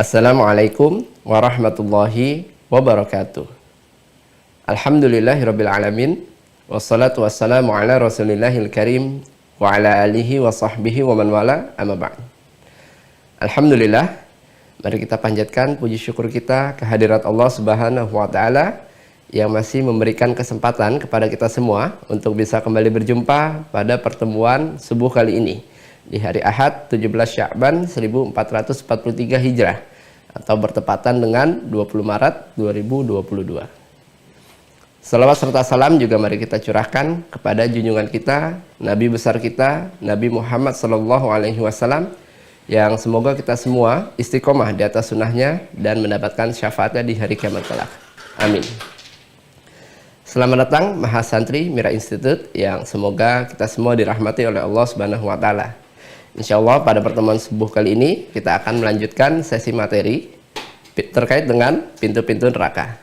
Assalamualaikum warahmatullahi wabarakatuh. Alhamdulillahirabbil alamin. Wassalatu wassalamu ala Rasulillahil karim wa ala alihi wa sahbihi wa man wala, amma ba'd. Alhamdulillah, mari kita panjatkan puji syukur kita kehadirat Allah Subhanahu wa taala yang masih memberikan kesempatan kepada kita semua untuk bisa kembali berjumpa pada pertemuan subuh kali ini di hari Ahad 17 Sya'ban 1443 Hijrah atau bertepatan dengan 20 Maret 2022. Salawat serta salam juga mari kita curahkan kepada junjungan kita, Nabi besar kita, Nabi Muhammad SAW, yang semoga kita semua istiqomah di atas sunnahnya dan mendapatkan syafaatnya di hari kiamat kelak. Amin. Selamat datang Mahasantri Mira Institute yang semoga kita semua dirahmati oleh Allah Subhanahu wa taala. Insyaallah pada pertemuan subuh kali ini kita akan melanjutkan sesi materi terkait dengan pintu-pintu neraka.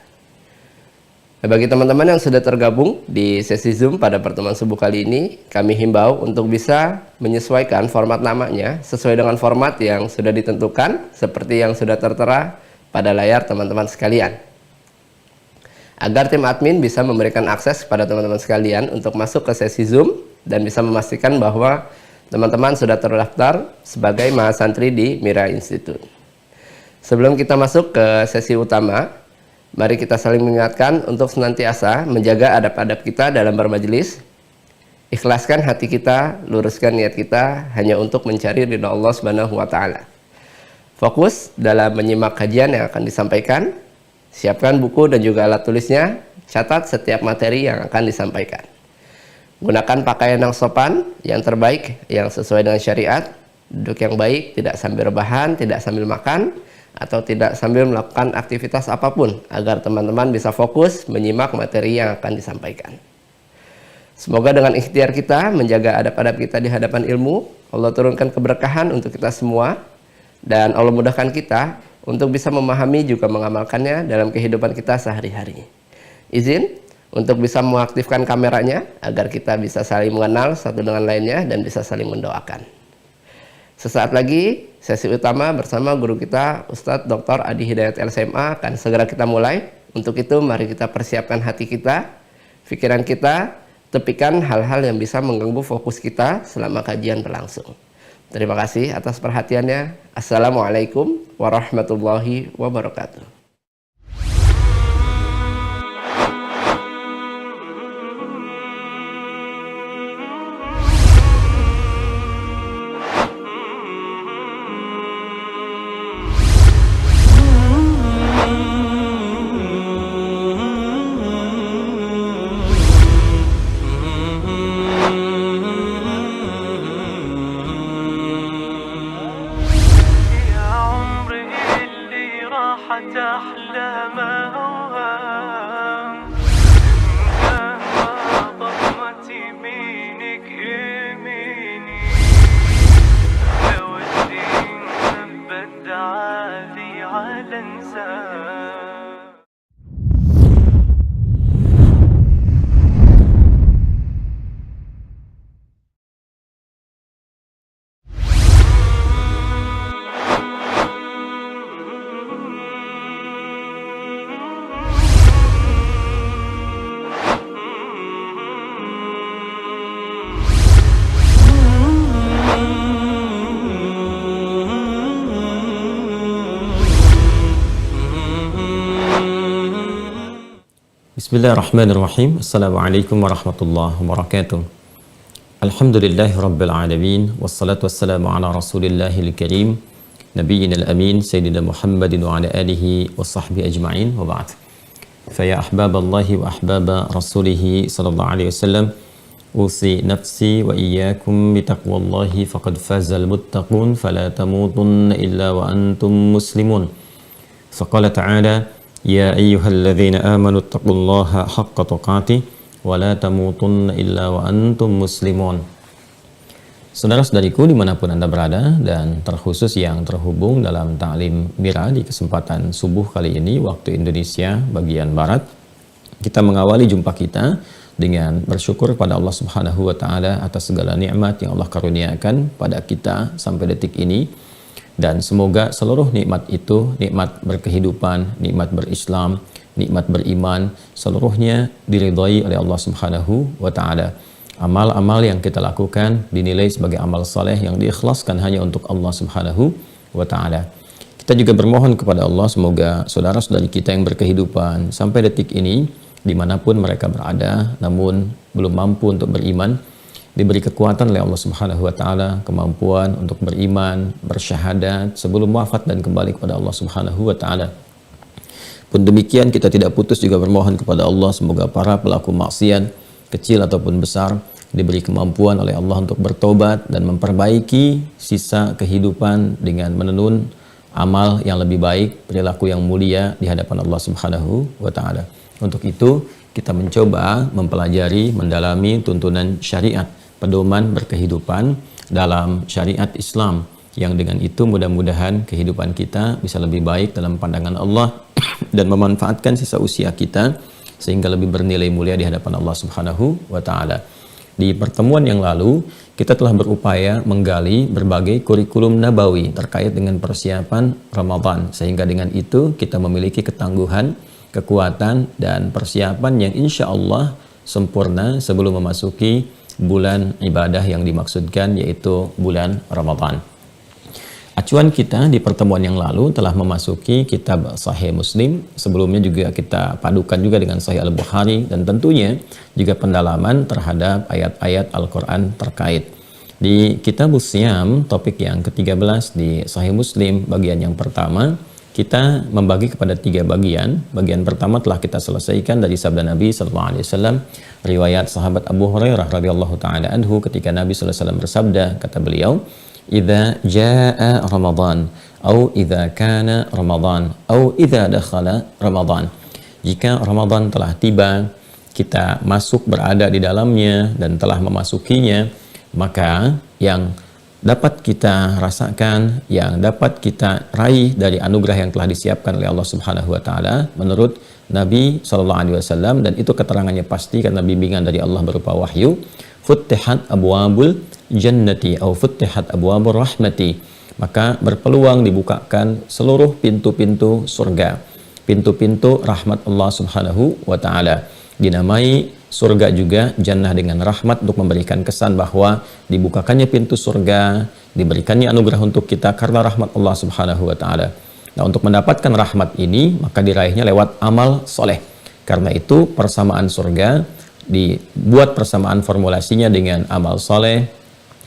Bagi teman-teman yang sudah tergabung di sesi Zoom pada pertemuan subuh kali ini, kami himbau untuk bisa menyesuaikan format namanya sesuai dengan format yang sudah ditentukan seperti yang sudah tertera pada layar teman-teman sekalian. Agar tim admin bisa memberikan akses kepada teman-teman sekalian untuk masuk ke sesi Zoom dan bisa memastikan bahwa teman-teman sudah terdaftar sebagai mahasantri di Mira Institute. Sebelum kita masuk ke sesi utama, mari kita saling mengingatkan untuk senantiasa menjaga adab-adab kita dalam bermajelis. Ikhlaskan hati kita, luruskan niat kita hanya untuk mencari ridha Allah Subhanahu wa taala. Fokus dalam menyimak kajian yang akan disampaikan. Siapkan buku dan juga alat tulisnya, catat setiap materi yang akan disampaikan. Gunakan pakaian yang sopan, yang terbaik, yang sesuai dengan syariat. Duduk yang baik, tidak sambil rebahan, tidak sambil makan, atau tidak sambil melakukan aktivitas apapun, agar teman-teman bisa fokus menyimak materi yang akan disampaikan. Semoga dengan ikhtiar kita, menjaga adab-adab kita di hadapan ilmu, Allah turunkan keberkahan untuk kita semua, dan Allah mudahkan kita untuk bisa memahami juga mengamalkannya dalam kehidupan kita sehari-hari. Izin untuk bisa mengaktifkan kameranya agar kita bisa saling mengenal satu dengan lainnya dan bisa saling mendoakan. Sesaat lagi sesi utama bersama guru kita Ustadz Dr. Adi Hidayat LCMA akan segera kita mulai. Untuk itu mari kita persiapkan hati kita, pikiran kita, tepikan hal-hal yang bisa mengganggu fokus kita selama kajian berlangsung. Terima kasih atas perhatiannya. Assalamualaikum warahmatullahi wabarakatuh. Bismillahirrahmanirrahim. Assalamualaikum warahmatullahi wabarakatuh. Alhamdulillahi rabbil alamin. Wassalatu wassalamu ala rasulillahil karim Nabiyyina al-amin Sayyidina Muhammadin wa ala alihi wa sahbihi ajma'in wa ba'd. Faya ahbaballahi wa ahbaba rasulihi sallallahu alaihi wasallam, usi nafsi wa iyyakum bitaqwallahi faqad fazal muttaqun fala tamutunna illa wa antum muslimun. Faqala ta'ala Ya ayyuhalladzina amanu taqullaha haqqa tuqatih wa la tamutunna illa wa antum muslimun. Saudara-saudariku dimanapun Anda berada dan terkhusus yang terhubung dalam ta'lim Mira di kesempatan subuh kali ini waktu Indonesia bagian Barat, kita mengawali jumpa kita dengan bersyukur pada Allah Subhanahu wa taala atas segala nikmat yang Allah karuniakan pada kita sampai detik ini. Dan semoga seluruh nikmat itu, nikmat berkehidupan, nikmat berislam, nikmat beriman, seluruhnya diridhai oleh Allah Subhanahu wa taala. Amal-amal yang kita lakukan dinilai sebagai amal saleh yang diikhlaskan hanya untuk Allah Subhanahu wa taala. Kita juga bermohon kepada Allah semoga saudara-saudari kita yang berkehidupan sampai detik ini dimanapun mereka berada namun belum mampu untuk beriman, diberi kekuatan oleh Allah Subhanahu wa taala, kemampuan untuk beriman, bersyahadat sebelum wafat dan kembali kepada Allah Subhanahu wa taala. Pun demikian kita tidak putus juga bermohon kepada Allah semoga para pelaku maksiat kecil ataupun besar diberi kemampuan oleh Allah untuk bertobat dan memperbaiki sisa kehidupan dengan menenun amal yang lebih baik, perilaku yang mulia di hadapan Allah Subhanahu wa taala. Untuk itu kita mencoba mempelajari, mendalami tuntunan syariat, pedoman berkehidupan dalam syariat Islam, yang dengan itu mudah-mudahan kehidupan kita bisa lebih baik dalam pandangan Allah dan memanfaatkan sisa usia kita sehingga lebih bernilai mulia di hadapan Allah Subhanahu wa taala. Di pertemuan yang lalu kita telah berupaya menggali berbagai kurikulum nabawi terkait dengan persiapan Ramadan, sehingga dengan itu kita memiliki ketangguhan, kekuatan dan persiapan yang insya Allah sempurna sebelum memasuki bulan ibadah yang dimaksudkan, yaitu bulan Ramadan. Acuan kita di pertemuan yang lalu telah memasuki kitab Sahih Muslim. Sebelumnya juga kita padukan juga dengan Sahih Al-Bukhari dan tentunya juga pendalaman terhadap ayat-ayat Al-Quran terkait. Di kitab Siyam, topik yang ke-13 di Sahih Muslim, bagian yang pertama, kita membagi kepada 3 bagian. Bagian pertama telah kita selesaikan dari sabda Nabi SAW, riwayat sahabat Abu Hurairah radhiyallahu taala anhu ketika Nabi SAW bersabda, kata beliau, "Idza jaa Ramadan atau idza kana Ramadan atau idza dakhala Ramadan." Jika Ramadan telah tiba, kita masuk berada di dalamnya dan telah memasukinya, maka yang dapat kita rasakan, yang dapat kita raih dari anugerah yang telah disiapkan oleh Allah Subhanahu wa taala menurut Nabi SAW, dan itu keterangannya pasti karena bimbingan dari Allah berupa wahyu, futtihat abwabul jannati atau futtihat abwabur rahmati, maka berpeluang dibukakan seluruh pintu-pintu surga, pintu-pintu rahmat Allah Subhanahu wa taala. Dinamai surga juga jannah dengan rahmat untuk memberikan kesan bahwa dibukakannya pintu surga, diberikannya anugerah untuk kita karena rahmat Allah Subhanahu wa taala. Nah, untuk mendapatkan rahmat ini maka diraihnya lewat amal soleh. Karena itu persamaan surga dibuat persamaan formulasinya dengan amal soleh,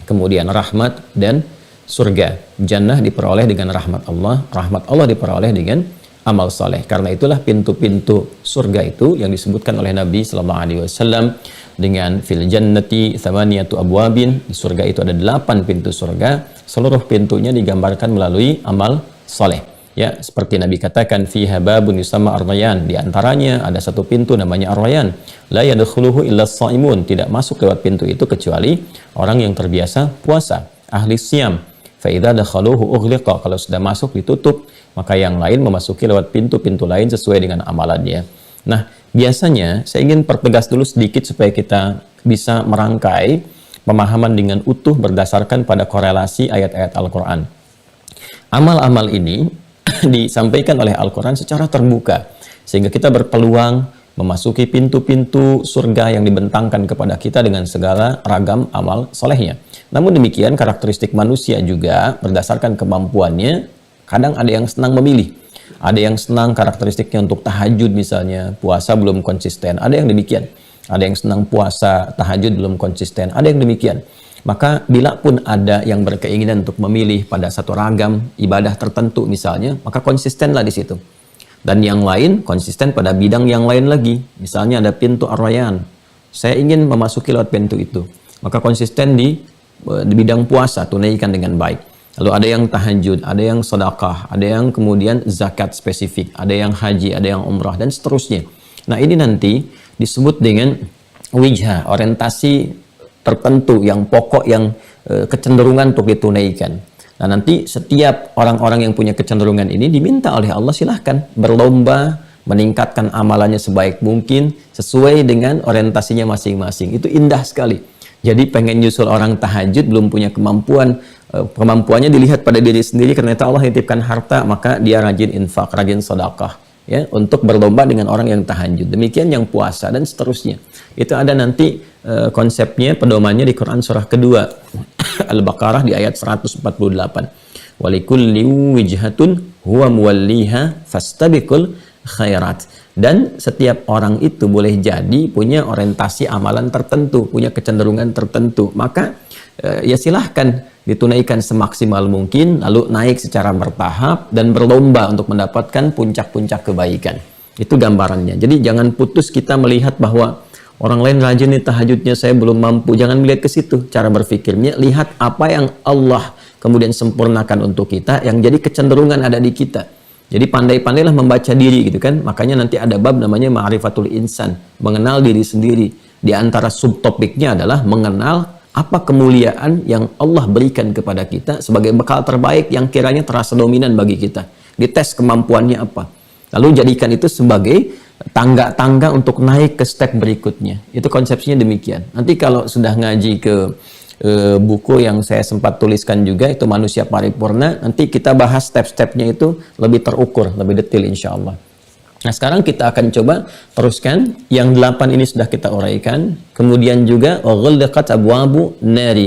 kemudian rahmat dan surga. Jannah diperoleh dengan rahmat Allah diperoleh dengan amal soleh. Karena itulah pintu-pintu surga itu yang disebutkan oleh Nabi SAW dengan fil jannati thamaniyatu abwabin. Di surga itu ada 8 pintu surga. Seluruh pintunya digambarkan melalui amal soleh. Ya, seperti Nabi katakan, fiha babun yusamma ar-rayyan. Di antaranya ada satu pintu namanya ar-rayyan. La yadkhuluhu illa as-shaimun. Tidak masuk lewat pintu itu kecuali orang yang terbiasa puasa, ahli siyam. Fa idza dakhaluhu ughliqa. Kalau sudah masuk ditutup, maka yang lain memasuki lewat pintu-pintu lain sesuai dengan amalannya. Nah, biasanya saya ingin pertegas dulu sedikit supaya kita bisa merangkai pemahaman dengan utuh berdasarkan pada korelasi ayat-ayat Al-Qur'an. Amal-amal ini disampaikan oleh Al-Quran secara terbuka sehingga kita berpeluang memasuki pintu-pintu surga yang dibentangkan kepada kita dengan segala ragam amal solehnya. Namun demikian karakteristik manusia juga berdasarkan kemampuannya, kadang ada yang senang memilih, ada yang senang karakteristiknya untuk tahajud misalnya, puasa belum konsisten, ada yang demikian, ada yang senang puasa tahajud belum konsisten, ada yang demikian. Maka bila pun ada yang berkeinginan untuk memilih pada satu ragam ibadah tertentu misalnya, maka konsistenlah di situ. Dan yang lain konsisten pada bidang yang lain lagi. Misalnya ada pintu ar-rayyan, saya ingin memasuki lewat pintu itu, maka konsisten di bidang puasa, tunaikan dengan baik. Lalu ada yang tahajud, ada yang sedekah, ada yang kemudian zakat spesifik, ada yang haji, ada yang umrah dan seterusnya. Nah, ini nanti disebut dengan wijhah, orientasi tertentu yang pokok, yang kecenderungan untuk ditunaikan. Nah, nanti setiap orang-orang yang punya kecenderungan ini diminta oleh Allah, silahkan berlomba meningkatkan amalannya sebaik mungkin sesuai dengan orientasinya masing-masing. Itu indah sekali. Jadi pengen nyusul orang tahajud belum punya kemampuan, kemampuannya dilihat pada diri sendiri, karena itu Allah nitipkan harta, maka dia rajin infak, rajin sedekah, ya, untuk berlomba dengan orang yang tahajud. Demikian yang puasa dan seterusnya. Itu ada nanti konsepnya, pedomannya di Quran surah kedua Al-Baqarah di ayat 148. Walikulli wijhatun huwa muwalliha fastabiqul khairat. Dan setiap orang itu boleh jadi punya orientasi amalan tertentu, punya kecenderungan tertentu. Maka ya silahkan ditunaikan semaksimal mungkin, lalu naik secara bertahap dan berlomba untuk mendapatkan puncak-puncak kebaikan. Itu gambarannya. Jadi jangan putus kita melihat bahwa orang lain rajin nih tahajudnya, saya belum mampu. Jangan melihat ke situ cara berpikirnya. Lihat apa yang Allah kemudian sempurnakan untuk kita, yang jadi kecenderungan ada di kita. Jadi pandai-pandailah membaca diri gitu kan. Makanya nanti ada bab namanya ma'rifatul insan, mengenal diri sendiri. Di antara subtopiknya adalah mengenal apa kemuliaan yang Allah berikan kepada kita sebagai bekal terbaik yang kiranya terasa dominan bagi kita. Dites kemampuannya apa. Lalu jadikan itu sebagai tangga-tangga untuk naik ke step berikutnya. Itu konsepsinya demikian. Nanti kalau sudah ngaji ke buku yang saya sempat tuliskan juga, itu Manusia Paripurna, nanti kita bahas step-stepnya itu lebih terukur, lebih detail insya Allah. Nah sekarang kita akan coba teruskan. Yang 8 ini sudah kita uraikan. Kemudian juga وَغَلَّقَتْ أَبْوَابُ نَارِ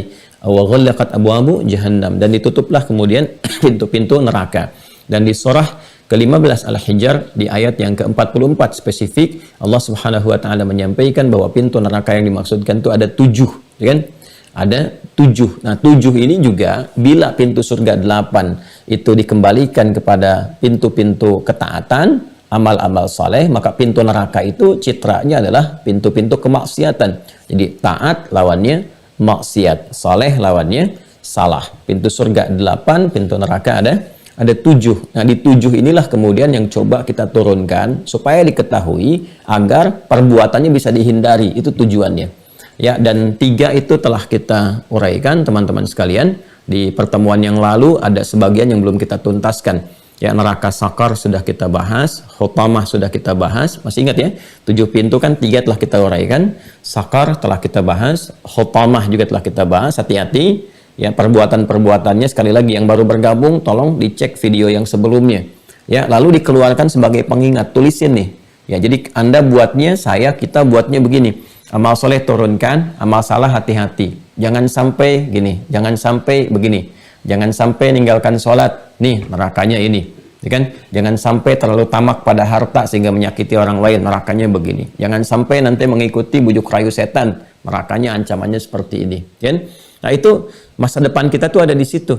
وَغَلَّقَتْ أَبْوَابُ جَهَنَّمْ, dan ditutuplah kemudian pintu-pintu neraka. Dan di surah ke-15 Al-Hijr di ayat yang ke-44 spesifik Allah Subhanahu wa taala menyampaikan bahwa pintu neraka yang dimaksudkan itu ada 7, kan? Ada 7. Nah, 7 ini juga bila pintu surga 8 itu dikembalikan kepada pintu-pintu ketaatan, amal-amal saleh, maka pintu neraka itu citranya adalah pintu-pintu kemaksiatan. Jadi taat lawannya maksiat, saleh lawannya salah. Pintu surga 8, pintu neraka ada 7. Nah, di 7 inilah kemudian yang coba kita turunkan supaya diketahui agar perbuatannya bisa dihindari. Itu tujuannya. Ya, dan 3 itu telah kita uraikan teman-teman sekalian. Di pertemuan yang lalu ada sebagian yang belum kita tuntaskan. Ya, neraka sakar sudah kita bahas, hutamah sudah kita bahas. Masih ingat ya? 7 pintu kan 3 telah kita uraikan. Sakar telah kita bahas, hutamah juga telah kita bahas. Hati-hati ya, perbuatan-perbuatannya sekali lagi yang baru bergabung tolong dicek video yang sebelumnya. Ya, lalu dikeluarkan sebagai pengingat, tulisin nih. Ya, jadi Anda buatnya, kita buatnya begini. Amal soleh turunkan, amal salah hati-hati. Jangan sampai gini, jangan sampai begini. Jangan sampai ninggalkan sholat, nih nerakanya ini. Ya kan? Jangan sampai terlalu tamak pada harta sehingga menyakiti orang lain, nerakanya begini. Jangan sampai nanti mengikuti bujuk rayu setan, nerakanya ancamannya seperti ini. Kan? Nah itu masa depan kita tuh ada di situ.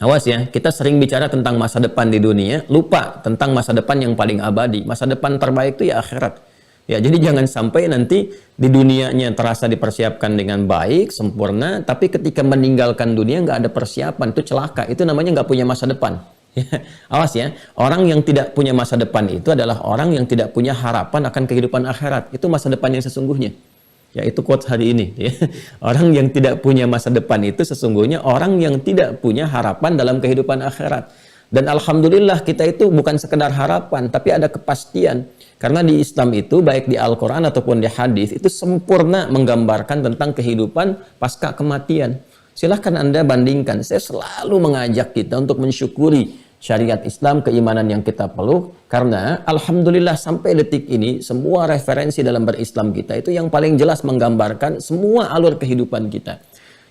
Awas ya, kita sering bicara tentang masa depan di dunia, lupa tentang masa depan yang paling abadi. Masa depan terbaik itu ya akhirat. Ya, jadi jangan sampai nanti di dunianya terasa dipersiapkan dengan baik, sempurna, tapi ketika meninggalkan dunia nggak ada persiapan, itu celaka. Itu namanya nggak punya masa depan. Ya, awas ya, orang yang tidak punya masa depan itu adalah orang yang tidak punya harapan akan kehidupan akhirat. Itu masa depan yang sesungguhnya. Ya, itu quote hari ini. Ya. Orang yang tidak punya masa depan itu sesungguhnya orang yang tidak punya harapan dalam kehidupan akhirat. Dan alhamdulillah kita itu bukan sekedar harapan, tapi ada kepastian. Karena di Islam itu, baik di Al-Quran ataupun di hadis, itu sempurna menggambarkan tentang kehidupan pasca kematian. Silahkan Anda bandingkan. Saya selalu mengajak kita untuk mensyukuri syariat Islam, keimanan yang kita peluk. Karena alhamdulillah sampai detik ini, semua referensi dalam berislam kita itu yang paling jelas menggambarkan semua alur kehidupan kita.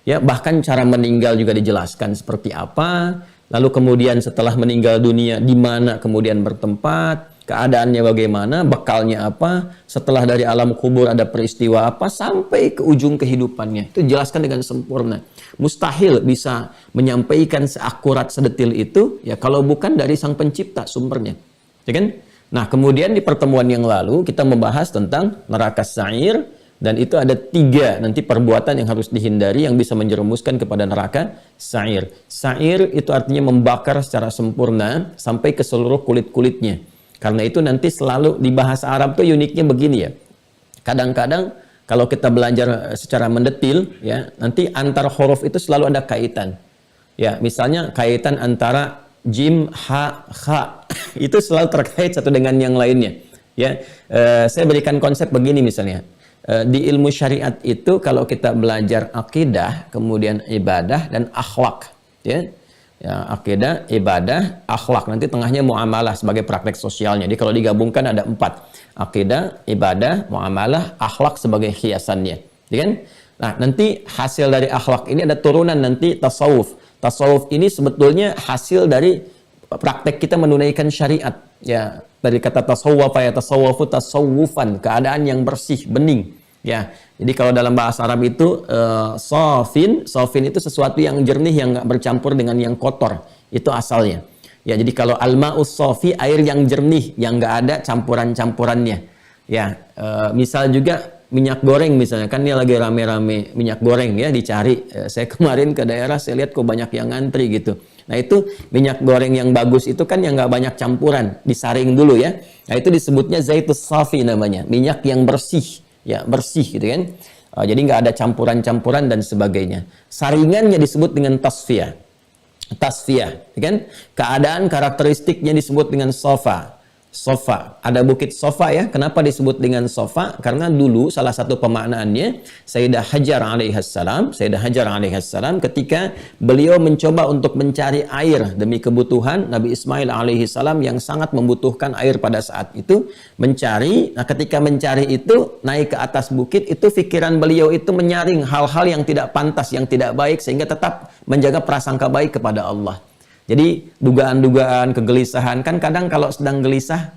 Ya, bahkan cara meninggal juga dijelaskan seperti apa. Lalu kemudian setelah meninggal dunia, di mana kemudian bertempat, keadaannya bagaimana, bekalnya apa, setelah dari alam kubur ada peristiwa apa, sampai ke ujung kehidupannya. Itu jelaskan dengan sempurna. Mustahil bisa menyampaikan seakurat, sedetil itu, ya kalau bukan dari Sang Pencipta sumbernya. Ya kan? Nah, kemudian di pertemuan yang lalu, kita membahas tentang neraka sa'ir, dan itu ada 3 nanti perbuatan yang harus dihindari yang bisa menjerumuskan kepada neraka sa'ir. Sa'ir itu artinya membakar secara sempurna sampai ke seluruh kulit-kulitnya. Karena itu nanti selalu di bahasa Arab tuh uniknya begini ya. Kadang-kadang kalau kita belajar secara mendetil ya, nanti antar huruf itu selalu ada kaitan. Ya, misalnya kaitan antara jim, ha, kha itu selalu terkait satu dengan yang lainnya. Ya, saya berikan konsep begini misalnya. di ilmu syariat itu kalau kita belajar akidah, kemudian ibadah dan akhlak, ya. Ya, akidah, ibadah, akhlak. Nanti tengahnya muamalah sebagai praktek sosialnya. Jadi kalau digabungkan ada 4. Akidah, ibadah, muamalah, akhlak sebagai hiasannya. Ya kan? Nah, nanti hasil dari akhlak ini ada turunan nanti tasawuf. Tasawuf ini sebetulnya hasil dari praktek kita menunaikan syariat. Ya, dari kata tasawwafa ya tasawwafu tasawwufan, keadaan yang bersih, bening. Ya, jadi kalau dalam bahasa Arab itu sofin itu sesuatu yang jernih yang nggak bercampur dengan yang kotor, itu asalnya. Ya, jadi kalau al-ma'us sofi, air yang jernih yang nggak ada campuran-campurannya. Ya, misal juga minyak goreng misalnya, kan ini lagi rame-rame minyak goreng ya dicari. Saya kemarin ke daerah saya lihat kok banyak yang ngantri gitu. Nah itu minyak goreng yang bagus itu kan yang nggak banyak campuran, disaring dulu ya. Nah itu disebutnya zaitus safi namanya, minyak yang bersih. Ya, bersih gitu kan. Jadi nggak ada campuran-campuran dan sebagainya. Saringannya disebut dengan tasfiyah. Tasfiyah, kan? Keadaan karakteristiknya disebut dengan sofa. Sofa, ada bukit Sofa ya. Kenapa disebut dengan Sofa? Karena dulu salah satu pemaknaannya Sayyidah Hajar alaihissalam ketika beliau mencoba untuk mencari air demi kebutuhan Nabi Ismail alaihissalam yang sangat membutuhkan air pada saat itu, mencari. Nah, ketika mencari itu naik ke atas bukit, itu pikiran beliau itu menyaring hal-hal yang tidak pantas, yang tidak baik, sehingga tetap menjaga prasangka baik kepada Allah. Jadi dugaan-dugaan, kegelisahan, kan kadang kalau sedang gelisah,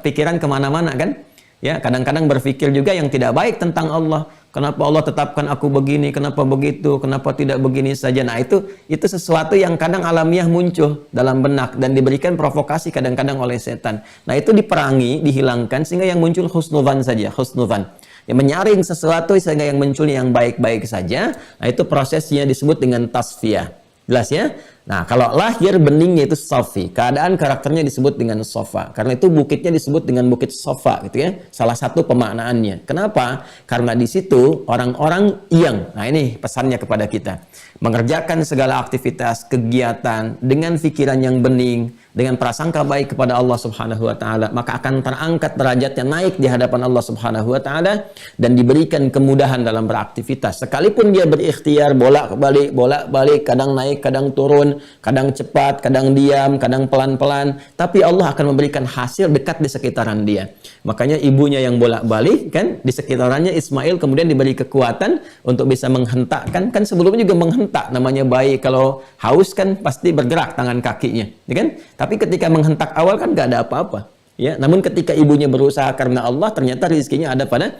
pikiran kemana-mana kan? Ya, kadang-kadang berpikir juga yang tidak baik tentang Allah. Kenapa Allah tetapkan aku begini, kenapa begitu, kenapa tidak begini saja. Nah itu sesuatu yang kadang alamiah muncul dalam benak dan diberikan provokasi kadang-kadang oleh setan. Nah itu diperangi, dihilangkan sehingga yang muncul husnudzan saja, husnudzan. Ya, menyaring sesuatu sehingga yang muncul yang baik-baik saja. Nah itu prosesnya disebut dengan tasfiyah. Jelas ya? Nah, kalau lahir beningnya itu sofi, keadaan karakternya disebut dengan sofa. Karena itu bukitnya disebut dengan bukit sofa, gitu ya. Salah satu pemaknaannya. Kenapa? Karena di situ orang-orang yang, nah ini pesannya kepada kita, mengerjakan segala aktivitas, kegiatan dengan pikiran yang bening, dengan prasangka baik kepada Allah Subhanahu wa taala, maka akan terangkat derajatnya, naik di hadapan Allah Subhanahu wa taala dan diberikan kemudahan dalam beraktivitas. Sekalipun dia berikhtiar bolak-balik, kadang naik, kadang turun, kadang cepat, kadang diam, kadang pelan-pelan, tapi Allah akan memberikan hasil dekat di sekitaran dia. Makanya ibunya yang bolak-balik kan di sekitarannya Ismail kemudian diberi kekuatan untuk bisa menghentakkan, kan sebelumnya juga menghentak, namanya bayi kalau haus kan pasti bergerak tangan kakinya, ya kan? Tapi ketika menghentak awal kan gak ada apa-apa, ya. Namun ketika ibunya berusaha karena Allah, ternyata rezekinya ada pada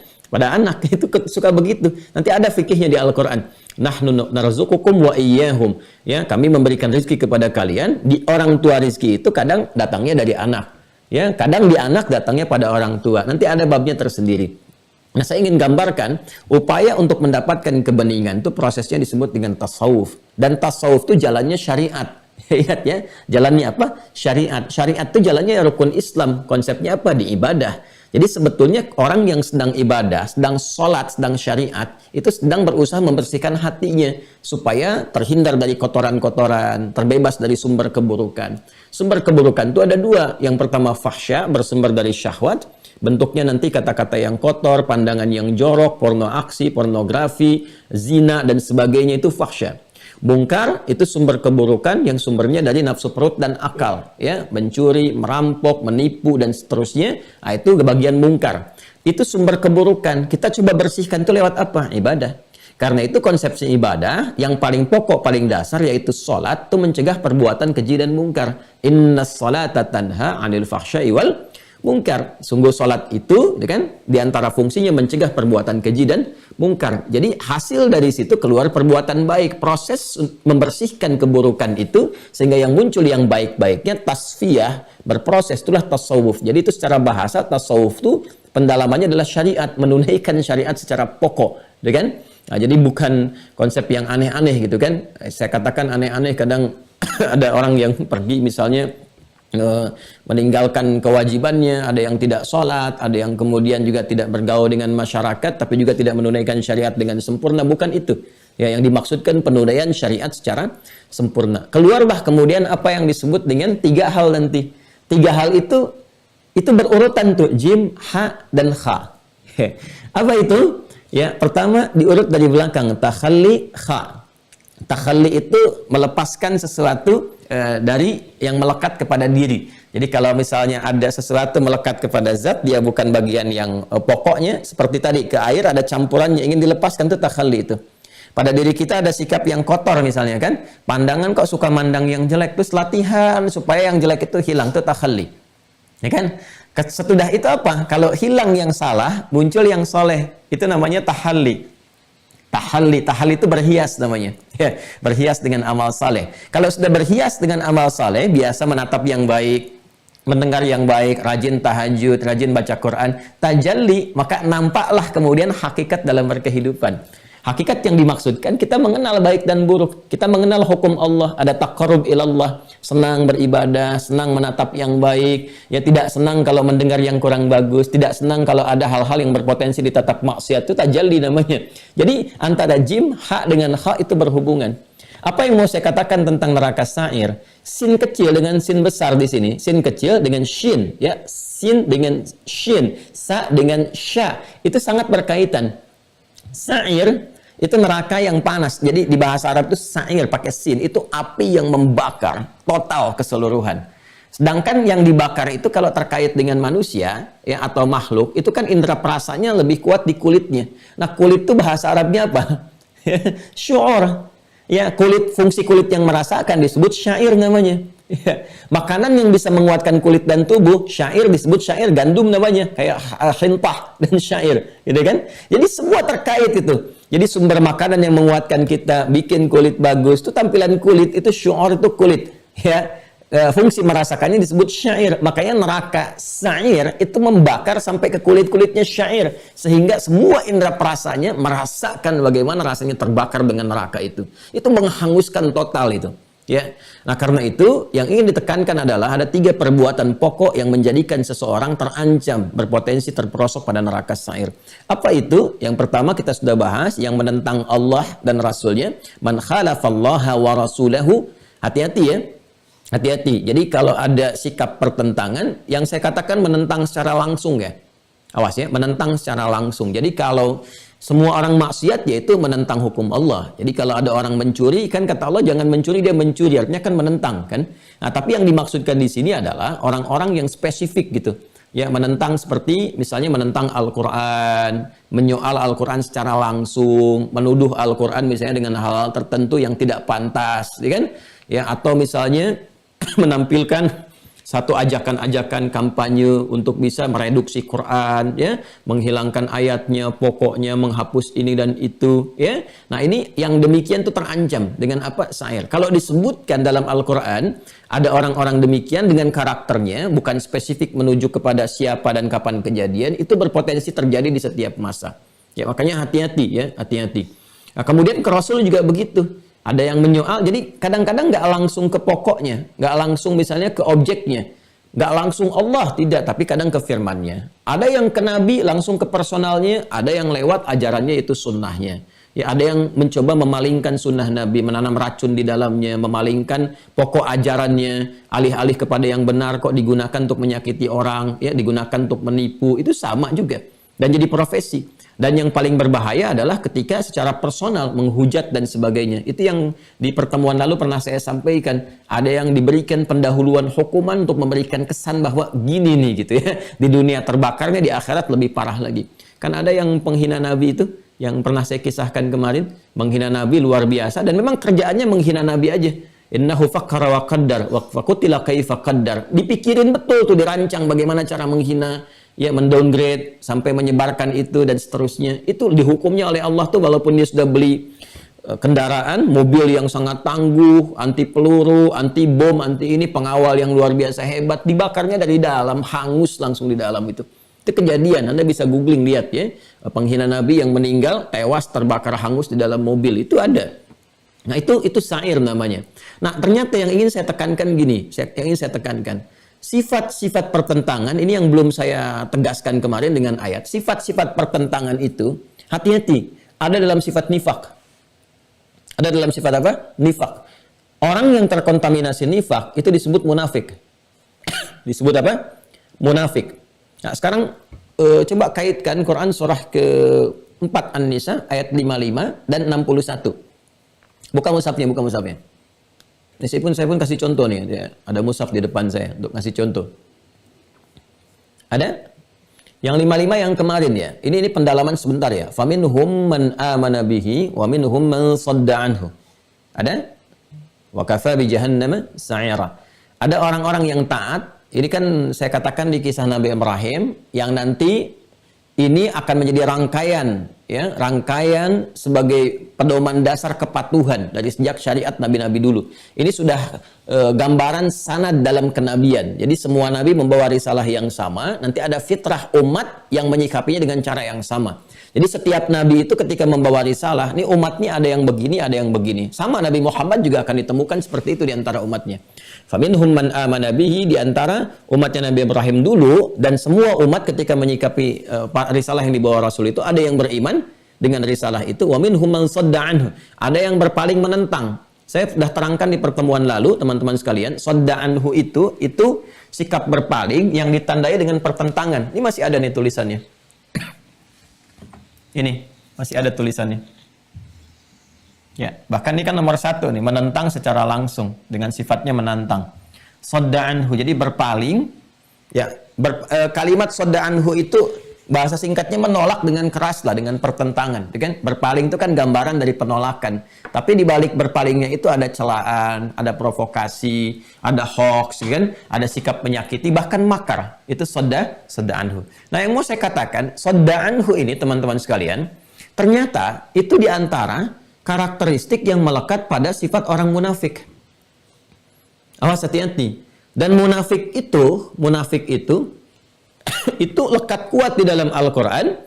anak. Itu suka begitu. Nanti ada fikihnya di Al-Quran. Nahnu narzuqukum wa iyyahum. Ya, kami memberikan rezeki kepada kalian. Di orang tua rezeki itu kadang datangnya dari anak. Ya, kadang di anak datangnya pada orang tua. Nanti ada babnya tersendiri. Nah, saya ingin gambarkan upaya untuk mendapatkan kebeningan itu prosesnya disebut dengan tasawuf. Dan tasawuf itu jalannya syariat. Lihat ya, jalannya apa? Syariat. Syariat itu jalannya rukun Islam. Konsepnya apa? Di ibadah. Jadi sebetulnya orang yang sedang ibadah, sedang sholat, sedang syariat, itu sedang berusaha membersihkan hatinya supaya terhindar dari kotoran-kotoran, terbebas dari sumber keburukan. Sumber keburukan itu ada dua. Yang pertama fahsya, bersumber dari syahwat. Bentuknya nanti kata-kata yang kotor, pandangan yang jorok, porno aksi, pornografi, zina, dan sebagainya itu fahsya. Mungkar itu sumber keburukan yang sumbernya dari nafsu perut dan akal, ya, mencuri, merampok, menipu dan seterusnya. Nah, itu bagian mungkar. Itu sumber keburukan. Kita coba bersihkan itu lewat apa? Ibadah. Karena itu konsepsi ibadah yang paling pokok, paling dasar yaitu sholat itu mencegah perbuatan keji dan mungkar. Innas sholata tanha 'anil fahsya'i wal mungkar. Sungguh sholat itu, kan, diantara fungsinya mencegah perbuatan keji dan mungkar. Jadi hasil dari situ keluar perbuatan baik. Proses membersihkan keburukan itu sehingga yang muncul yang baik-baiknya tasfiyah, berproses, itulah tasawuf. Jadi itu secara bahasa tasawuf itu pendalamannya adalah syariat, menunaikan syariat secara pokok, kan? Nah, jadi bukan konsep yang aneh-aneh gitu kan. Saya katakan aneh-aneh kadang ada orang yang pergi misalnya meninggalkan kewajibannya, ada yang tidak sholat, ada yang kemudian juga tidak bergaul dengan masyarakat, tapi juga tidak menunaikan syariat dengan sempurna. Bukan itu ya yang dimaksudkan penunaian syariat secara sempurna. Keluarlah kemudian apa yang disebut dengan 3 hal nanti. 3 hal itu berurutan tuh, jim, ha, dan kha. Apa itu? Ya, pertama diurut dari belakang, takhalli kha. Takhalli itu melepaskan sesuatu dari yang melekat kepada diri. Jadi kalau misalnya ada sesuatu melekat kepada zat, dia bukan bagian yang pokoknya. Seperti tadi, ke air ada campurannya, ingin dilepaskan, itu takhalli itu. Pada diri kita ada sikap yang kotor misalnya kan. Pandangan kok suka mandang yang jelek, terus latihan supaya yang jelek itu hilang, itu takhalli. Ya kan? Sesudah itu apa? Kalau hilang yang salah, muncul yang soleh. Itu namanya tahalli. Tahalli itu berhias namanya. Ya, berhias dengan amal saleh. Kalau sudah berhias dengan amal saleh, biasa menatap yang baik, mendengar yang baik, rajin tahajud, rajin baca Quran, tajalli, maka nampaklah kemudian hakikat dalam berkehidupan. Hakikat yang dimaksudkan, kita mengenal baik dan buruk, kita mengenal hukum Allah, ada taqarrub ilallah, senang beribadah, senang menatap yang baik, ya tidak senang kalau mendengar yang kurang bagus, tidak senang kalau ada hal-hal yang berpotensi ditatap maksiat, itu tajalli namanya. Jadi antara jim, ha dengan kha itu berhubungan. Apa yang mau saya katakan tentang neraka sa'ir? Sin kecil dengan sin besar di sini, sin kecil dengan shin, ya, sin dengan shin, sa dengan sya, itu sangat berkaitan. Sa'ir itu neraka yang panas. Jadi di bahasa Arab itu sa'ir pakai sin, itu api yang membakar total keseluruhan. Sedangkan yang dibakar itu kalau terkait dengan manusia ya atau makhluk, itu kan indera perasanya lebih kuat di kulitnya. Nah, kulit itu bahasa Arabnya apa? Syu'ur. Ya, kulit, fungsi kulit yang merasakan disebut syair namanya. Ya. Makanan yang bisa menguatkan kulit dan tubuh, syair disebut syair, gandum namanya, kayak hintah dan syair, gitu kan? Jadi semua terkait itu. Jadi sumber makanan yang menguatkan kita, bikin kulit bagus, itu tampilan kulit, itu syu'ur, itu kulit. Ya, fungsi merasakannya disebut syair. Makanya neraka syair itu membakar sampai ke kulit-kulitnya syair, sehingga semua indera perasanya merasakan bagaimana rasanya terbakar dengan neraka itu. Itu menghanguskan total itu. Ya, nah karena itu yang ingin ditekankan adalah ada 3 perbuatan pokok yang menjadikan seseorang terancam berpotensi terperosok pada neraka sa'ir. Apa itu? Yang pertama kita sudah bahas, yang menentang Allah dan Rasulnya. Man khalafallaha wa rasulahu. Hati-hati ya. Hati-hati. Jadi kalau ada sikap pertentangan, yang saya katakan menentang secara langsung ya. Awas ya, menentang secara langsung. Jadi kalau semua orang maksiat yaitu menentang hukum Allah. Jadi kalau ada orang mencuri, kan kata Allah jangan mencuri, dia mencuri, artinya kan menentang kan. Nah, tapi yang dimaksudkan di sini adalah orang-orang yang spesifik gitu. Ya, menentang seperti misalnya menentang Al-Qur'an, menyoal Al-Qur'an secara langsung, menuduh Al-Qur'an misalnya dengan hal-hal tertentu yang tidak pantas, ya kan? Ya, atau misalnya menampilkan satu ajakan-ajakan kampanye untuk bisa mereduksi Quran, ya, menghilangkan ayatnya, pokoknya menghapus ini dan itu, ya. Nah, ini yang demikian itu terancam dengan apa? Sa'ir. Kalau disebutkan dalam Al-Qur'an ada orang-orang demikian dengan karakternya, bukan spesifik menuju kepada siapa dan kapan kejadian, itu berpotensi terjadi di setiap masa. Ya, makanya hati-hati ya, hati-hati. Nah, kemudian ke Rasul juga begitu. Ada yang menyoal, jadi kadang-kadang nggak langsung ke pokoknya, nggak langsung misalnya ke objeknya, nggak langsung Allah, tidak, tapi kadang ke firmannya. Ada yang ke Nabi langsung ke personalnya, ada yang lewat ajarannya itu sunnahnya. Ya, ada yang mencoba memalingkan sunnah Nabi, menanam racun di dalamnya, memalingkan pokok ajarannya, alih-alih kepada yang benar kok digunakan untuk menyakiti orang, ya, digunakan untuk menipu, itu sama juga. Dan jadi profesi. Dan yang paling berbahaya adalah ketika secara personal menghujat dan sebagainya. Itu yang di pertemuan lalu pernah saya sampaikan. Ada yang diberikan pendahuluan hukuman untuk memberikan kesan bahwa gini nih gitu ya. Di dunia terbakarnya, di akhirat lebih parah lagi. Kan ada yang penghina Nabi itu, yang pernah saya kisahkan kemarin. Menghina Nabi luar biasa. Dan memang kerjaannya menghina Nabi aja. Innahu fakkara wa qaddar wa qutila kaifa qaddar. Dipikirin betul tuh, dirancang bagaimana cara menghina, ya, mendowngrade sampai menyebarkan itu dan seterusnya. Itu dihukumnya oleh Allah tuh walaupun dia sudah beli kendaraan, mobil yang sangat tangguh, anti peluru, anti bom, anti ini, pengawal yang luar biasa hebat, dibakarnya dari dalam, hangus langsung di dalam itu. Itu kejadian, Anda bisa googling lihat ya. Penghina Nabi yang meninggal, tewas, terbakar hangus di dalam mobil, itu ada. Nah, itu sa'ir namanya. Nah, ternyata yang ingin saya tekankan gini, yang ingin saya tekankan. Sifat-sifat pertentangan, ini yang belum saya tegaskan kemarin dengan ayat. Sifat-sifat pertentangan itu, hati-hati, ada dalam sifat nifak. Ada dalam sifat apa? Nifak. Orang yang terkontaminasi nifak, itu disebut munafik. Disebut apa? Munafik. Nah, sekarang coba kaitkan Quran surah ke 4 An-Nisa ayat 55 dan 61. Buka mushafnya, buka mushafnya. Meskipun saya pun kasih contoh nih, ada mushaf di depan saya untuk ngasih contoh. Ada? Yang 55 yang kemarin ya. Ini pendalaman sebentar ya. Faminhum man amana bihi wa minhum man sadda anhu. Ada? Wa kafa bi jahannama sa'ira. Ada orang-orang yang taat. Ini kan saya katakan di kisah Nabi Ibrahim yang nanti ini akan menjadi rangkaian ya, rangkaian sebagai pedoman dasar kepatuhan dari sejak syariat nabi-nabi dulu. Ini sudah gambaran sanad dalam kenabian. Jadi semua nabi membawa risalah yang sama, nanti ada fitrah umat yang menyikapinya dengan cara yang sama. Jadi setiap nabi itu ketika membawa risalah, ini umatnya ada yang begini, ada yang begini. Sama Nabi Muhammad juga akan ditemukan seperti itu di antara umatnya. Faminhum man amana bihi, di antara umatnya Nabi Ibrahim dulu, dan semua umat ketika menyikapi risalah yang dibawa Rasul itu ada yang beriman dengan risalah itu, wa minhum man sadda anhu, ada yang berpaling menentang. Saya sudah terangkan di pertemuan lalu, teman-teman sekalian, sadda anhu itu sikap berpaling yang ditandai dengan pertentangan. Ini masih ada nih tulisannya. Ini masih ada tulisannya. Ya, bahkan ini kan nomor 1 nih, menentang secara langsung dengan sifatnya menantang. Sadda anhu, jadi berpaling. Ya, kalimat sadda anhu itu bahasa singkatnya menolak dengan keras lah, dengan pertentangan, kan? Berpaling itu kan gambaran dari penolakan. Tapi di balik berpalingnya itu ada celaan, ada provokasi, ada hoax, kan? Ada sikap menyakiti, bahkan makar. Itu sadda anhu. Nah, yang mau saya katakan, sadda anhu ini teman-teman sekalian, ternyata itu di antara karakteristik yang melekat pada sifat orang munafik. Awas, hati-hati. Dan munafik itu itu lekat kuat di dalam Al-Quran.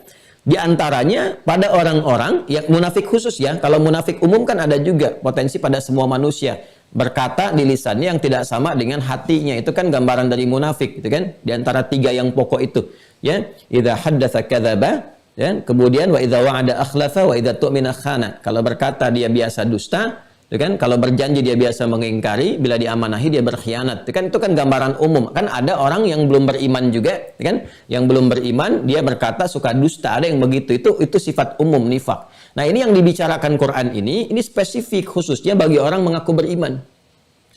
Di antaranya pada orang-orang yang munafik khusus ya. Kalau munafik umum kan ada juga potensi pada semua manusia. Berkata di lisannya yang tidak sama dengan hatinya. Itu kan gambaran dari munafik, gitu kan? Di antara 3 yang pokok itu. Ya, idza haddatsa kadzaba. Ya, kemudian wa idza wa'ada akhlafa wa idza tu'mina khana. Kalau berkata dia biasa dusta, itu kan? Kalau berjanji dia biasa mengingkari, bila diamanahi dia berkhianat. Itu kan gambaran umum. Kan ada orang yang belum beriman juga, itu kan? Yang belum beriman dia berkata suka dusta, ada yang begitu. Itu sifat umum nifak. Nah, ini yang dibicarakan Quran ini spesifik khususnya bagi orang mengaku beriman.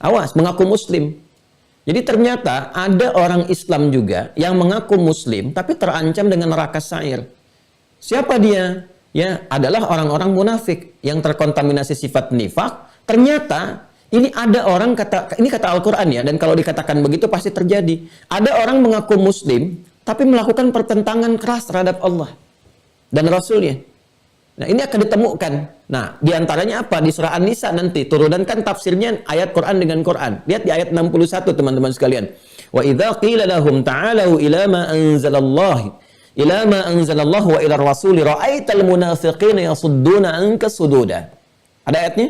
Awas, mengaku muslim. Jadi ternyata ada orang Islam juga yang mengaku muslim tapi terancam dengan neraka sa'ir. Siapa dia? Ya, adalah orang-orang munafik yang terkontaminasi sifat nifak. Ternyata ini ada orang ini kata Al-Qur'an ya, dan kalau dikatakan begitu pasti terjadi. Ada orang mengaku muslim tapi melakukan pertentangan keras terhadap Allah dan Rasulnya. Nah, ini akan ditemukan. Nah, diantaranya apa? Di surah An-Nisa nanti turunkan tafsirnya ayat Quran dengan Quran. Lihat di ayat 61 teman-teman sekalian. Wa idza qila lahum ta'alu ila ma anzalallahu ila ma anzalallahu wa ila rasuli ra'aital munafiqina yasudduna anka sududa. Ada ayatnya?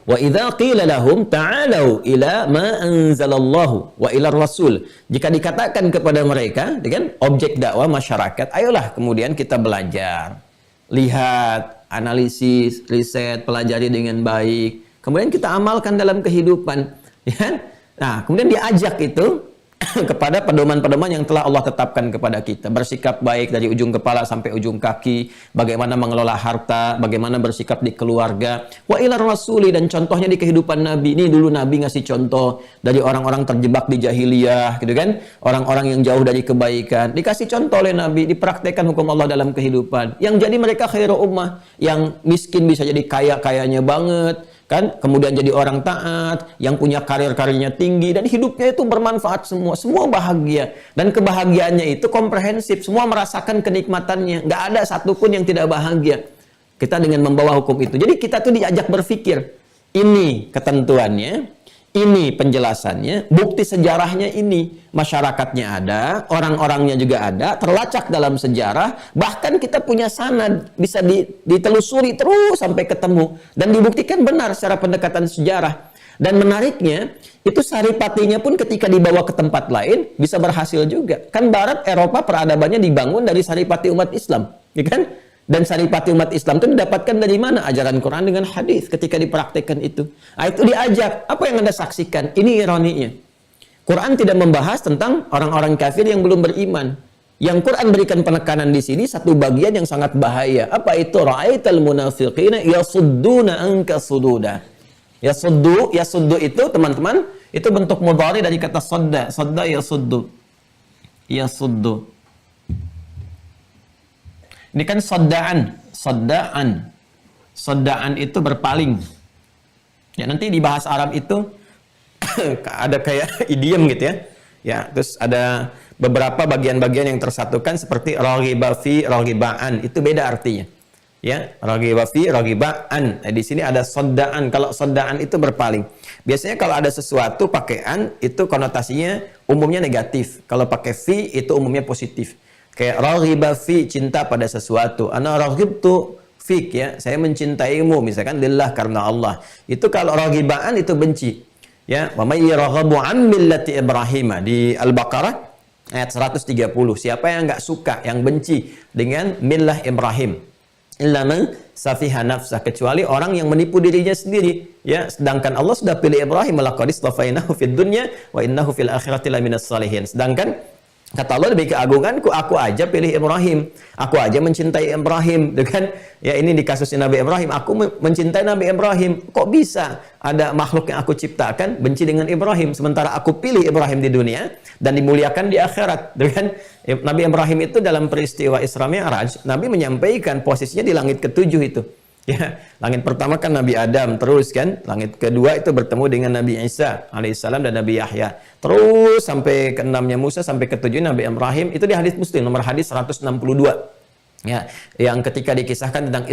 Wa idza qila lahum ta'alu ila ma anzalallahu wa ila rasul. Jika dikatakan kepada mereka, dengan objek dakwah masyarakat, ayolah kemudian kita belajar, lihat, analisis, riset, pelajari dengan baik, kemudian kita amalkan dalam kehidupan, ya. Nah, kemudian diajak itu kepada pedoman-pedoman yang telah Allah tetapkan kepada kita. Bersikap baik dari ujung kepala sampai ujung kaki, bagaimana mengelola harta, bagaimana bersikap di keluarga. Wa ilar rasuli, dan contohnya di kehidupan Nabi. Ini dulu Nabi ngasih contoh dari orang-orang terjebak di jahiliyah, gitu kan? Orang-orang yang jauh dari kebaikan. Dikasih contoh oleh Nabi, dipraktekkan hukum Allah dalam kehidupan. Yang jadi mereka khairu ummah, yang miskin bisa jadi kaya-kayanya banget, kan? Kemudian jadi orang taat, yang punya karir-karirnya tinggi, dan hidupnya itu bermanfaat semua bahagia. Dan kebahagiaannya itu komprehensif, semua merasakan kenikmatannya, nggak ada satupun yang tidak bahagia. Kita dengan membawa hukum itu. Jadi kita tuh diajak berpikir, ini ketentuannya, ini penjelasannya, bukti sejarahnya ini. Masyarakatnya ada, orang-orangnya juga ada, terlacak dalam sejarah, bahkan kita punya sanad, bisa ditelusuri terus sampai ketemu, dan dibuktikan benar secara pendekatan sejarah. Dan menariknya, itu saripatinya pun ketika dibawa ke tempat lain, bisa berhasil juga. Kan Barat, Eropa peradabannya dibangun dari saripati umat Islam, ya kan? Dan saripati umat Islam itu didapatkan dari mana? Ajaran Quran dengan hadis ketika dipraktikkan itu. Nah, itu diajak. Apa yang Anda saksikan? Ini ironinya. Quran tidak membahas tentang orang-orang kafir yang belum beriman. Yang Quran berikan penekanan di sini satu bagian yang sangat bahaya. Apa itu? Ra'aital munafiqina yasudduna anka sududa. Yasuddu itu teman-teman, itu bentuk mudhari dari kata sadda. Sadda yasuddu. Yasuddu. Ini kan saddaan. Saddaan itu berpaling. Ya, nanti di bahasa Arab itu ada kayak idiom gitu ya. Ya, terus ada beberapa bagian-bagian yang tersatukan seperti raghiba fi, raghibaan. Itu beda artinya. Ya, raghiba fi, raghibaan. Nah, di sini ada saddaan. Kalau saddaan itu berpaling. Biasanya kalau ada sesuatu pakaian itu konotasinya umumnya negatif. Kalau pakai fi itu umumnya positif. Kayak raghiba fi, cinta pada sesuatu. Ana raghibtu fik, ya, saya mencintaimu, misalkan lillah, karena Allah. Itu kalau raghibaan itu benci. Ya, wa may yarghabu an millati Ibrahim di Al-Baqarah ayat 130. Siapa yang enggak suka, yang benci dengan millah Ibrahim? Illa man safiha nafsah, kecuali orang yang menipu dirinya sendiri. Ya, sedangkan Allah sudah pilih Ibrahim, laqad istafainahu fid dunya wa innahu fil akhirati laminas salihin. Sedangkan kata Allah, demi keagunganku, aku aja pilih Ibrahim. Aku aja mencintai Ibrahim. Gitu kan? Ya, ini di kasusnya Nabi Ibrahim. Aku mencintai Nabi Ibrahim. Kok bisa ada makhluk yang aku ciptakan benci dengan Ibrahim? Sementara aku pilih Ibrahim di dunia dan dimuliakan di akhirat. Gitu kan? Nabi Ibrahim itu dalam peristiwa Isra Mi'raj, Nabi menyampaikan posisinya di langit ketujuh itu. Ya, langit pertama kan Nabi Adam, terus kan langit kedua itu bertemu dengan Nabi Isa alaihissalam dan Nabi Yahya, terus sampai keenamnya Musa, sampai ketujuh Nabi Ibrahim. Itu di hadis Muslim nomor hadis 162. Ya, yang ketika dikisahkan tentang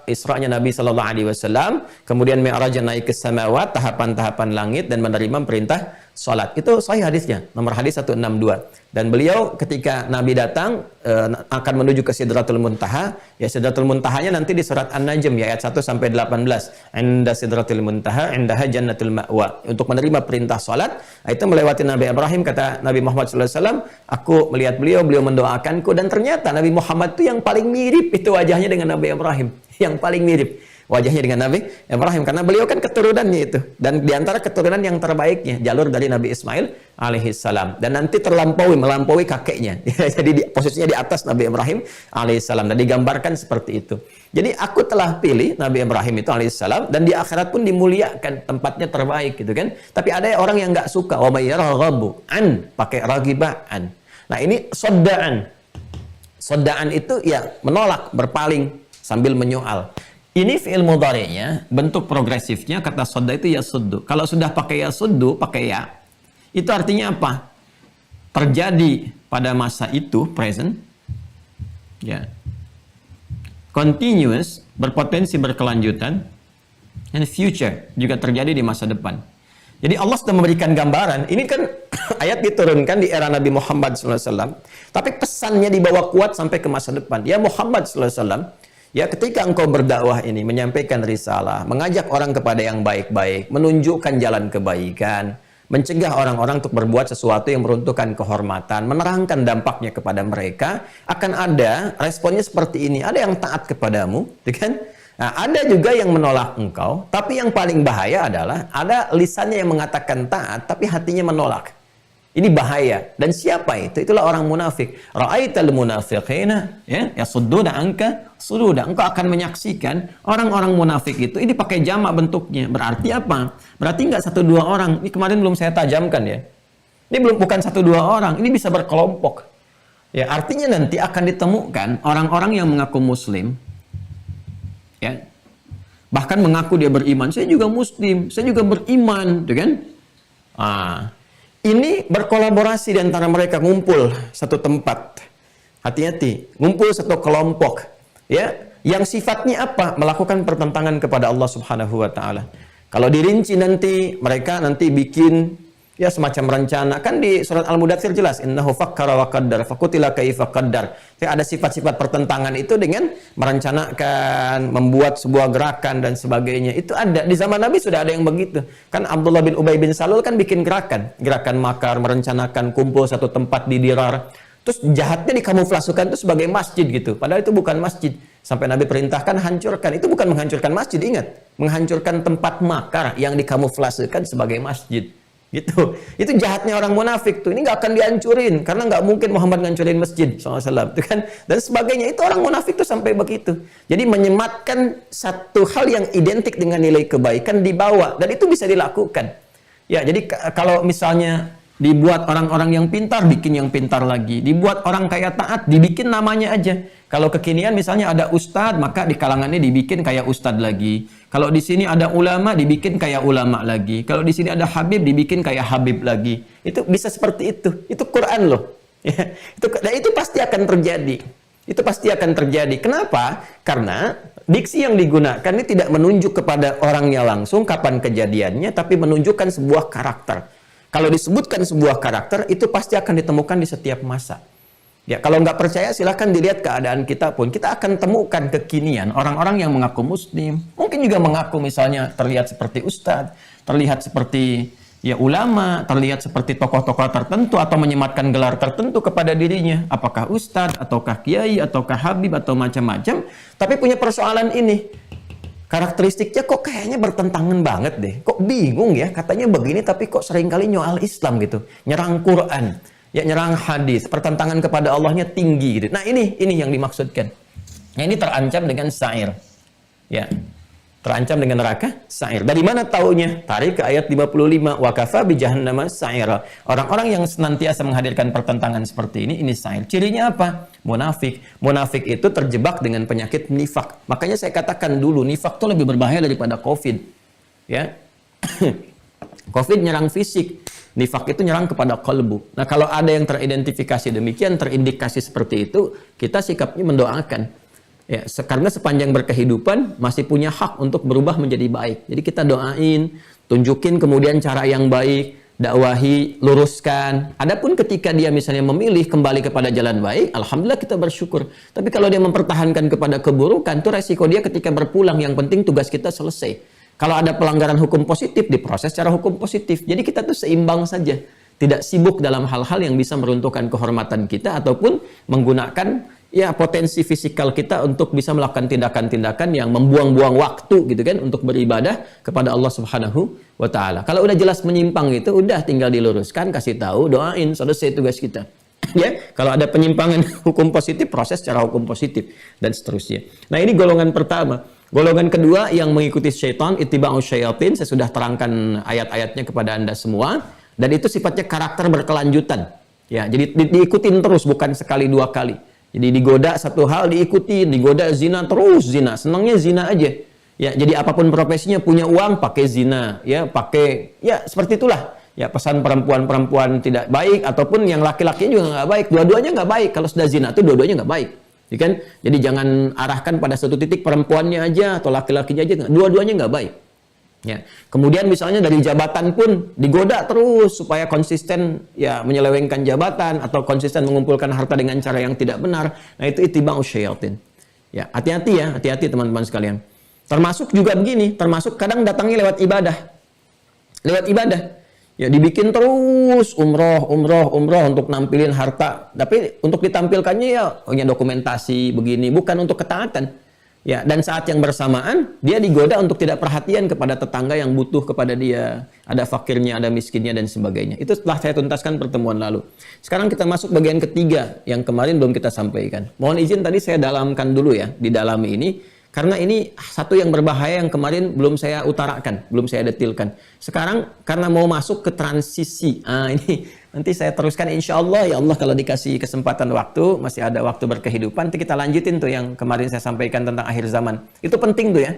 Isra'nya Nabi sallallahu alaihi wasallam, kemudian Mi'raj naik ke samawat, tahapan-tahapan langit dan menerima perintah salat. Itu sahih hadisnya, nomor hadis 162. Dan beliau ketika Nabi datang akan menuju ke Sidratul Muntaha, ya Sidratul Muntahanya nanti di surat An-Najm ya ayat 1 sampai 18. Inda Sidratul Muntaha, indaha jannatul ma'wa. Untuk menerima perintah salat, itu melewati Nabi Ibrahim. Kata Nabi Muhammad sallallahu alaihi wasallam, aku melihat beliau mendoakanku, dan ternyata Nabi Muhammad itu yang paling mirip itu wajahnya dengan Nabi Ibrahim, yang paling mirip wajahnya dengan Nabi Ibrahim, karena beliau kan keturunannya itu, dan diantara keturunan yang terbaiknya jalur dari Nabi Ismail alaihissalam, dan nanti melampaui kakeknya. Jadi posisinya di atas Nabi Ibrahim alaihissalam, dan digambarkan seperti itu. Jadi aku telah pilih Nabi Ibrahim itu alaihissalam, dan di akhirat pun dimuliakan, tempatnya terbaik gitu kan. Tapi ada orang yang nggak suka, wa may yarghabu an, pakai raghibaan. Nah, ini soddaan. Soddaan itu ya menolak, berpaling sambil menyoal. Ini fi'il mudhari'nya, bentuk progresifnya kata sodda itu yasuddu. Kalau sudah pakai yasuddu, pakai ya, itu artinya apa? Terjadi pada masa itu, present, ya, continuous, berpotensi berkelanjutan, and future, juga terjadi di masa depan. Jadi Allah sudah memberikan gambaran. Ini kan ayat diturunkan di era Nabi Muhammad SAW, tapi pesannya dibawa kuat sampai ke masa depan. Ya Muhammad SAW, ya, ketika engkau berdakwah ini, menyampaikan risalah, mengajak orang kepada yang baik-baik, menunjukkan jalan kebaikan, mencegah orang-orang untuk berbuat sesuatu yang meruntuhkan kehormatan, menerangkan dampaknya kepada mereka, akan ada responnya seperti ini. Ada yang taat kepadamu, kan? Nah, ada juga yang menolak engkau, tapi yang paling bahaya adalah ada lisannya yang mengatakan taat, tapi hatinya menolak. Ini bahaya. Dan siapa itu? Itulah orang munafik. Ra'aital munafiqina yasudduna anka sududa. Engkau akan menyaksikan orang-orang munafik itu. Ini pakai jamak bentuknya. Berarti apa? Berarti nggak 1-2 orang. Ini kemarin belum saya tajamkan ya. Ini bukan 1-2 orang. Ini bisa berkelompok. Ya, artinya nanti akan ditemukan orang-orang yang mengaku muslim, ya, bahkan mengaku dia beriman. Saya juga muslim, saya juga beriman, gitu kan? Ini berkolaborasi di antara mereka, ngumpul satu tempat. Hati-hati, ngumpul satu kelompok, ya, yang sifatnya apa? Melakukan pertentangan kepada Allah Subhanahu wa taala. Kalau dirinci nanti, mereka nanti bikin ya semacam rencana. Kan di surat Al-Mudaththir jelas, innahu fakkara wa qaddar fakutila kaifa qaddar. Ada sifat-sifat pertentangan itu dengan merencanakan, membuat sebuah gerakan dan sebagainya. Itu ada di zaman Nabi, sudah ada yang begitu. Kan Abdullah bin Ubay bin Salul kan bikin gerakan makar, merencanakan kumpul satu tempat di Dirar. Terus jahatnya dikamuflasikan itu sebagai masjid gitu. Padahal itu bukan masjid. Sampai Nabi perintahkan hancurkan. Itu bukan menghancurkan masjid, ingat. Menghancurkan tempat makar yang dikamuflasikan sebagai masjid. Gitu. Itu jahatnya orang munafik tuh. Ini nggak akan dihancurin karena nggak mungkin Muhammad ngancurin masjid SAW, itu kan, dan sebagainya. Itu orang munafik tuh sampai begitu. Jadi menyematkan satu hal yang identik dengan nilai kebaikan dibawa, dan itu bisa dilakukan. Ya, jadi kalau misalnya dibuat orang-orang yang pintar, bikin yang pintar lagi. Dibuat orang kaya taat, dibikin namanya aja. Kalau kekinian misalnya ada ustadz, maka di kalangannya dibikin kayak ustadz lagi. Kalau di sini ada ulama, dibikin kayak ulama lagi. Kalau di sini ada habib, dibikin kayak habib lagi. Itu bisa seperti itu. Itu Quran loh. Ya, itu pasti akan terjadi. Itu pasti akan terjadi. Kenapa? Karena diksi yang digunakan ini tidak menunjuk kepada orangnya langsung kapan kejadiannya, tapi menunjukkan sebuah karakter. Kalau disebutkan sebuah karakter, itu pasti akan ditemukan di setiap masa. Ya, kalau nggak percaya silahkan dilihat keadaan kita pun. Kita akan temukan kekinian orang-orang yang mengaku muslim, mungkin juga mengaku misalnya terlihat seperti ustadz, terlihat seperti ya ulama, terlihat seperti tokoh-tokoh tertentu atau menyematkan gelar tertentu kepada dirinya. Apakah ustadz, ataukah kiai, ataukah habib, atau macam-macam. Tapi punya persoalan ini. Karakteristiknya kok kayaknya bertentangan banget deh. Kok bingung ya, katanya begini tapi kok seringkali nyoal Islam gitu. Nyerang Quran, ya nyerang hadis, pertentangan kepada Allahnya tinggi gitu. Nah ini yang dimaksudkan. Nah ini terancam dengan sa'ir. Ya, terancam dengan neraka sa'ir. Dari mana taunya? Tarik ke ayat 55. Wa kafa bi jahannama sa'ira. Orang-orang yang senantiasa menghadirkan pertentangan seperti ini sa'ir. Cirinya apa? Munafik. Munafik itu terjebak dengan penyakit nifak. Makanya saya katakan dulu, nifak itu lebih berbahaya daripada COVID. Ya. COVID nyerang fisik. Nifak itu nyerang kepada kalbu. Nah, kalau ada yang teridentifikasi demikian, terindikasi seperti itu, kita sikapnya mendoakan. Ya, karena sepanjang berkehidupan masih punya hak untuk berubah menjadi baik. Jadi kita doain, tunjukin kemudian cara yang baik, dakwahi, luruskan. Adapun ketika dia misalnya memilih kembali kepada jalan baik, alhamdulillah kita bersyukur. Tapi kalau dia mempertahankan kepada keburukan, itu resiko dia ketika berpulang. Yang penting tugas kita selesai. Kalau ada pelanggaran hukum positif, diproses secara hukum positif. Jadi kita tuh seimbang saja. Tidak sibuk dalam hal-hal yang bisa meruntuhkan kehormatan kita ataupun menggunakan ya potensi fisikal kita untuk bisa melakukan tindakan-tindakan yang membuang-buang waktu gitu kan untuk beribadah kepada Allah Subhanahu wa taala. Kalau udah jelas menyimpang gitu, udah tinggal diluruskan, kasih tahu, doain, selesai tugas kita. Ya, kalau ada penyimpangan hukum positif, proses secara hukum positif dan seterusnya. Nah, ini golongan pertama. Golongan kedua yang mengikuti syaitan, ittiba'us syayatin, saya sudah terangkan ayat-ayatnya kepada Anda semua, dan itu sifatnya karakter berkelanjutan. Ya, jadi diikutin terus, bukan sekali dua kali. Jadi digoda satu hal diikuti, digoda zina terus zina, senangnya zina aja. Ya, jadi apapun profesinya punya uang pakai zina, ya pakai ya seperti itulah. Ya pesan perempuan-perempuan tidak baik ataupun yang laki-lakinya juga nggak baik, dua-duanya nggak baik. Kalau sudah zina itu dua-duanya nggak baik, ya kan? Jadi jangan arahkan pada satu titik perempuannya aja atau laki-lakinya aja, dua-duanya nggak baik. Ya. Kemudian misalnya dari jabatan pun digoda terus supaya konsisten ya menyelewengkan jabatan atau konsisten mengumpulkan harta dengan cara yang tidak benar. Nah itu ittiba'us syayatin. Ya, hati-hati ya, hati-hati teman-teman sekalian. Termasuk juga begini, termasuk kadang datangnya lewat ibadah. Lewat ibadah. Ya dibikin terus umroh untuk nampilin harta. Tapi untuk ditampilkannya ya hanya dokumentasi begini, bukan untuk ketaatan. Ya, dan saat yang bersamaan dia digoda untuk tidak perhatian kepada tetangga yang butuh kepada dia, ada fakirnya, ada miskinnya dan sebagainya. Itu setelah saya tuntaskan pertemuan lalu. Sekarang kita masuk bagian ketiga yang kemarin belum kita sampaikan. Mohon izin tadi saya dalamkan dulu ya, didalami ini karena ini satu yang berbahaya yang kemarin belum saya utarakan, belum saya detilkan. Sekarang karena mau masuk ke transisi. Ini nanti saya teruskan insya Allah ya Allah kalau dikasih kesempatan waktu, masih ada waktu berkehidupan, nanti kita lanjutin tuh yang kemarin saya sampaikan tentang akhir zaman. Itu penting tuh ya.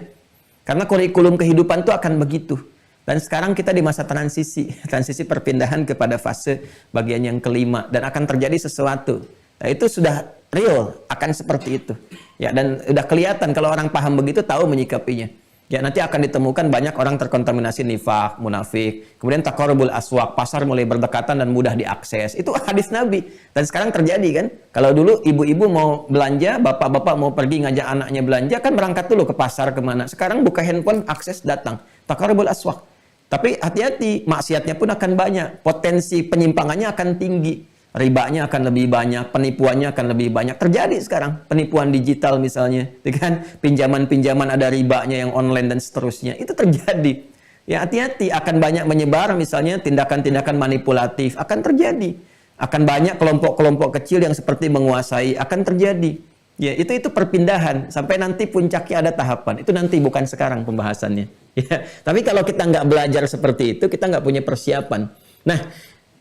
Karena kurikulum kehidupan tuh akan begitu. Dan sekarang kita di masa transisi, transisi perpindahan kepada fase bagian yang kelima dan akan terjadi sesuatu. Nah, itu sudah real, akan seperti itu. Ya, dan udah kelihatan kalau orang paham begitu tahu menyikapinya. Ya, nanti akan ditemukan banyak orang terkontaminasi nifak, munafik. Kemudian taqarrubul aswaq, pasar mulai berdekatan dan mudah diakses. Itu hadis Nabi. Dan sekarang terjadi kan? Kalau dulu ibu-ibu mau belanja, bapak-bapak mau pergi ngajak anaknya belanja, kan berangkat dulu ke pasar kemana. Sekarang buka handphone, akses datang. Taqarrubul aswaq. Tapi hati-hati, maksiatnya pun akan banyak. Potensi penyimpangannya akan tinggi. Ribanya akan lebih banyak, penipuannya akan lebih banyak. Terjadi sekarang penipuan digital misalnya, kan? Pinjaman-pinjaman ada ribanya yang online dan seterusnya. Itu terjadi. Ya hati-hati, akan banyak menyebar misalnya tindakan-tindakan manipulatif akan terjadi. Akan banyak kelompok-kelompok kecil yang seperti menguasai akan terjadi. Ya, itu perpindahan sampai nanti puncaknya ada tahapan. Itu nanti bukan sekarang pembahasannya. Ya, tapi kalau kita nggak belajar seperti itu, kita nggak punya persiapan. Nah,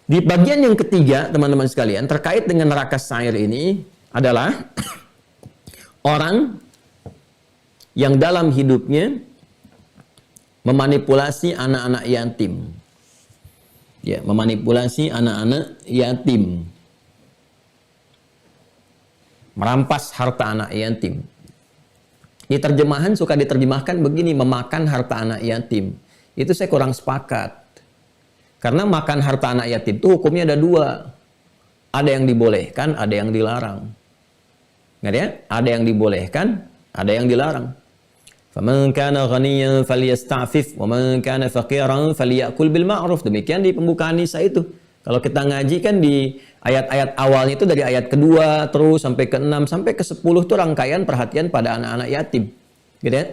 di bagian yang ketiga, teman-teman sekalian, terkait dengan neraka sa'ir ini adalah orang yang dalam hidupnya memanipulasi anak-anak yatim. Ya, memanipulasi anak-anak yatim. Merampas harta anak yatim. Di terjemahan suka diterjemahkan begini, memakan harta anak yatim. Itu saya kurang sepakat. Karena makan harta anak yatim itu hukumnya ada dua. Ada yang dibolehkan, ada yang dilarang. Nggak ya? Ada yang dibolehkan, ada yang dilarang. Faman kana ghaniyan falyasta'fif wa man kana faqiran falyakul bil ma'ruf. Demikian di pembukaan Nisa itu. Kalau kita ngaji kan di ayat-ayat awalnya itu dari ayat kedua terus sampai ke-6 sampai ke-10 itu rangkaian perhatian pada anak-anak yatim. Gitu ya.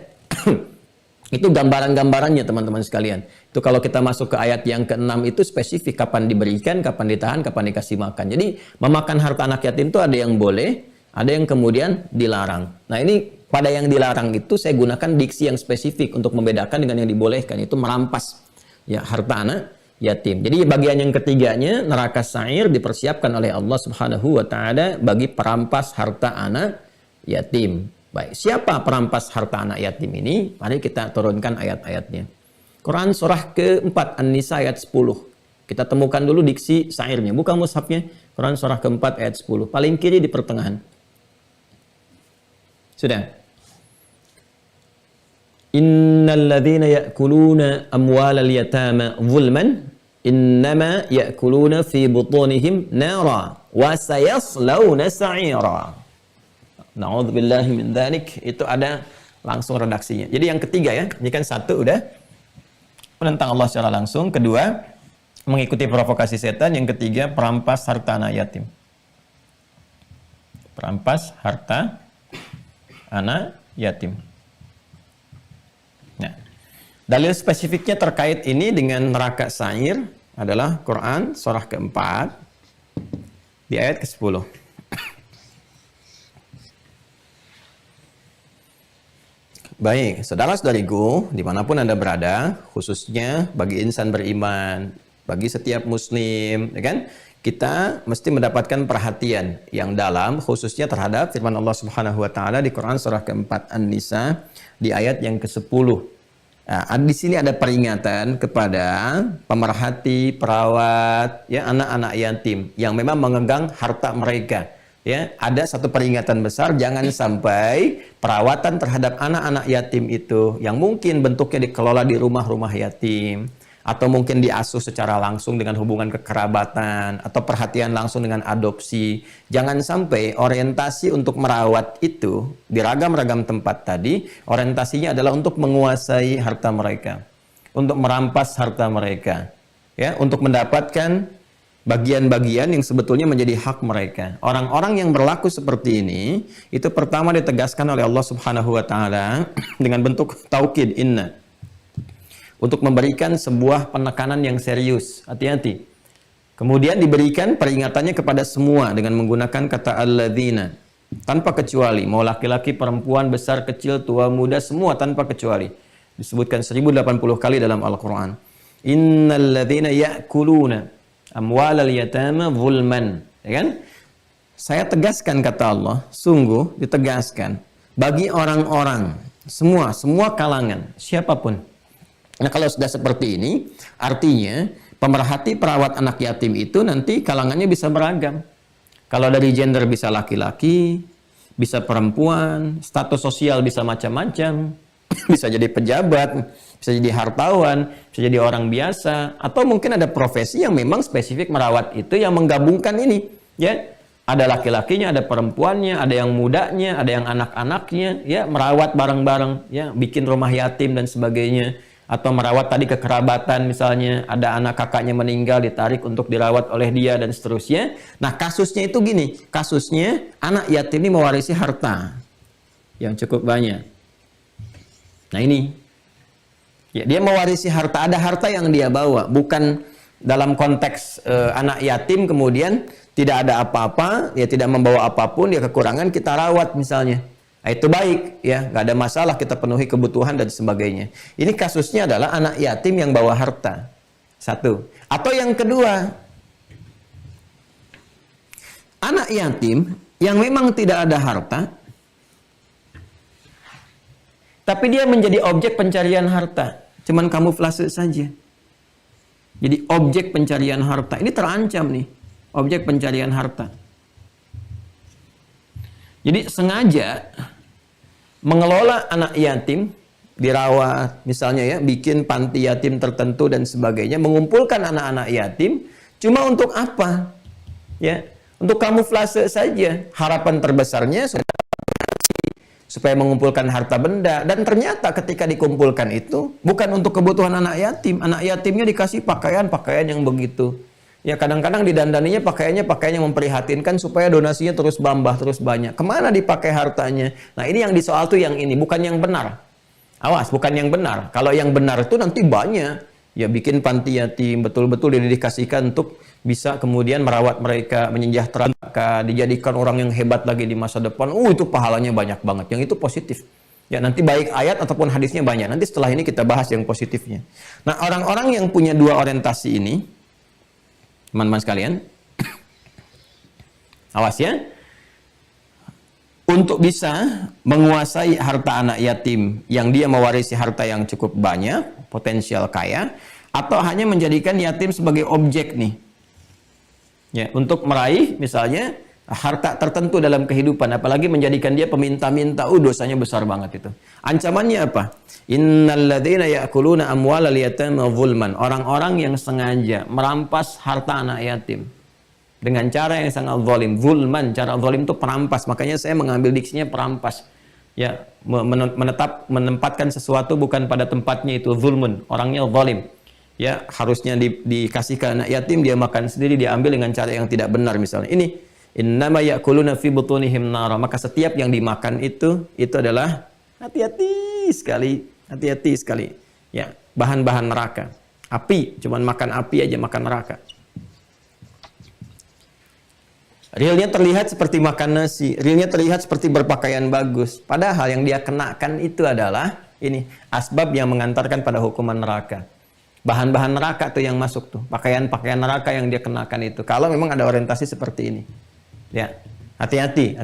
Itu gambaran-gambarannya teman-teman sekalian. Itu kalau kita masuk ke ayat yang ke-6 itu spesifik kapan diberikan, kapan ditahan, kapan dikasih makan. Jadi memakan harta anak yatim itu ada yang boleh, ada yang kemudian dilarang. Nah ini pada yang dilarang itu saya gunakan diksi yang spesifik untuk membedakan dengan yang dibolehkan, itu merampas ya harta anak yatim. Jadi bagian yang ketiganya neraka sa'ir dipersiapkan oleh Allah Subhanahu wa taala bagi perampas harta anak yatim. Baik, siapa perampas harta anak yatim ini? Mari kita turunkan ayat-ayatnya. Quran surah ke-4 An-Nisa ayat 10. Kita temukan dulu diksi sa'irnya. Buka mushafnya. Quran surah ke-4 ayat 10. Paling kiri di pertengahan. Sudah. Innal ladzina ya'kuluna amwalal yatama zulman innama ya'kuluna fi butunihim nara wa sayaslawna sa'ira. Na'udzubillahi min dzalik. Itu ada langsung redaksinya. Jadi yang ketiga ya, ini kan satu udah menentang Allah secara langsung, kedua mengikuti provokasi setan, yang ketiga perampas harta anak yatim. Perampas harta anak yatim. Nah, dalil spesifiknya terkait ini dengan neraka sa'ir adalah Quran surah ke-4 di ayat ke-10. Baik, saudara-saudariku, dimanapun Anda berada, khususnya bagi insan beriman, bagi setiap muslim, ya kan? Kita mesti mendapatkan perhatian yang dalam, khususnya terhadap firman Allah Subhanahu wa taala di Quran surah ke-4 An-Nisa di ayat yang ke-10. Nah, di sini ada peringatan kepada pemerhati, perawat, ya anak-anak yatim yang memang memegang harta mereka. Ya, ada satu peringatan besar, jangan sampai perawatan terhadap anak-anak yatim itu yang mungkin bentuknya dikelola di rumah-rumah yatim, atau mungkin diasuh secara langsung dengan hubungan kekerabatan, atau perhatian langsung dengan adopsi. Jangan sampai orientasi untuk merawat itu di ragam-ragam tempat tadi, orientasinya adalah untuk menguasai harta mereka, untuk merampas harta mereka, ya, untuk mendapatkan bagian-bagian yang sebetulnya menjadi hak mereka. Orang-orang yang berlaku seperti ini, itu pertama ditegaskan oleh Allah Subhanahu wa taala dengan bentuk taukid inna, untuk memberikan sebuah penekanan yang serius. Hati-hati. Kemudian diberikan peringatannya kepada semua dengan menggunakan kata alladzina, tanpa kecuali, mau laki-laki, perempuan, besar, kecil, tua, muda, semua tanpa kecuali. Disebutkan 1080 kali dalam Al-Quran. Innal ladzina ya'kuluna amwalal yatama zulman, ya kan? Saya tegaskan kata Allah, sungguh ditegaskan bagi orang-orang semua kalangan, siapapun. Nah, kalau sudah seperti ini, artinya pemerhati perawat anak yatim itu nanti kalangannya bisa beragam. Kalau dari gender bisa laki-laki, bisa perempuan, status sosial bisa macam-macam, bisa jadi pejabat, bisa jadi hartawan, bisa jadi orang biasa, atau mungkin ada profesi yang memang spesifik merawat itu yang menggabungkan ini, ya. Ada laki-lakinya, ada perempuannya, ada yang mudanya, ada yang anak-anaknya, ya, merawat bareng-bareng, ya, bikin rumah yatim dan sebagainya, atau merawat tadi kekerabatan misalnya, ada anak kakaknya meninggal ditarik untuk dirawat oleh dia dan seterusnya. Nah, kasusnya itu gini, kasusnya anak yatim ini mewarisi harta yang cukup banyak. Nah, ini Ya, dia mewarisi harta, ada harta yang dia bawa, bukan dalam konteks anak yatim kemudian tidak ada apa-apa, dia tidak membawa apapun, dia kekurangan, kita rawat misalnya. Nah, itu baik, ya, nggak ada masalah, kita penuhi kebutuhan dan sebagainya. Ini kasusnya adalah anak yatim yang bawa harta. Satu. Atau yang kedua, anak yatim yang memang tidak ada harta, tapi dia menjadi objek pencarian harta. Cuman kamuflase saja. Jadi objek pencarian harta. Ini terancam nih. Objek pencarian harta. Jadi sengaja mengelola anak yatim, dirawat misalnya ya, bikin panti yatim tertentu dan sebagainya, mengumpulkan anak-anak yatim, cuma untuk apa? Ya, untuk kamuflase saja. Harapan terbesarnya supaya mengumpulkan harta benda, dan ternyata ketika dikumpulkan itu bukan untuk kebutuhan anak yatim. Anak yatimnya dikasih pakaian yang begitu. Ya, kadang-kadang didandaninya pakaian yang memprihatinkan supaya donasinya terus bambah, terus banyak. Kemana dipakai hartanya? Nah, ini yang disoal tuh yang ini, bukan yang benar. Awas, bukan yang benar. Kalau yang benar itu nanti banyak. Ya, bikin panti yatim, betul-betul didedikasikan untuk bisa kemudian merawat mereka, menyejahterakan, dijadikan orang yang hebat lagi di masa depan. Itu pahalanya banyak banget. Yang itu positif. Ya, nanti baik ayat ataupun hadisnya banyak. Nanti setelah ini kita bahas yang positifnya. Nah, orang-orang yang punya dua orientasi ini, teman-teman sekalian, awas ya, untuk bisa menguasai harta anak yatim yang dia mewarisi harta yang cukup banyak, potensial kaya, atau hanya menjadikan yatim sebagai objek nih. Ya, untuk meraih misalnya harta tertentu dalam kehidupan, apalagi menjadikan dia peminta-minta, dosanya besar banget itu. Ancamannya apa? Innalladzina ya'kuluna amwalal yatama zulman. Orang-orang yang sengaja merampas harta anak yatim dengan cara yang sangat zalim. Zulman, cara zalim itu perampas. Makanya saya mengambil diksinya perampas. Ya, menempatkan sesuatu bukan pada tempatnya, itu zulmun. Orangnya zalim. Ya, harusnya dikasih ke anak yatim, dia makan sendiri, dia ambil dengan cara yang tidak benar misalnya. Ini innama ya'kuluna fi butunihim nara. Maka setiap yang dimakan itu adalah hati-hati sekali. Ya, bahan-bahan neraka. Api, cuman makan api aja, makan neraka. Realnya terlihat seperti makan nasi, realnya terlihat seperti berpakaian bagus. Padahal yang dia kenakan itu adalah ini, asbab yang mengantarkan pada hukuman neraka. Bahan-bahan neraka tuh yang masuk tuh, pakaian-pakaian neraka yang dia kenakan itu. Kalau memang ada orientasi seperti ini. Ya, hati-hati.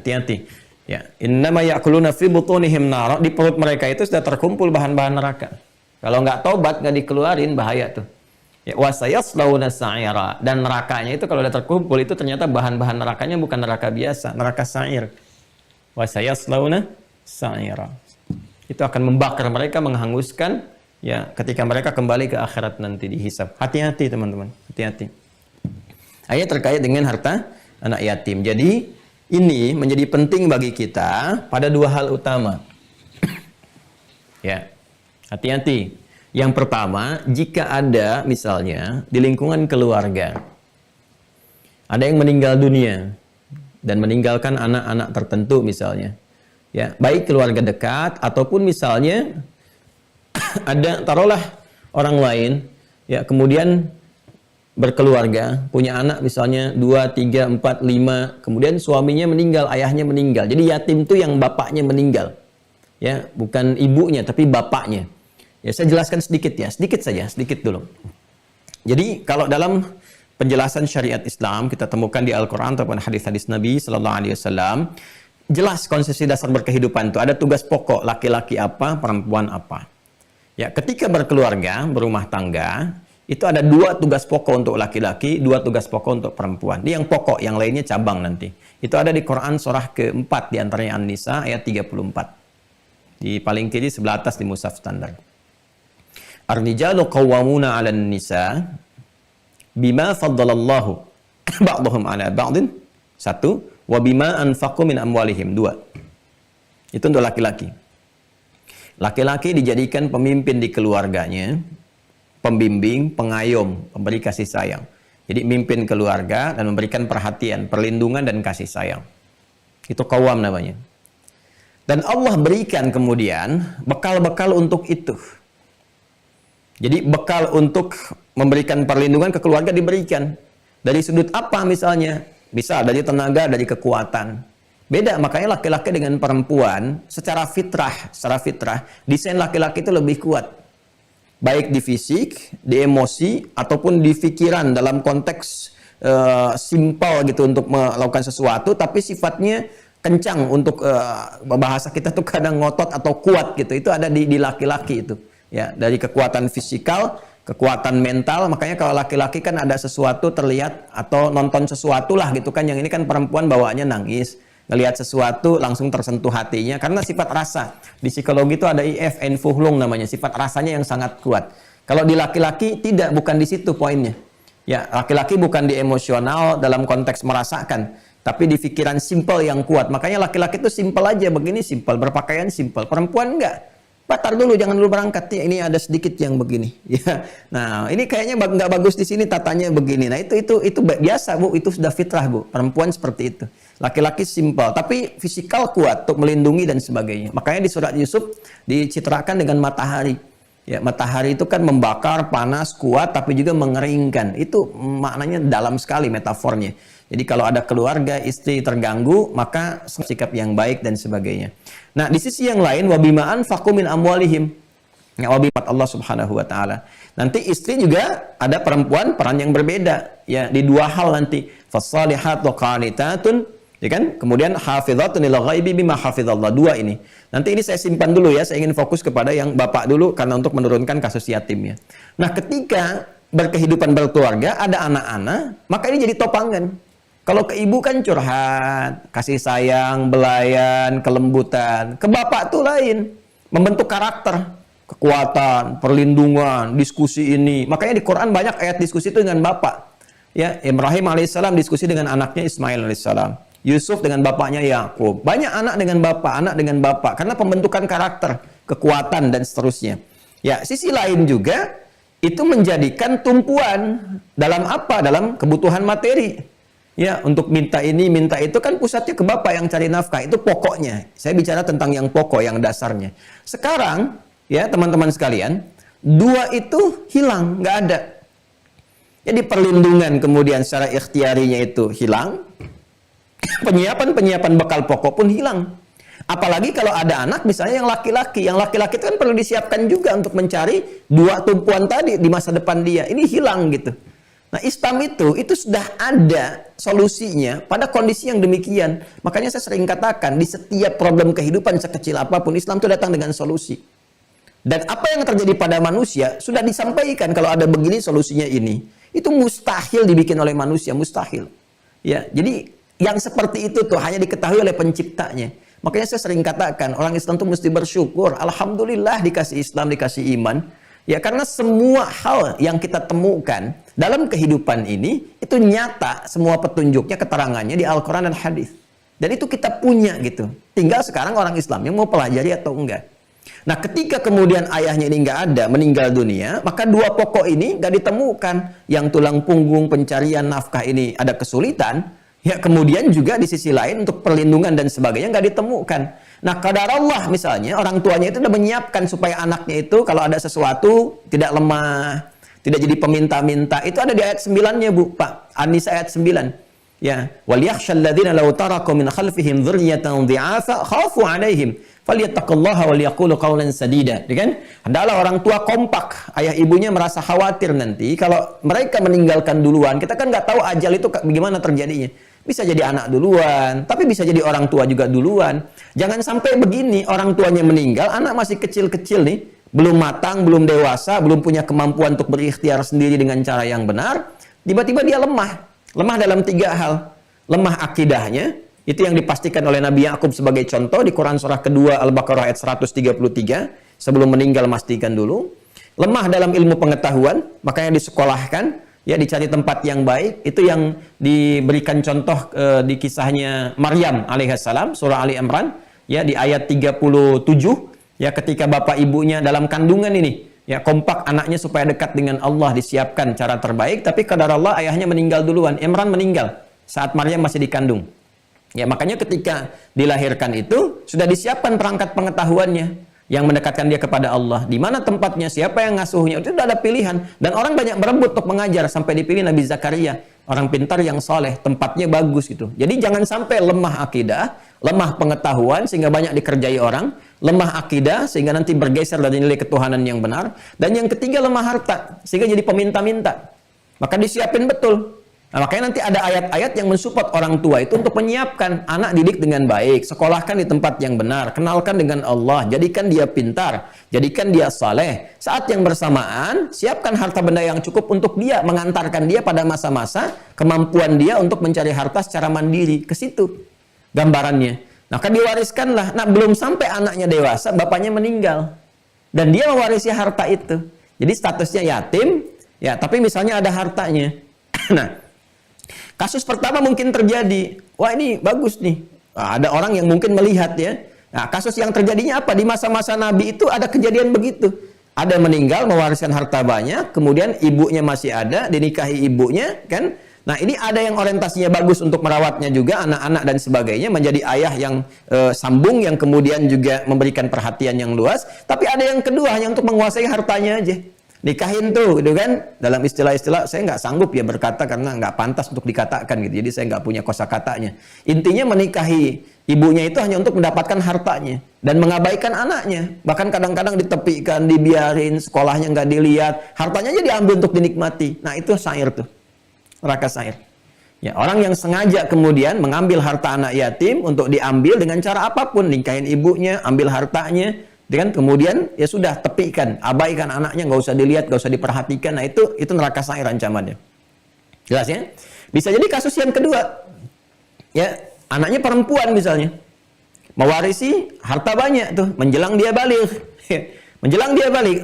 Ya, innama ya'kuluna fi butunihim nar. Di perut mereka itu sudah terkumpul bahan-bahan neraka. Kalau nggak tobat, nggak dikeluarin, bahaya tuh. Ya, wasayaslawna sa'ira. Dan nerakanya itu kalau udah terkumpul itu ternyata bahan-bahan nerakanya bukan neraka biasa, neraka sa'ir. Wasayaslawna sa'ira. Itu akan membakar mereka, menghanguskan, ya, ketika mereka kembali ke akhirat nanti dihisab. Hati-hati teman-teman, hati-hati. Ayat terkait dengan harta anak yatim. Jadi ini menjadi penting bagi kita pada dua hal utama. Ya, hati-hati. Yang pertama, jika ada misalnya di lingkungan keluarga ada yang meninggal dunia dan meninggalkan anak-anak tertentu misalnya, ya, baik keluarga dekat ataupun misalnya ada, taruhlah orang lain, ya, kemudian berkeluarga, punya anak misalnya 2, 3, 4, 5, kemudian suaminya meninggal, ayahnya meninggal. Jadi yatim itu yang bapaknya meninggal. Ya, bukan ibunya tapi bapaknya. Ya, saya jelaskan sedikit ya, sedikit dulu. Jadi kalau dalam penjelasan syariat Islam kita temukan di Al-Qur'an ataupun hadis-hadis Nabi sallallahu alaihi wasallam, jelas konsepsi dasar berkehidupan itu ada tugas pokok, laki-laki apa, perempuan apa. Ya, ketika berkeluarga, berumah tangga, itu ada 2 tugas pokok untuk laki-laki, 2 tugas pokok untuk perempuan. Ini yang pokok, yang lainnya cabang nanti. Itu ada di Quran surah ke-4, di antaranya An-Nisa ayat 34. Di paling kiri sebelah atas di mushaf standar. Ar-rijalu qawwamuna 'alan nisa bima faddalallahu ba'dahum 'ala ba'din. 1, wa bima anfaqu min amwalihim. 2. Itu untuk laki-laki. Laki-laki dijadikan pemimpin di keluarganya, pembimbing, pengayom, pemberi kasih sayang. Jadi mimpin keluarga dan memberikan perhatian, perlindungan dan kasih sayang. Itu qawwam namanya. Dan Allah berikan kemudian bekal-bekal untuk itu. Jadi bekal untuk memberikan perlindungan ke keluarga diberikan. Dari sudut apa misalnya? Bisa dari tenaga, dari kekuatan. Beda, makanya laki-laki dengan perempuan secara fitrah, desain laki-laki itu lebih kuat. Baik di fisik, di emosi, ataupun di pikiran dalam konteks simpel gitu untuk melakukan sesuatu, tapi sifatnya kencang untuk bahasa kita tuh kadang ngotot atau kuat gitu. Itu ada di laki-laki itu. Ya, dari kekuatan fisikal, kekuatan mental. Makanya kalau laki-laki kan ada sesuatu terlihat atau nonton sesuatu lah gitu kan. Yang ini kan perempuan bawaannya nangis, ngelihat sesuatu langsung tersentuh hatinya karena sifat rasa. Di psikologi itu ada IF Einfühlung namanya, sifat rasanya yang sangat kuat. Kalau di laki-laki tidak, bukan di situ poinnya. Ya, laki-laki bukan di emosional dalam konteks merasakan, tapi di pikiran simpel yang kuat. Makanya laki-laki itu simpel aja, begini simpel, berpakaian simpel. Perempuan enggak. Patar dulu, jangan dulu berangkat. Ya, ini ada sedikit yang begini. Ya. Nah, ini kayaknya nggak bagus di sini, tatanya begini. Nah, itu biasa, Bu. Itu sudah fitrah, Bu. Perempuan seperti itu. Laki-laki simpel, tapi fisikal kuat untuk melindungi dan sebagainya. Makanya di surat Yusuf dicitrakan dengan matahari. Ya, matahari itu kan membakar, panas, kuat, tapi juga mengeringkan. Itu maknanya dalam sekali metafornya. Jadi kalau ada keluarga, istri terganggu, maka sikap yang baik dan sebagainya. Nah, di sisi yang lain, wabima anfaqu min amwalihim. Ya, wabimat Allah Subhanahu wa taala. Nanti istri juga ada perempuan peran yang berbeda. Ya, di dua hal nanti. Fassalihatu qanitatun, ya kan? Kemudian hafizatun lil ghaibi bima hafizallah. Dua ini. Nanti ini saya simpan dulu ya. Saya ingin fokus kepada yang bapak dulu karena untuk menurunkan kasus yatim ya. Nah, ketika berkehidupan berkeluarga, ada anak-anak, maka ini jadi topangan. Kalau ke ibu kan curhat, kasih sayang, belayan, kelembutan. Ke bapak tuh lain, membentuk karakter, kekuatan, perlindungan, diskusi ini. Makanya di Quran banyak ayat diskusi itu dengan bapak. Ya, Ibrahim alaihissalam diskusi dengan anaknya Ismail alaihissalam. Yusuf dengan bapaknya Yakub. Banyak anak dengan bapak. Karena pembentukan karakter, kekuatan, dan seterusnya. Ya, sisi lain juga, itu menjadikan tumpuan dalam apa? Dalam kebutuhan materi. Ya, untuk minta ini, minta itu kan pusatnya ke bapak yang cari nafkah. Itu pokoknya. Saya bicara tentang yang pokok, yang dasarnya. Sekarang, ya teman-teman sekalian, dua itu hilang, nggak ada. Jadi perlindungan kemudian secara ikhtiarinya itu hilang. Penyiapan bekal pokok pun hilang. Apalagi kalau ada anak misalnya yang laki-laki. Yang laki-laki itu kan perlu disiapkan juga untuk mencari dua tumpuan tadi di masa depan dia. Ini hilang gitu. Nah, Islam itu sudah ada solusinya pada kondisi yang demikian. Makanya saya sering katakan, di setiap problem kehidupan sekecil apapun, Islam itu datang dengan solusi. Dan apa yang terjadi pada manusia, sudah disampaikan kalau ada begini solusinya ini. Itu mustahil dibikin oleh manusia, mustahil. Ya, jadi yang seperti itu tuh hanya diketahui oleh penciptanya. Makanya saya sering katakan, orang Islam itu mesti bersyukur. Alhamdulillah dikasih Islam, dikasih iman. Ya, karena semua hal yang kita temukan dalam kehidupan ini, itu nyata semua petunjuknya, keterangannya di Al-Quran dan Hadis. Dan itu kita punya gitu. Tinggal sekarang orang Islam yang mau pelajari atau enggak. Nah, ketika kemudian ayahnya ini enggak ada, meninggal dunia, maka dua pokok ini enggak ditemukan. Yang tulang punggung pencarian nafkah ini ada kesulitan, ya kemudian juga di sisi lain untuk perlindungan dan sebagainya enggak ditemukan. Nah, qadarullah misalnya, orang tuanya itu sudah menyiapkan supaya anaknya itu kalau ada sesuatu tidak lemah, tidak jadi peminta-minta. Itu ada di ayat 9-nya, Bu, Pak. An-Nisa ayat 9. Ya, wal yakhshal ladzina law taraku min khalfihim dzurriyyatan dhi'afa khafu 'alaihim falyattaqullaha wal yaqulu qawlan sadida. Ya kan? Adalah orang tua kompak, ayah ibunya merasa khawatir nanti kalau mereka meninggalkan duluan. Kita kan nggak tahu ajal itu bagaimana terjadinya. Bisa jadi anak duluan, tapi bisa jadi orang tua juga duluan. Jangan sampai begini, orang tuanya meninggal, anak masih kecil-kecil nih, belum matang, belum dewasa, belum punya kemampuan untuk berikhtiar sendiri dengan cara yang benar, tiba-tiba dia lemah. Lemah dalam 3 hal. Lemah akidahnya, itu yang dipastikan oleh Nabi Yakub sebagai contoh di Quran surah kedua Al-Baqarah ayat 133, sebelum meninggal pastikan dulu. Lemah dalam ilmu pengetahuan, makanya disekolahkan, ya dicari tempat yang baik. Itu yang diberikan contoh di kisahnya Maryam alaihissalam, surah Ali Imran, ya di ayat 37, ya ketika bapak ibunya dalam kandungan ini, ya kompak anaknya supaya dekat dengan Allah, disiapkan cara terbaik, tapi qadarullah ayahnya meninggal duluan. Imran meninggal saat Maryam masih dikandung. Ya makanya ketika dilahirkan itu sudah disiapkan perangkat pengetahuannya. yang mendekatkan dia kepada Allah. Di mana tempatnya, siapa yang ngasuhnya, itu sudah ada pilihan. Dan orang banyak berebut untuk mengajar, sampai dipilih Nabi Zakaria, orang pintar yang soleh, tempatnya bagus gitu. Jadi jangan sampai lemah akidah, lemah pengetahuan sehingga banyak dikerjai orang, lemah akidah sehingga nanti bergeser dari nilai ketuhanan yang benar, dan yang ketiga lemah harta sehingga jadi peminta-minta. Maka disiapin betul. Nah, makanya nanti ada ayat-ayat yang mensupport orang tua itu untuk menyiapkan anak didik dengan baik, sekolahkan di tempat yang benar, kenalkan dengan Allah, jadikan dia pintar, jadikan dia saleh. Saat yang bersamaan, siapkan harta benda yang cukup untuk dia, mengantarkan dia pada masa-masa kemampuan dia untuk mencari harta secara mandiri. Ke situ gambarannya. Maka diwariskanlah. Nah, belum sampai anaknya dewasa, bapaknya meninggal. Dan dia mewarisi harta itu. Jadi statusnya yatim, ya, tapi misalnya ada hartanya. Nah, kasus pertama mungkin terjadi, wah ini bagus nih. Nah, ada orang yang mungkin melihat ya. Nah, kasus yang terjadinya apa? Di masa-masa Nabi itu ada kejadian begitu. Ada meninggal mewariskan harta banyak, kemudian ibunya masih ada, dinikahi ibunya, kan? Nah, ini ada yang orientasinya bagus untuk merawatnya juga, anak-anak dan sebagainya, menjadi ayah yang sambung, yang kemudian juga memberikan perhatian yang luas. Tapi ada yang kedua, hanya untuk menguasai hartanya aja. Nikahin tuh, gitu kan? Dalam istilah-istilah, saya nggak sanggup ya berkata karena nggak pantas untuk dikatakan gitu. Jadi saya nggak punya kosakatanya. Intinya menikahi ibunya itu hanya untuk mendapatkan hartanya dan mengabaikan anaknya. Bahkan kadang-kadang ditepikan, dibiarin, sekolahnya nggak dilihat, hartanya aja diambil untuk dinikmati. Nah itu sair tuh, neraka sair. Ya, orang yang sengaja kemudian mengambil harta anak yatim untuk diambil dengan cara apapun, nikahin ibunya, ambil hartanya. Kan kemudian ya sudah tepikan, abaikan anaknya, nggak usah dilihat, nggak usah diperhatikan. Nah itu neraka sair ancamannya. Jelas ya? Bisa jadi kasus yang kedua, ya anaknya perempuan misalnya, mewarisi harta banyak tuh, menjelang dia balik, menjelang dia balik,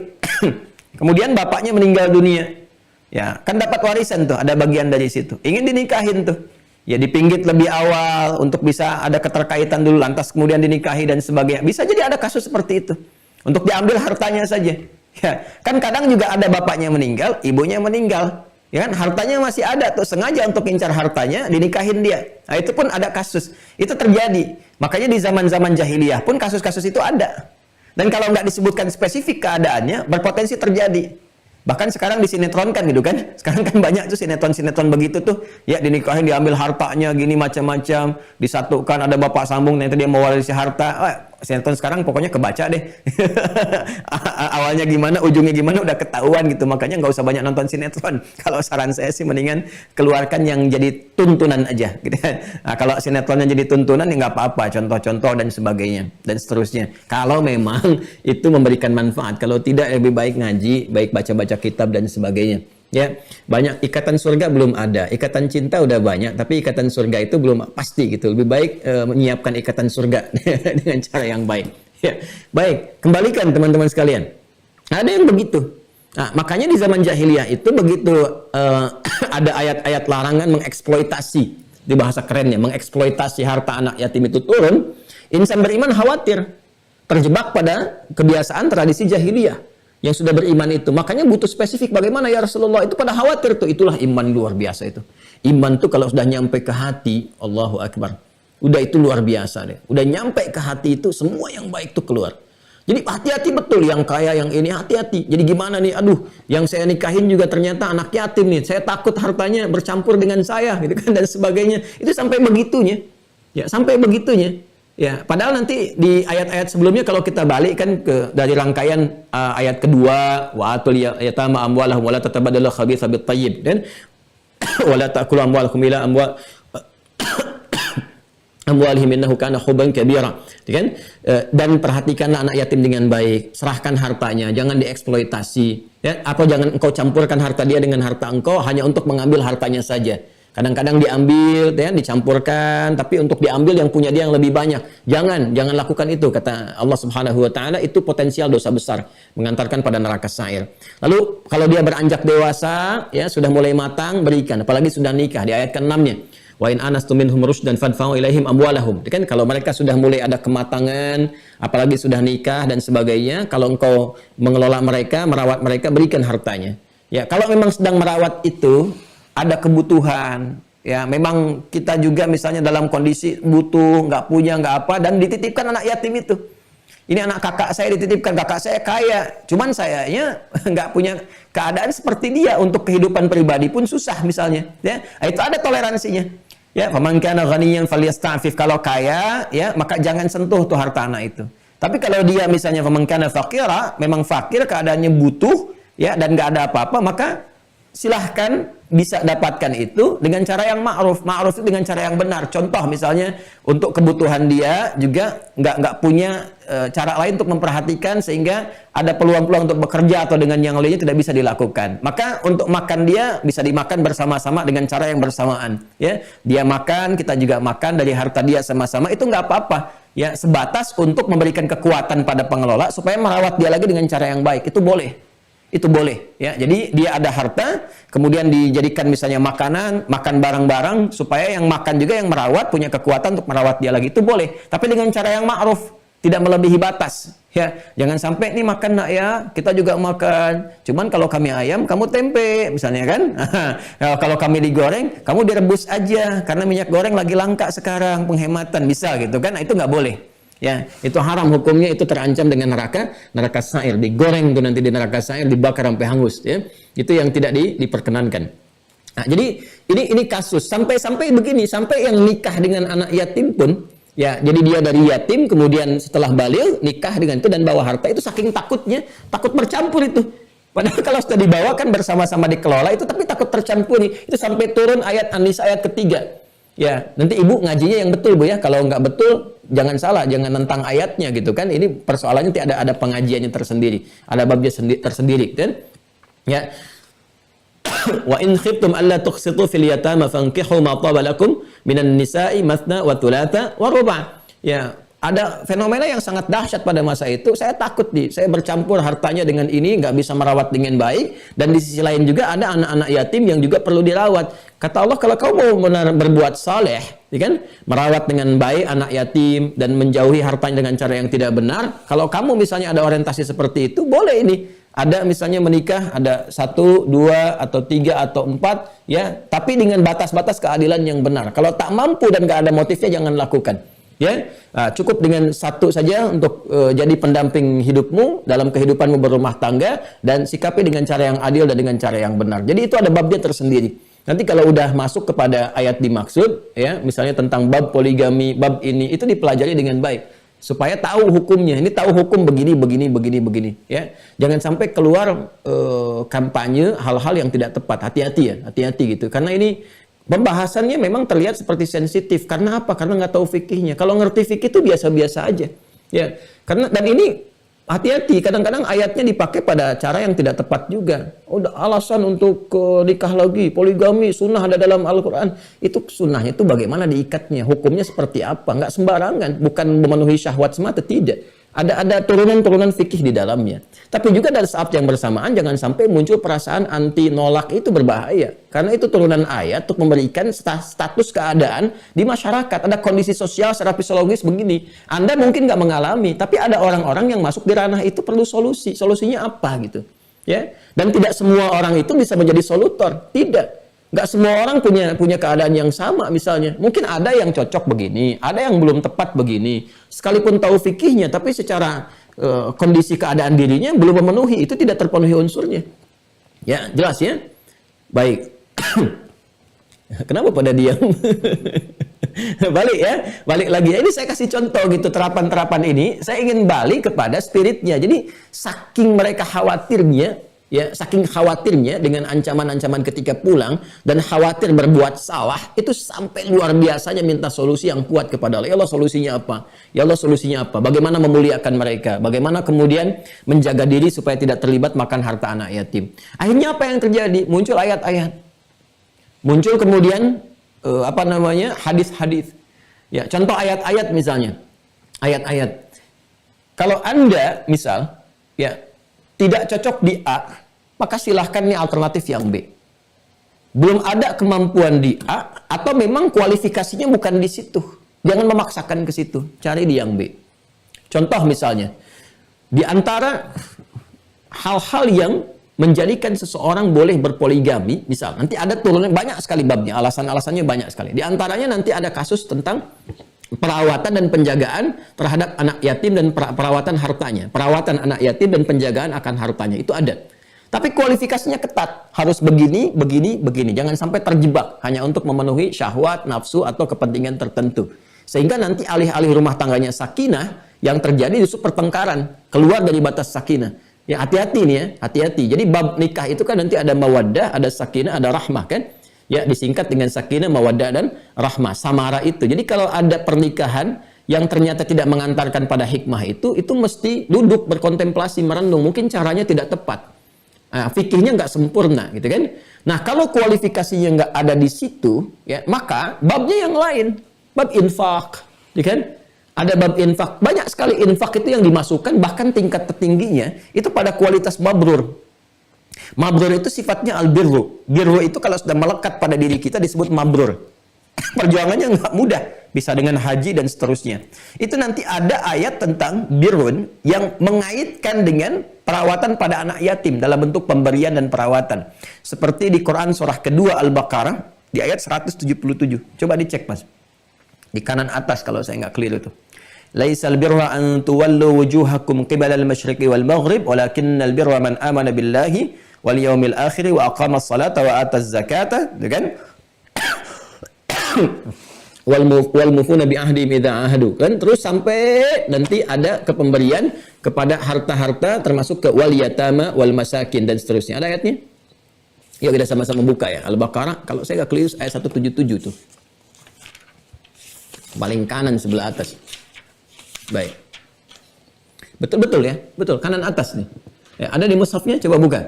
kemudian bapaknya meninggal dunia, ya kan dapat warisan tuh, ada bagian dari situ, ingin dinikahin tuh. Ya dipinggit lebih awal untuk bisa ada keterkaitan dulu, lantas kemudian dinikahi dan sebagainya. Bisa jadi ada kasus seperti itu. Untuk diambil hartanya saja. Ya, kan kadang juga ada bapaknya meninggal, ibunya meninggal. Ya kan, hartanya masih ada tuh, sengaja untuk incar hartanya, dinikahin dia. Nah, itu pun ada kasus. Itu terjadi. Makanya di zaman-zaman jahiliyah pun kasus-kasus itu ada. Dan kalau nggak disebutkan spesifik keadaannya, berpotensi terjadi. Bahkan sekarang disinetronkan gitu kan. Sekarang kan banyak tuh sinetron-sinetron begitu tuh. Ya dinikahin, diambil hartanya gini macam-macam, disatukan, ada bapak sambung, nanti dia mewarisi harta. Wah, sinetron sekarang pokoknya kebaca deh. Awalnya gimana, ujungnya gimana udah ketahuan gitu. Makanya nggak usah banyak nonton sinetron. Kalau saran saya sih mendingan keluarkan yang jadi tuntunan aja gitu. Nah, kalau sinetronnya jadi tuntunan ya nggak apa-apa, contoh-contoh dan sebagainya dan seterusnya. Kalau memang itu memberikan manfaat, kalau tidak lebih baik ngaji, baik baca-baca kitab dan sebagainya. Ya, banyak ikatan surga belum ada, ikatan cinta udah banyak, tapi ikatan surga itu belum pasti gitu. Lebih baik menyiapkan ikatan surga dengan cara yang baik. Ya, baik, kembalikan teman-teman sekalian. Ada yang begitu. Nah, makanya di zaman jahiliyah itu begitu ada ayat-ayat larangan mengeksploitasi, di bahasa kerennya, mengeksploitasi harta anak yatim itu turun, insan beriman khawatir terjebak pada kebiasaan tradisi jahiliyah. Yang sudah beriman itu, makanya butuh spesifik bagaimana ya Rasulullah, itu pada khawatir tuh. Itulah iman luar biasa itu. Iman tuh kalau sudah nyampe ke hati, Allahu Akbar, udah itu luar biasa deh. Udah nyampe ke hati itu, semua yang baik tuh keluar. Jadi hati-hati betul, yang kaya yang ini hati-hati. Jadi gimana nih, aduh yang saya nikahin juga ternyata anak yatim nih, saya takut hartanya bercampur dengan saya gitu kan, dan sebagainya. Itu sampai begitunya. Ya, sampai begitunya. Ya, padahal nanti di ayat-ayat sebelumnya kalau kita balik kan ke dari rangkaian ayat kedua, wa atul yatama amwalahum wa la tatabaddalu khabitha bit thayyib, dan wa la ta'kulu amwalakum ila amwalihim innahu kana huban kabira, kan? Dan perhatikanlah anak yatim dengan baik, serahkan hartanya, jangan dieksploitasi, ya, atau jangan engkau campurkan harta dia dengan harta engkau hanya untuk mengambil hartanya saja. Kadang-kadang diambil, ya, dicampurkan, tapi untuk diambil yang punya dia yang lebih banyak. Jangan lakukan itu, kata Allah Subhanahu wa taala, itu potensial dosa besar, mengantarkan pada neraka sair. Lalu kalau dia beranjak dewasa, ya sudah mulai matang, berikan, apalagi sudah nikah, di ayat ke-6-nya. Wa in anastum minhum rusydan fadfa'u ilaihim amwalahum. Kan kalau mereka sudah mulai ada kematangan, apalagi sudah nikah dan sebagainya, kalau engkau mengelola mereka, merawat mereka, berikan hartanya. Ya, kalau memang sedang merawat itu ada kebutuhan, ya memang kita juga misalnya dalam kondisi butuh, nggak punya, nggak apa, dan dititipkan anak yatim itu. Ini anak kakak saya dititipkan, kakak saya kaya, cuman sayanya nggak punya keadaan seperti dia, untuk kehidupan pribadi pun susah misalnya, ya. Itu ada toleransinya. Ya, faman kana ghaniyan falyasta'fif, kalau kaya, ya, maka jangan sentuh tuh harta anak itu. Tapi kalau dia misalnya faman kana faqira, memang fakir, keadaannya butuh, ya, dan nggak ada apa-apa, maka silahkan bisa dapatkan itu dengan cara yang ma'ruf. Ma'ruf itu dengan cara yang benar. Contoh misalnya untuk kebutuhan dia juga nggak punya cara lain untuk memperhatikan, sehingga ada peluang-peluang untuk bekerja atau dengan yang lainnya tidak bisa dilakukan. Maka untuk makan dia bisa dimakan bersama-sama dengan cara yang bersamaan. Ya, dia makan, kita juga makan dari harta dia sama-sama, itu nggak apa-apa. Ya, sebatas untuk memberikan kekuatan pada pengelola supaya merawat dia lagi dengan cara yang baik. Itu boleh. Itu boleh, ya. Jadi dia ada harta, kemudian dijadikan misalnya makanan, makan bareng-bareng, supaya yang makan juga yang merawat punya kekuatan untuk merawat dia lagi. Itu boleh, tapi dengan cara yang ma'ruf, tidak melebihi batas, ya. Jangan sampai nih makan nak ya, kita juga makan. Cuman kalau kami ayam, kamu tempe, misalnya kan. Kalau kami digoreng, kamu direbus aja, karena minyak goreng lagi langka sekarang, penghematan, bisa gitu kan. Nah, itu nggak boleh. Ya, itu haram hukumnya, itu terancam dengan neraka sa'ir, digoreng tuh nanti di neraka sa'ir, dibakar sampai hangus, ya. Itu yang tidak diperkenankan. Nah, jadi ini kasus sampai begini, sampai yang nikah dengan anak yatim pun, ya, jadi dia dari yatim kemudian setelah baligh nikah dengan itu dan bawa harta, itu saking takutnya, takut bercampur itu. Padahal kalau sudah dibawa kan bersama-sama dikelola itu, tapi takut tercampuri. Itu sampai turun ayat An-Nisa ayat ketiga. Ya, nanti ibu ngajinya yang betul, Bu, ya. Kalau nggak betul, jangan salah, jangan nentang ayatnya gitu kan. Ini persoalannya tidak ada pengajiannya tersendiri, ada babnya tersendiri kan. Ya. Wa in khiftum alla tuqsitu fil yatama fankihu ma taba lakum minan nisa'i mathna wa thulatha wa ruba'. Ya, ada fenomena yang sangat dahsyat pada masa itu. Saya takut saya bercampur hartanya dengan ini, nggak bisa merawat dengan baik. Dan di sisi lain juga ada anak-anak yatim yang juga perlu dirawat. Kata Allah, kalau kamu mau berbuat saleh, ya kan, merawat dengan baik anak yatim dan menjauhi hartanya dengan cara yang tidak benar, kalau kamu misalnya ada orientasi seperti itu, boleh ini. Ada misalnya menikah, ada 1, 2, atau 3, atau 4, ya, tapi dengan batas-batas keadilan yang benar. Kalau tak mampu dan nggak ada motifnya, jangan lakukan. Ya, nah, cukup dengan 1 saja untuk jadi pendamping hidupmu dalam kehidupanmu berumah tangga, dan sikapi dengan cara yang adil dan dengan cara yang benar. Jadi itu ada babnya tersendiri. Nanti kalau udah masuk kepada ayat dimaksud, ya, misalnya tentang bab poligami, bab ini, itu dipelajari dengan baik supaya tahu hukumnya. Ini tahu hukum begini, ya. Jangan sampai keluar kampanye hal-hal yang tidak tepat. Hati-hati ya, hati-hati gitu. Karena ini pembahasannya memang terlihat seperti sensitif. Karena apa? Karena nggak tahu fikihnya. Kalau ngerti fikih itu biasa-biasa aja. Ya, karena dan ini hati-hati. Kadang-kadang ayatnya dipakai pada cara yang tidak tepat juga. Udah alasan untuk nikah lagi, poligami, sunnah ada dalam Al-Quran. Itu sunnahnya itu bagaimana diikatnya, hukumnya seperti apa? Nggak sembarangan, bukan memenuhi syahwat semata, tidak. Ada turunan-turunan fikih di dalamnya. Tapi juga dari saat yang bersamaan jangan sampai muncul perasaan anti nolak, itu berbahaya. Karena itu turunan ayat untuk memberikan status keadaan di masyarakat. Ada kondisi sosial secara fisiologis begini. Anda mungkin nggak mengalami, tapi ada orang-orang yang masuk di ranah itu perlu solusi. Solusinya apa gitu? Ya. Dan tidak semua orang itu bisa menjadi solutor. Tidak. Nggak semua orang punya keadaan yang sama misalnya. Mungkin ada yang cocok begini, ada yang belum tepat begini. Sekalipun tahu fikihnya, tapi secara kondisi keadaan dirinya belum memenuhi, itu tidak terpenuhi unsurnya. Ya, jelas ya? Baik. Kenapa pada diam? Balik ya, balik lagi. Ini saya kasih contoh gitu, terapan-terapan ini. Saya ingin balik kepada spiritnya. Jadi, saking mereka khawatirnya, ya, saking khawatirnya dengan ancaman-ancaman ketika pulang dan khawatir berbuat salah, itu sampai luar biasanya minta solusi yang kuat kepada Allah. Ya Allah, solusinya apa? Ya Allah, solusinya apa? Bagaimana memuliakan mereka? Bagaimana kemudian menjaga diri supaya tidak terlibat makan harta anak yatim? Akhirnya apa yang terjadi? Muncul ayat-ayat. Muncul kemudian hadis-hadis. Ya, contoh ayat-ayat misalnya. Ayat-ayat. Kalau Anda misal, ya, tidak cocok di A, maka silahkan nih alternatif yang B. Belum ada kemampuan di A, atau memang kualifikasinya bukan di situ. Jangan memaksakan ke situ, cari di yang B. Contoh misalnya, di antara hal-hal yang menjadikan seseorang boleh berpoligami, misal, nanti ada turunan banyak sekali babnya, alasan-alasannya banyak sekali. Di antaranya nanti ada kasus tentang perawatan dan penjagaan terhadap anak yatim dan perawatan hartanya. Perawatan anak yatim dan penjagaan akan hartanya itu ada. Tapi kualifikasinya ketat, harus begini, begini, begini. Jangan sampai terjebak hanya untuk memenuhi syahwat, nafsu atau kepentingan tertentu. Sehingga nanti alih-alih rumah tangganya sakinah, yang terjadi justru pertengkaran, keluar dari batas sakinah. Ya hati-hati nih ya, hati-hati. Jadi bab nikah itu kan nanti ada mawaddah, ada sakinah, ada rahmah kan? Ya disingkat dengan sakinah, mawaddah dan rahmah. Samara itu. Jadi kalau ada pernikahan yang ternyata tidak mengantarkan pada hikmah itu mesti duduk berkontemplasi, merenung. Mungkin caranya tidak tepat. Nah, fikihnya nggak sempurna gitu kan. Nah kalau kualifikasinya nggak ada di situ, ya maka babnya yang lain, bab infak, ya kan? Ada bab infak, banyak sekali infak itu yang dimasukkan, bahkan tingkat tertingginya itu pada kualitas mabrur. Mabrur itu sifatnya albirru. Birru itu kalau sudah melekat pada diri kita disebut mabrur. Perjuangannya nggak mudah, bisa dengan haji dan seterusnya. Itu nanti ada ayat tentang birrun yang mengaitkan dengan perawatan pada anak yatim dalam bentuk pemberian dan perawatan. Seperti di Quran surah kedua Al-Baqarah di ayat 177. Coba dicek Mas. Di kanan atas kalau saya nggak clear itu. Laisal birra an tuwallu wujuhakum qibala al-masyriqi wal maghrib walakinnal birra man amana billahi wal yawmil akhir wa aqama as-salata wa ata az-zakata, kan? wal mufuna bi ahdihim idza ahadu, kan? Terus sampai nanti ada kepemberian kepada harta-harta termasuk ke wal yatama wal masakin dan seterusnya. Ada ayatnya? Yuk kita sama-sama buka ya. Al-Baqarah kalau saya nggak keliru ayat 177 tuh. Paling kanan sebelah atas. Baik. Betul-betul ya. Betul kanan atas nih. Ya, ada di mushafnya, coba buka.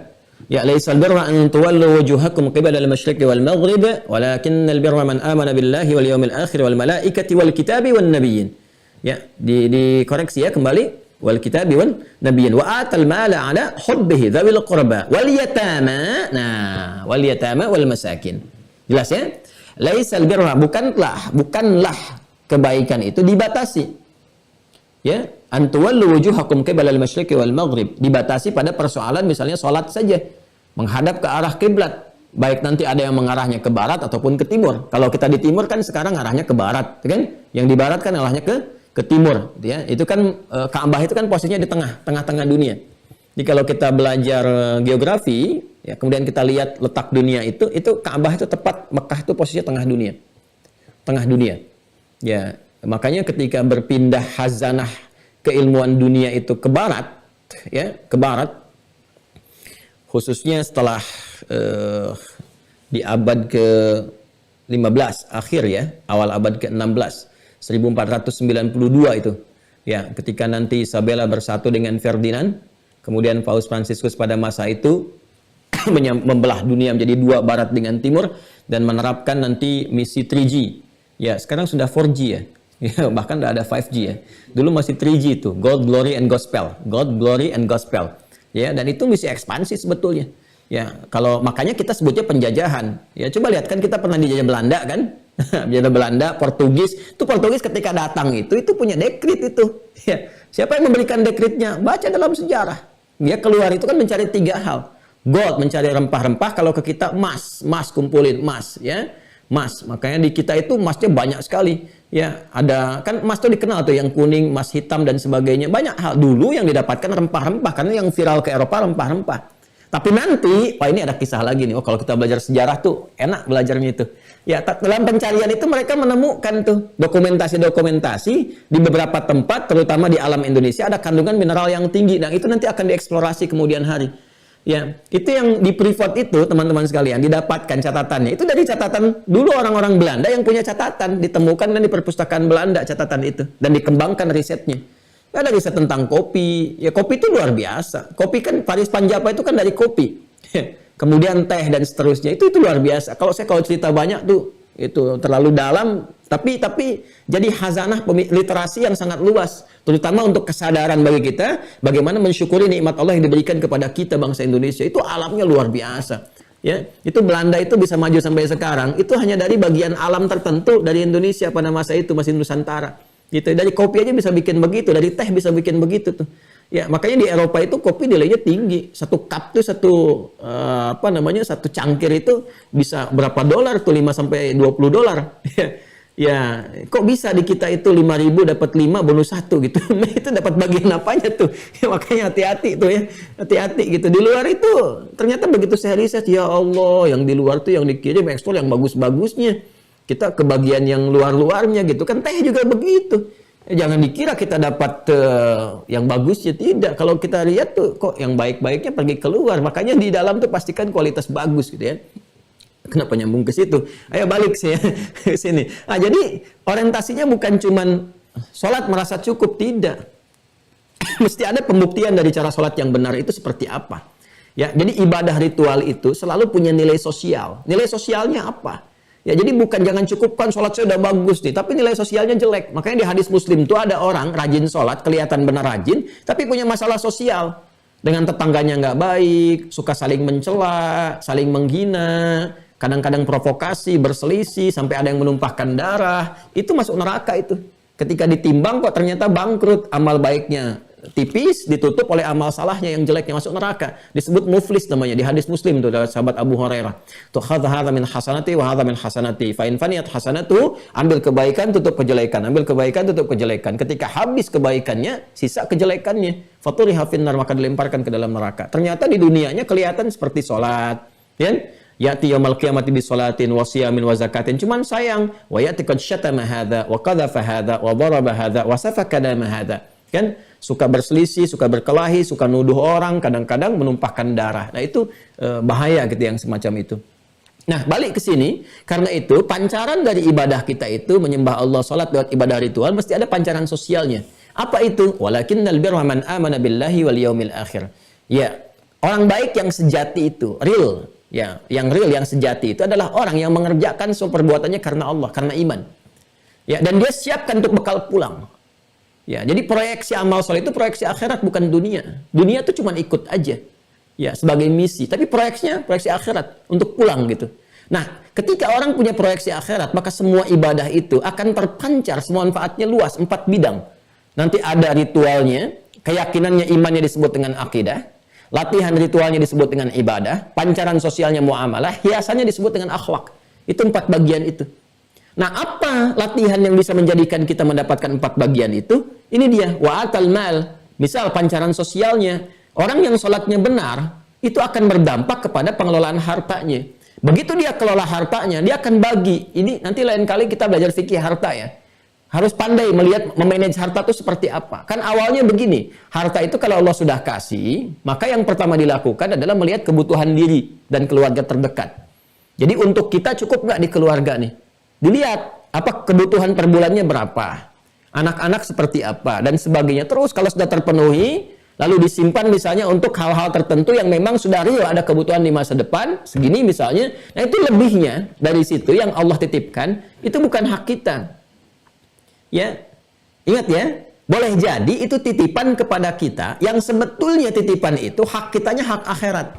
Ya laisal birra an tuwallu wujuhakum qibala al-masyriqi wal maghrib walakinnal birra man amana billahi wal yawmil akhir wal malaikati wal kitabi wan nabiyyin. Ya, dikoreksi ya kembali wal kitabi wan nabiyyin wa atal mala ala hubbihi dzawil qurba wal yatama. Nah, wal yatama wal masakin. Jelas ya? Laisal birra bukanlah kebaikan itu dibatasi. Ya, antuwallu wujuhakum qibala al-masyriqi wal maghrib, dibatasi pada persoalan misalnya salat saja menghadap ke arah kiblat, baik nanti ada yang mengarahnya ke barat ataupun ke timur. Kalau kita di timur kan sekarang arahnya ke barat, kan? Yang di barat kan arahnya ke timur, ya. Itu kan Ka'bah itu kan posisinya di tengah-tengah dunia. Jadi kalau kita belajar geografi, ya kemudian kita lihat letak dunia itu Ka'bah itu tepat, Mekah itu posisinya tengah dunia. Tengah dunia. Ya, makanya ketika berpindah khazanah keilmuan dunia itu ke barat, ya ke barat, khususnya setelah di abad ke-15 akhir ya, awal abad ke-16, 1492 itu, ya ketika nanti Isabella bersatu dengan Ferdinand, kemudian Paus Fransiskus pada masa itu membelah dunia menjadi dua, barat dengan timur, dan menerapkan nanti misi 3G. Ya sekarang sudah 4G ya. Ya, bahkan udah ada 5G ya. Dulu masih 3G itu, God, Glory, and Gospel. God, Glory, and Gospel. Ya, dan itu misi ekspansi sebetulnya. Ya, kalau makanya kita sebutnya penjajahan. Ya, coba lihat kan kita pernah dijajah Belanda kan? Dijajah Belanda, Portugis. Itu Portugis ketika datang itu punya dekrit itu. Ya, siapa yang memberikan dekritnya? Baca dalam sejarah. Dia keluar itu kan mencari 3 hal. Gold, mencari rempah-rempah. Kalau ke kita emas kumpulin emas, ya. Emas, makanya di kita itu emasnya banyak sekali. Ya, ada kan emas itu dikenal tuh yang kuning, emas hitam dan sebagainya. Banyak hal dulu yang didapatkan rempah-rempah karena yang viral ke Eropa rempah-rempah. Tapi nanti, ini ada kisah lagi nih. Oh, kalau kita belajar sejarah tuh enak belajarnya itu. Ya, dalam pencarian itu mereka menemukan tuh dokumentasi-dokumentasi di beberapa tempat, terutama di alam Indonesia ada kandungan mineral yang tinggi dan itu nanti akan dieksplorasi kemudian hari. Ya, itu yang di privat itu teman-teman sekalian didapatkan catatannya. Itu dari catatan dulu orang-orang Belanda yang punya catatan, ditemukan dan di perpustakaan Belanda catatan itu dan dikembangkan risetnya. Ada riset tentang kopi. Ya kopi itu luar biasa. Kopi kan Paris Panjapa itu kan dari kopi. Kemudian teh dan seterusnya. Itu luar biasa. Kalau cerita banyak tuh itu terlalu dalam, tapi jadi khazanah literasi yang sangat luas, terutama untuk kesadaran bagi kita bagaimana mensyukuri nikmat Allah yang diberikan kepada kita bangsa Indonesia. Itu alamnya luar biasa. Ya, itu Belanda itu bisa maju sampai sekarang itu hanya dari bagian alam tertentu dari Indonesia pada masa itu masih Nusantara. Gitu. Dari kopi aja bisa bikin begitu, dari teh bisa bikin begitu tuh. Ya, makanya di Eropa itu kopi nilainya tinggi. Satu cup tuh satu cangkir itu bisa berapa dolar tuh, 5 sampai $20. Ya, kok bisa di kita itu 5.000 dapat 5 bonus 1 gitu. Itu dapat bagian apanya tuh? Ya, makanya hati-hati tuh ya. Hati-hati gitu. Di luar itu ternyata begitu saya riset, ya Allah, yang di luar tuh yang dikirim ekspor yang bagus-bagusnya. Kita ke bagian yang luar-luarnya gitu. Kan teh juga begitu. Ya, jangan dikira kita dapat yang bagusnya, tidak. Kalau kita lihat tuh kok yang baik-baiknya pergi keluar. Makanya di dalam tuh pastikan kualitas bagus gitu ya. Kenapa nyambung ke situ? Ayo balik sih ke sini. Nah, jadi orientasinya bukan cuman sholat merasa cukup, tidak. Mesti ada pembuktian dari cara sholat yang benar itu seperti apa. Ya, jadi ibadah ritual itu selalu punya nilai sosial. Nilai sosialnya apa? Ya, jadi bukan jangan cukupkan sholat saya udah bagus nih, tapi nilai sosialnya jelek. Makanya di hadis Muslim itu ada orang rajin sholat, kelihatan benar rajin, tapi punya masalah sosial. Dengan tetangganya nggak baik, suka saling mencela, saling menghina, kadang-kadang provokasi, berselisih, sampai ada yang menumpahkan darah. Itu masuk neraka itu. Ketika ditimbang kok ternyata bangkrut, amal baiknya tipis, ditutup oleh amal salahnya yang jeleknya, masuk neraka. Disebut muflis namanya di hadis Muslim itu dari sahabat Abu Hurairah. Tuh hadza min hasanati wa hadza min hasanati. Fa in faniyat hasanatu, ambil kebaikan tutup kejelekan, ambil kebaikan tutup kejelekan. Ketika habis kebaikannya, sisa kejelekannya. Faturiha finnar, maka dilemparkan ke dalam neraka. Ternyata di dunianya kelihatan seperti salat, ya. Ya'ti yaumal qiyamati bi sholatin wa siyamin wa zakatin. Cuman sayang, wa ya'ti qad syatama hadza wa qadhafa hadza wa daraba hadza wa safaka dama hadza. Kan suka berselisih, suka berkelahi, suka nuduh orang, kadang-kadang menumpahkan darah. Nah, itu bahaya gitu yang semacam itu. Nah, balik ke sini, karena itu pancaran dari ibadah kita itu menyembah Allah, salat lewat ibadah ritual mesti ada pancaran sosialnya. Apa itu? Walakinnal birra man amana billahi wal yaumil akhir. Ya, orang baik yang sejati itu, real. Ya, yang real, yang sejati itu adalah orang yang mengerjakan semua perbuatannya karena Allah, karena iman. Ya, dan dia siapkan untuk bekal pulang. Ya, jadi proyeksi amal soleh itu proyeksi akhirat, bukan dunia. Dunia itu cuma ikut aja. Ya, sebagai misi. Tapi proyeksinya proyeksi akhirat untuk pulang gitu. Nah, ketika orang punya proyeksi akhirat, maka semua ibadah itu akan terpancar, semua manfaatnya luas, 4 bidang. Nanti ada ritualnya, keyakinannya, imannya disebut dengan akidah, latihan ritualnya disebut dengan ibadah, pancaran sosialnya muamalah, hiasannya disebut dengan akhlak. Itu 4 bagian itu. Nah, apa latihan yang bisa menjadikan kita mendapatkan 4 bagian itu? Ini dia, wa'atal mal. Misal pancaran sosialnya, orang yang sholatnya benar, itu akan berdampak kepada pengelolaan hartanya. Begitu dia kelola hartanya, dia akan bagi. Ini nanti lain kali kita belajar fikih harta ya. Harus pandai melihat, memanage harta itu seperti apa. Kan awalnya begini, harta itu kalau Allah sudah kasih, maka yang pertama dilakukan adalah melihat kebutuhan diri dan keluarga terdekat. Jadi untuk kita cukup nggak di keluarga nih? Dilihat, apa kebutuhan per bulannya berapa? Anak-anak seperti apa? Dan sebagainya. Terus kalau sudah terpenuhi, lalu disimpan misalnya untuk hal-hal tertentu yang memang sudah real, ada kebutuhan di masa depan, segini misalnya. Nah, itu lebihnya dari situ yang Allah titipkan, itu bukan hak kita. Ya, ingat ya, boleh jadi itu titipan kepada kita, yang sebetulnya titipan itu hak kitanya hak akhirat.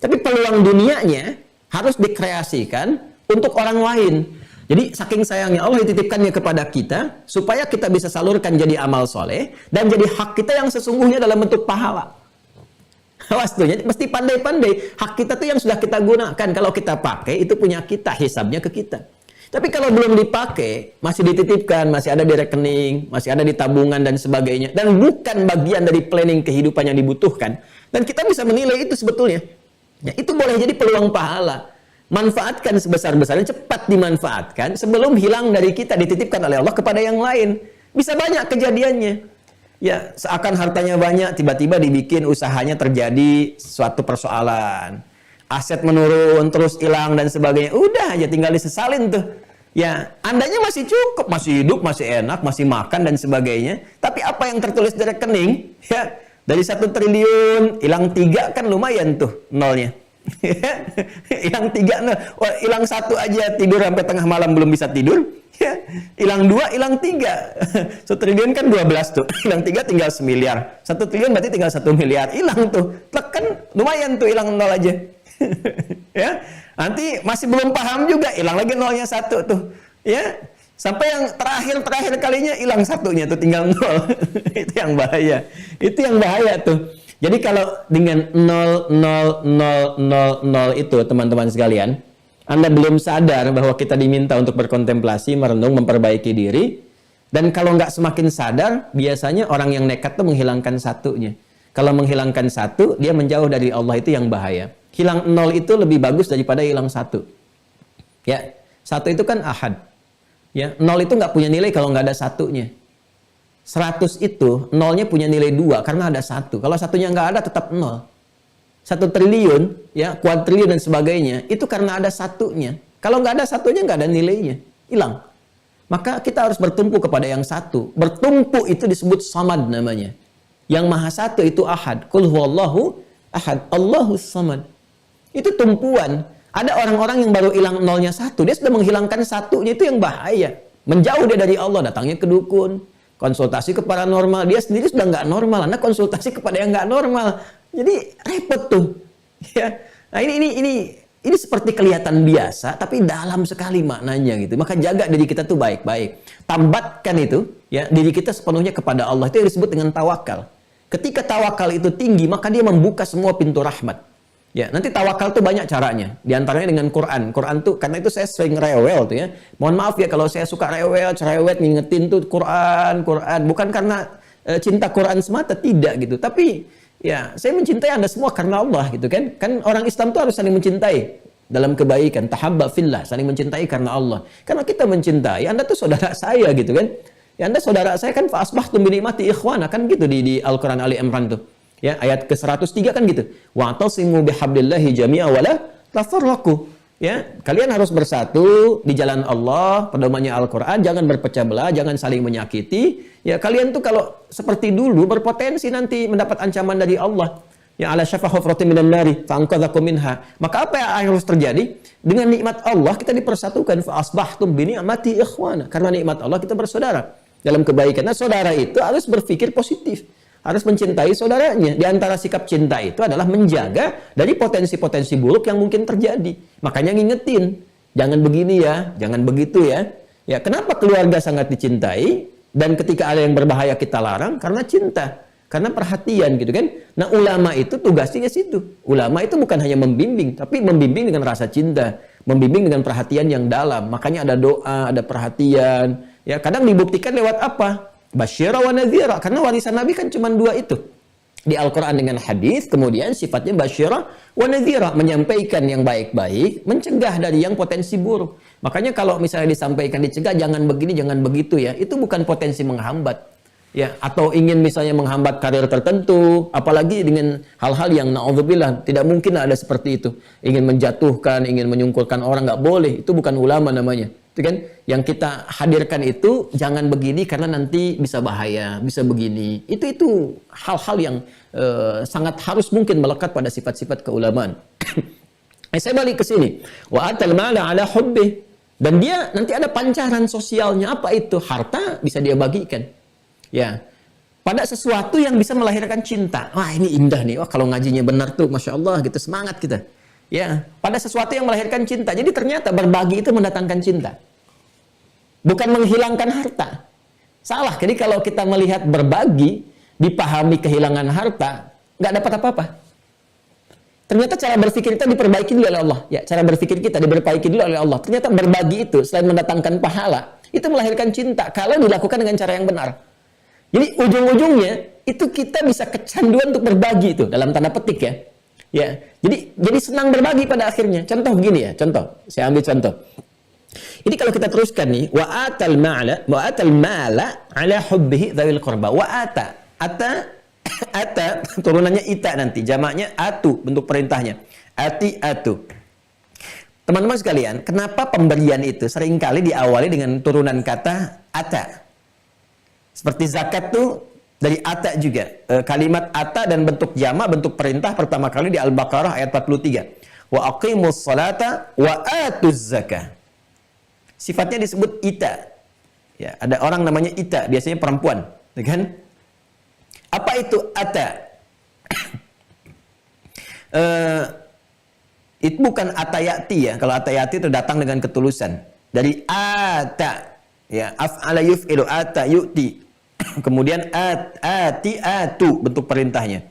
Tapi peluang dunianya harus dikreasikan untuk orang lain. Jadi saking sayangnya Allah dititipkannya kepada kita supaya kita bisa salurkan jadi amal soleh dan jadi hak kita yang sesungguhnya dalam bentuk pahala. Awas tuh, mesti pandai-pandai. Hak kita tuh yang sudah kita gunakan, kalau kita pakai itu punya kita, hisabnya ke kita. Tapi kalau belum dipakai, masih dititipkan, masih ada di rekening, masih ada di tabungan dan sebagainya, dan bukan bagian dari planning kehidupan yang dibutuhkan, dan kita bisa menilai itu sebetulnya. Ya, itu boleh jadi peluang pahala. Manfaatkan sebesar-besarnya, cepat dimanfaatkan sebelum hilang dari kita, dititipkan oleh Allah kepada yang lain. Bisa banyak kejadiannya. Ya, seakan hartanya banyak, tiba-tiba dibikin usahanya terjadi suatu persoalan. Aset menurun, terus hilang dan sebagainya. Udah aja tinggal disesalin tuh. Ya, andanya masih cukup, masih hidup, masih enak, masih makan dan sebagainya. Tapi apa yang tertulis di rekening, ya, dari 1 triliun, hilang 3 kan lumayan tuh nolnya. Hilang 3, hilang 1 aja tidur sampai tengah malam belum bisa tidur. Ya, hilang 2, hilang 3. 1 triliun kan 12 tuh. Hilang 3 tinggal 1 miliar. 1 triliun berarti tinggal 1 miliar. Hilang tuh. Kan lumayan tuh hilang 0 aja. Ya, nanti masih belum paham juga, hilang lagi nolnya 1 tuh. Ya, sampai yang terakhir kalinya hilang 1-nya tuh tinggal 0. Itu yang bahaya. Itu yang bahaya tuh. Jadi kalau dengan 0, 0, 0, 0, 0 itu teman-teman sekalian, Anda belum sadar bahwa kita diminta untuk berkontemplasi, merenung, memperbaiki diri. Dan kalau nggak semakin sadar, biasanya orang yang nekat tuh menghilangkan satunya. Kalau menghilangkan satu, dia menjauh dari Allah, itu yang bahaya. Hilang nol itu lebih bagus daripada hilang satu. Ya, satu itu kan ahad. Ya, nol itu nggak punya nilai kalau nggak ada satunya. 100 itu nolnya punya nilai 2 karena ada satu. Kalau satunya nggak ada tetap nol. 1 triliun, ya, kuadriliun dan sebagainya, itu karena ada satunya. Kalau nggak ada satunya nggak ada nilainya, hilang. Maka kita harus bertumpu kepada yang satu. Bertumpu itu disebut samad namanya. Yang maha satu itu ahad. Qul huwallahu ahad, Allahus samad. Itu tumpuan. Ada orang-orang yang baru hilang nolnya satu, dia sudah menghilangkan satunya, itu yang bahaya. Menjauh dia dari Allah, datangnya ke dukun, konsultasi ke paranormal, dia sendiri sudah nggak normal, Anda konsultasi kepada yang nggak normal. Jadi repot tuh. Ya. Nah ini seperti kelihatan biasa, tapi dalam sekali maknanya gitu. Maka jaga diri kita tuh baik-baik. Tambatkan itu, ya, diri kita sepenuhnya kepada Allah. Itu yang disebut dengan tawakal. Ketika tawakal itu tinggi, maka dia membuka semua pintu rahmat. Ya, nanti tawakal tuh banyak caranya. Di antaranya dengan Quran. Quran tuh, karena itu saya sering rewel tuh ya. Mohon maaf ya kalau saya suka rewel, cerewet, ngingetin tuh Quran. Bukan karena cinta Quran semata, tidak gitu. Tapi ya, saya mencintai Anda semua karena Allah gitu kan. Kan orang Islam tuh harus saling mencintai dalam kebaikan. Tahabba fillah, saling mencintai karena Allah. Karena kita mencintai, Anda tuh saudara saya gitu kan. Ya, Anda saudara saya kan, fa asbahtum bi ni'mati ikhwana, kan gitu di Al-Quran Ali Imran tuh. Ya, ayat ke-103 kan gitu. Wa'tasimu bihablillahi jami'a wa la tafarraqu. Ya, kalian harus bersatu di jalan Allah, pedomannya Al-Quran, jangan berpecah belah, jangan saling menyakiti. Ya, kalian tuh kalau seperti dulu berpotensi nanti mendapat ancaman dari Allah. Ya, ala syafa hufratin minan nari fa'anqadhakum minha. Maka apa yang harus terjadi? Dengan nikmat Allah kita dipersatukan, fa asbahtum bi ni'mati ikhwana. Karena nikmat Allah kita bersaudara dalam kebaikan. Nah, saudara itu harus berpikir positif, harus mencintai saudaranya. Di antara sikap cinta itu adalah menjaga dari potensi-potensi buruk yang mungkin terjadi. Makanya ngingetin, jangan begini ya, jangan begitu ya. Ya, kenapa keluarga sangat dicintai dan ketika ada yang berbahaya kita larang? Karena cinta, karena perhatian gitu kan. Nah, ulama itu tugasnya ke situ. Ulama itu bukan hanya membimbing, tapi membimbing dengan rasa cinta, membimbing dengan perhatian yang dalam. Makanya ada doa, ada perhatian. Ya, kadang dibuktikan lewat apa? Basyira wa nadhira. Karena warisan Nabi kan cuma 2 itu. Di Al-Quran dengan hadis, kemudian sifatnya basyira wa nadhira, menyampaikan yang baik-baik, mencegah dari yang potensi buruk. Makanya kalau misalnya disampaikan dicegah, jangan begini, jangan begitu ya, itu bukan potensi menghambat. Ya, atau ingin misalnya menghambat karir tertentu, apalagi dengan hal-hal yang na'udzubillah, tidak mungkin ada seperti itu. Ingin menjatuhkan, ingin menyungkurkan orang, nggak boleh. Itu bukan ulama namanya. Itu kan yang kita hadirkan itu jangan begini karena nanti bisa bahaya, bisa begini. Itu hal-hal yang sangat harus mungkin melekat pada sifat-sifat keulamaan. Saya balik ke sini. Wa atal mala ala hubbi. Dan dia nanti ada pancaran sosialnya. Apa itu? Harta bisa dia bagikan. Ya, pada sesuatu yang bisa melahirkan cinta. Wah, ini indah nih. Wah, kalau ngajinya benar tuh, Masya Allah, gitu, semangat kita. Ya, pada sesuatu yang melahirkan cinta. Jadi ternyata berbagi itu mendatangkan cinta. Bukan menghilangkan harta. Salah. Jadi kalau kita melihat berbagi, dipahami kehilangan harta, nggak dapat apa-apa. Ternyata cara berpikir kita diperbaiki dulu oleh Allah. Ya, cara berpikir kita diperbaiki dulu oleh Allah. Ternyata berbagi itu, selain mendatangkan pahala, itu melahirkan cinta. Kalau dilakukan dengan cara yang benar. Jadi ujung-ujungnya itu kita bisa kecanduan untuk berbagi itu dalam tanda petik ya. Ya, jadi senang berbagi pada akhirnya. Contoh begini ya, contoh. Saya ambil contoh. Ini kalau kita teruskan nih, wa atal mala ala hubbihi dzawil qurba. Wa ata turunannya ita nanti, jamaknya atu, bentuk perintahnya. Atu. Teman-teman sekalian, kenapa pemberian itu seringkali diawali dengan turunan kata ata? Seperti zakat tuh dari ata juga. Kalimat ata dan bentuk jama, bentuk perintah pertama kali di Al-Baqarah ayat 43. Wa aqimus salata wa atuz zakah. Sifatnya disebut ita. Ya, ada orang namanya ita, biasanya perempuan, ya kan? Apa itu ata? Itu bukan atayati ya. Kalau atayati itu datang dengan ketulusan. Dari ata. Ya, af'ala yuf'ilu ata yu'ti. Kemudian atu bentuk perintahnya.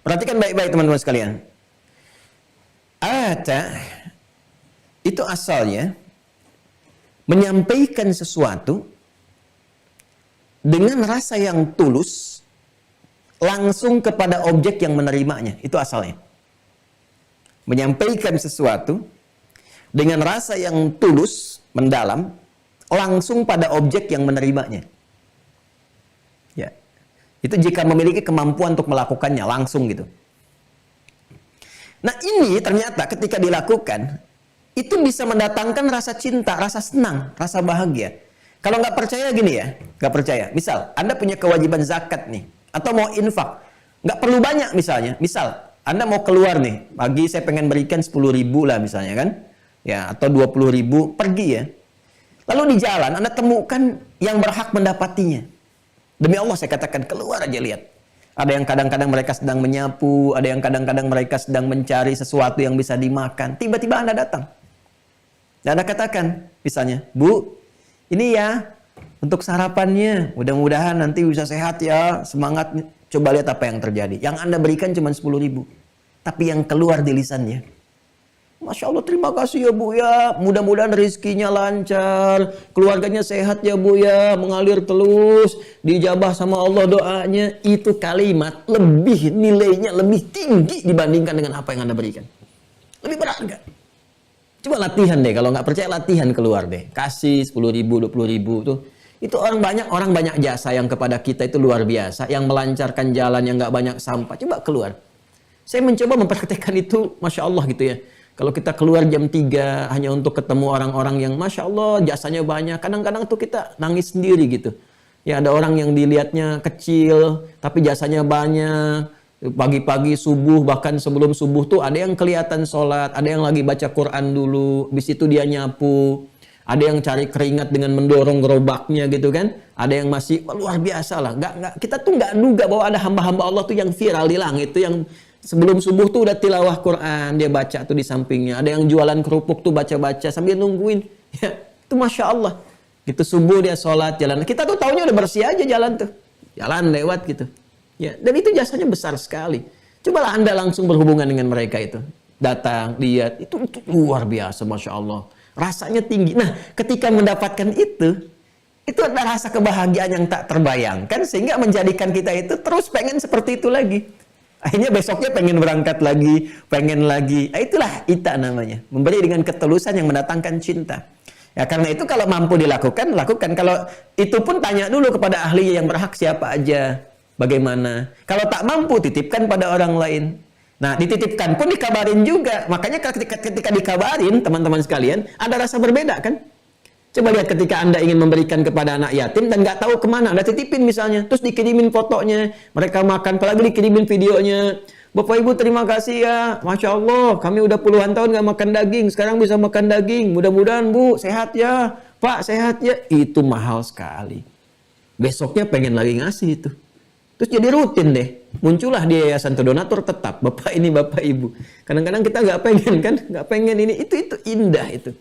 Perhatikan baik-baik teman-teman sekalian. Ata itu asalnya menyampaikan sesuatu dengan rasa yang tulus langsung kepada objek yang menerimanya. Itu asalnya. Menyampaikan sesuatu dengan rasa yang tulus, mendalam, langsung pada objek yang menerimanya. Ya. Itu jika memiliki kemampuan untuk melakukannya langsung gitu. Nah, ini ternyata ketika dilakukan itu bisa mendatangkan rasa cinta, rasa senang, rasa bahagia. Kalau nggak percaya gini ya, nggak percaya. Misal, Anda punya kewajiban zakat nih, atau mau infak, nggak perlu banyak misalnya. Misal, Anda mau keluar nih, pagi saya pengen berikan 10.000 lah misalnya kan, ya atau 20.000, pergi ya. Lalu di jalan Anda temukan yang berhak mendapatinya. Demi Allah saya katakan, keluar aja lihat. Ada yang kadang-kadang mereka sedang menyapu, ada yang kadang-kadang mereka sedang mencari sesuatu yang bisa dimakan. Tiba-tiba Anda datang. Dan Anda katakan, misalnya, Bu, ini ya untuk sarapannya. Mudah-mudahan nanti bisa sehat ya, semangat. Coba lihat apa yang terjadi. Yang Anda berikan cuma 10.000. Tapi yang keluar di lisannya, Masya Allah, terima kasih ya Bu ya. Mudah-mudahan rezekinya lancar, keluarganya sehat ya Bu ya, mengalir terus, dijabah sama Allah doanya. Itu kalimat lebih nilainya lebih tinggi dibandingkan dengan apa yang Anda berikan. Lebih berharga. Coba latihan deh, kalau nggak percaya latihan keluar deh. Kasih 10.000, 20.000 tuh. Itu orang banyak jasa yang kepada kita itu luar biasa, yang melancarkan jalan, yang nggak banyak sampah. Coba keluar. Saya mencoba mempraktekkan itu, Masya Allah gitu ya. Kalau kita keluar jam 3 hanya untuk ketemu orang-orang yang Masya Allah jasanya banyak. Kadang-kadang tuh kita nangis sendiri gitu. Ya ada orang yang dilihatnya kecil tapi jasanya banyak. Pagi-pagi subuh bahkan sebelum subuh tuh ada yang kelihatan sholat. Ada yang lagi baca Quran dulu. Habis itu dia nyapu. Ada yang cari keringat dengan mendorong gerobaknya gitu kan. Ada yang masih luar biasa lah. Kita tuh nggak duga bahwa ada hamba-hamba Allah tuh yang viral di langit. Itu yang sebelum subuh tuh udah tilawah Quran, dia baca tuh di sampingnya. Ada yang jualan kerupuk tuh baca-baca sambil nungguin. Ya, itu Masya Allah. Gitu subuh dia sholat, jalan. Kita tuh taunya udah bersih aja jalan tuh. Jalan lewat gitu. Ya, dan itu jasanya besar sekali. Cobalah Anda langsung berhubungan dengan mereka itu. Datang, lihat. Itu luar biasa Masya Allah. Rasanya tinggi. Nah, ketika mendapatkan itu ada rasa kebahagiaan yang tak terbayangkan. Sehingga menjadikan kita itu terus pengen seperti itu lagi. Akhirnya besoknya pengen berangkat lagi, pengen lagi. Nah, itulah ita namanya. Memberi dengan ketulusan yang mendatangkan cinta. Ya karena itu kalau mampu dilakukan, lakukan. Kalau itu pun tanya dulu kepada ahli yang berhak siapa aja. Bagaimana. Kalau tak mampu, titipkan pada orang lain. Nah, dititipkan pun dikabarin juga. Makanya ketika dikabarin, teman-teman sekalian, ada rasa berbeda kan? Coba lihat ketika Anda ingin memberikan kepada anak yatim dan nggak tahu kemana, Anda titipin misalnya, terus dikirimin fotonya, mereka makan, apalagi dikirimin videonya. Bapak Ibu terima kasih ya, Masya Allah, kami udah puluhan tahun nggak makan daging, sekarang bisa makan daging, mudah-mudahan Bu sehat ya, Pak sehat ya. Itu mahal sekali. Besoknya pengen lagi ngasih itu. Terus jadi rutin deh, muncullah di yayasan donatur tetap, Bapak ini Bapak Ibu. Kadang-kadang kita nggak pengen kan, nggak pengen ini, itu indah itu,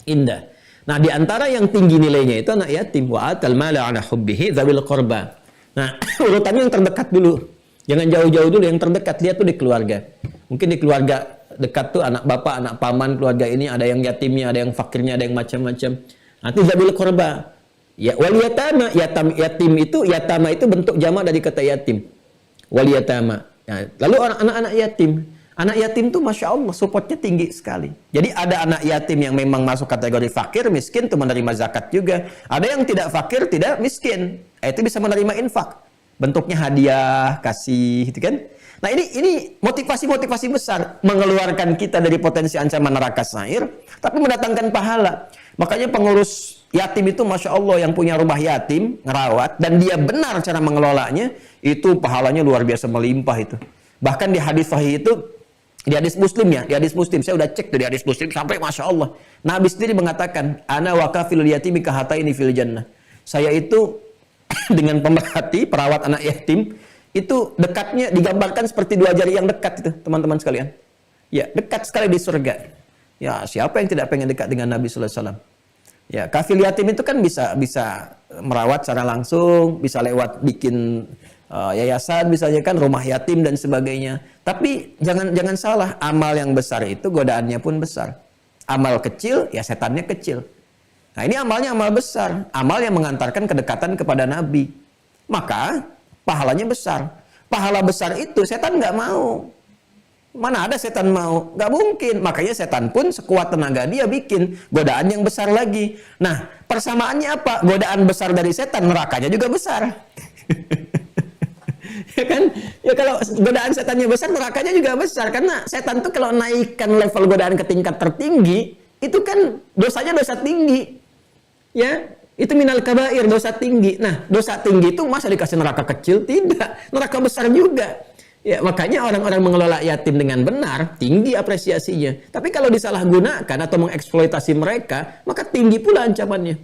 indah. Nah, di antara yang tinggi nilainya itu anak yatim. Wa atal mala ala hubbihi dzawil qurba. Nah, urutannya yang terdekat dulu. Jangan jauh-jauh dulu, yang terdekat lihat tuh di keluarga. Mungkin di keluarga dekat tuh anak bapak, anak paman, keluarga ini ada yang yatimnya, ada yang fakirnya, ada yang macam-macam. Nanti dzawil qurba. Ya, wal yatama, yatim itu yatama itu bentuk jamak dari kata yatim. Wal yatama. Ya, lalu anak-anak yatim. Anak yatim tuh Masya Allah supportnya tinggi sekali. Jadi ada anak yatim yang memang masuk kategori fakir, miskin, itu menerima zakat juga. Ada yang tidak fakir, tidak miskin. Itu bisa menerima infak. Bentuknya hadiah, kasih, gitu kan. Nah ini motivasi-motivasi besar. Mengeluarkan kita dari potensi ancaman neraka sa'ir, tapi mendatangkan pahala. Makanya pengurus yatim itu Masya Allah yang punya rumah yatim, ngerawat, dan dia benar cara mengelolanya, itu pahalanya luar biasa melimpah itu. Bahkan di hadis sahih itu, di hadis Muslim ya, di hadis Muslim, saya udah cek tuh di hadis Muslim sampai Masya Allah. Nabi sendiri mengatakan, ana wakafil yatimi kahataini fil jannah. Saya itu dengan pemerhati, perawat anak yatim, itu dekatnya digambarkan seperti dua jari yang dekat itu, teman-teman sekalian. Ya, dekat sekali di surga. Ya, siapa yang tidak pengen dekat dengan Nabi sallallahu alaihi wasallam? Ya, kafil yatim itu kan bisa merawat secara langsung, bisa lewat bikin yayasan misalnya kan, rumah yatim dan sebagainya. Tapi jangan salah, amal yang besar itu godaannya pun besar. Amal kecil, ya setannya kecil. Nah ini amalnya amal besar. Amal yang mengantarkan kedekatan kepada Nabi. Maka pahalanya besar. Pahala besar itu setan nggak mau. Mana ada setan mau? Nggak mungkin. Makanya setan pun sekuat tenaga dia bikin godaan yang besar lagi. Nah, persamaannya apa? Godaan besar dari setan, nerakanya juga besar. Ya kan? Ya kalau godaan setannya besar, nerakanya juga besar. Karena setan tuh kalau naikkan level godaan ke tingkat tertinggi, itu kan dosanya dosa tinggi. Ya, itu minal kabair, dosa tinggi. Nah, dosa tinggi itu masa dikasih neraka kecil? Tidak. Neraka besar juga. Ya, makanya orang-orang mengelola yatim dengan benar, tinggi apresiasinya. Tapi kalau disalahgunakan atau mengeksploitasi mereka, maka tinggi pula ancamannya.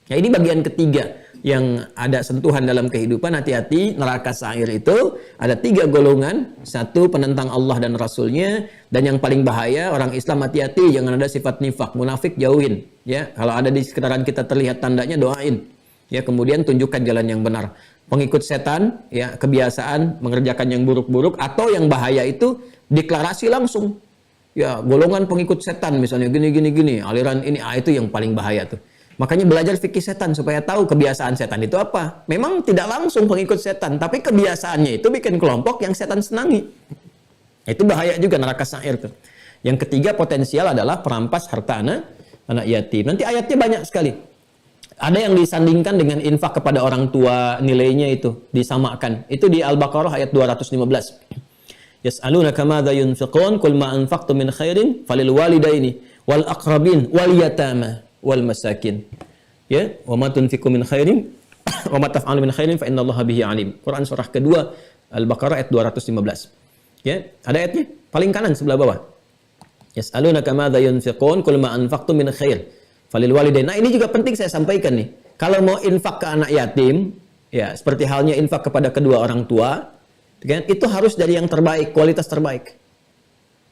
Ya, ini bagian ketiga yang ada sentuhan dalam kehidupan. Hati-hati, neraka sa'ir itu ada 3 golongan. 1, penentang Allah dan Rasulnya. Dan yang paling bahaya, orang Islam hati-hati, jangan ada sifat nifak, munafik jauhin. Ya, kalau ada di sekitaran kita terlihat tandanya, doain. Ya, kemudian tunjukkan jalan yang benar. Pengikut setan, ya kebiasaan mengerjakan yang buruk-buruk, atau yang bahaya itu deklarasi langsung. Ya, golongan pengikut setan misalnya gini, aliran ini, itu yang paling bahaya tuh. Makanya belajar fikih setan supaya tahu kebiasaan setan itu apa. Memang tidak langsung pengikut setan, tapi kebiasaannya itu bikin kelompok yang setan senangi. Itu bahaya juga, neraka sa'ir tuh. Yang ketiga potensial adalah perampas harta anak yatim. Nanti ayatnya banyak sekali. Ada yang disandingkan dengan infak kepada orang tua, nilainya itu disamakan. Itu di Al-Baqarah ayat 215. Yas'alunaka madza yunfiqun qul ma anfaqtum min khairin falil walidaini wal aqrabin wal yatama wal masakin. Ya, wa ma tunfiqu min khairin wa ma taf'alu min khairin fa innallaha bihi alim. Quran surah kedua Al-Baqarah ayat 215. Ya, ada ayatnya paling kanan sebelah bawah. Yas'alunaka madza yunfiqun qul ma anfaqtum min khair falil walidain. Nah, ini juga penting saya sampaikan nih. Kalau mau infak ke anak yatim, ya seperti halnya infak kepada kedua orang tua, kan, itu harus dari yang terbaik, kualitas terbaik.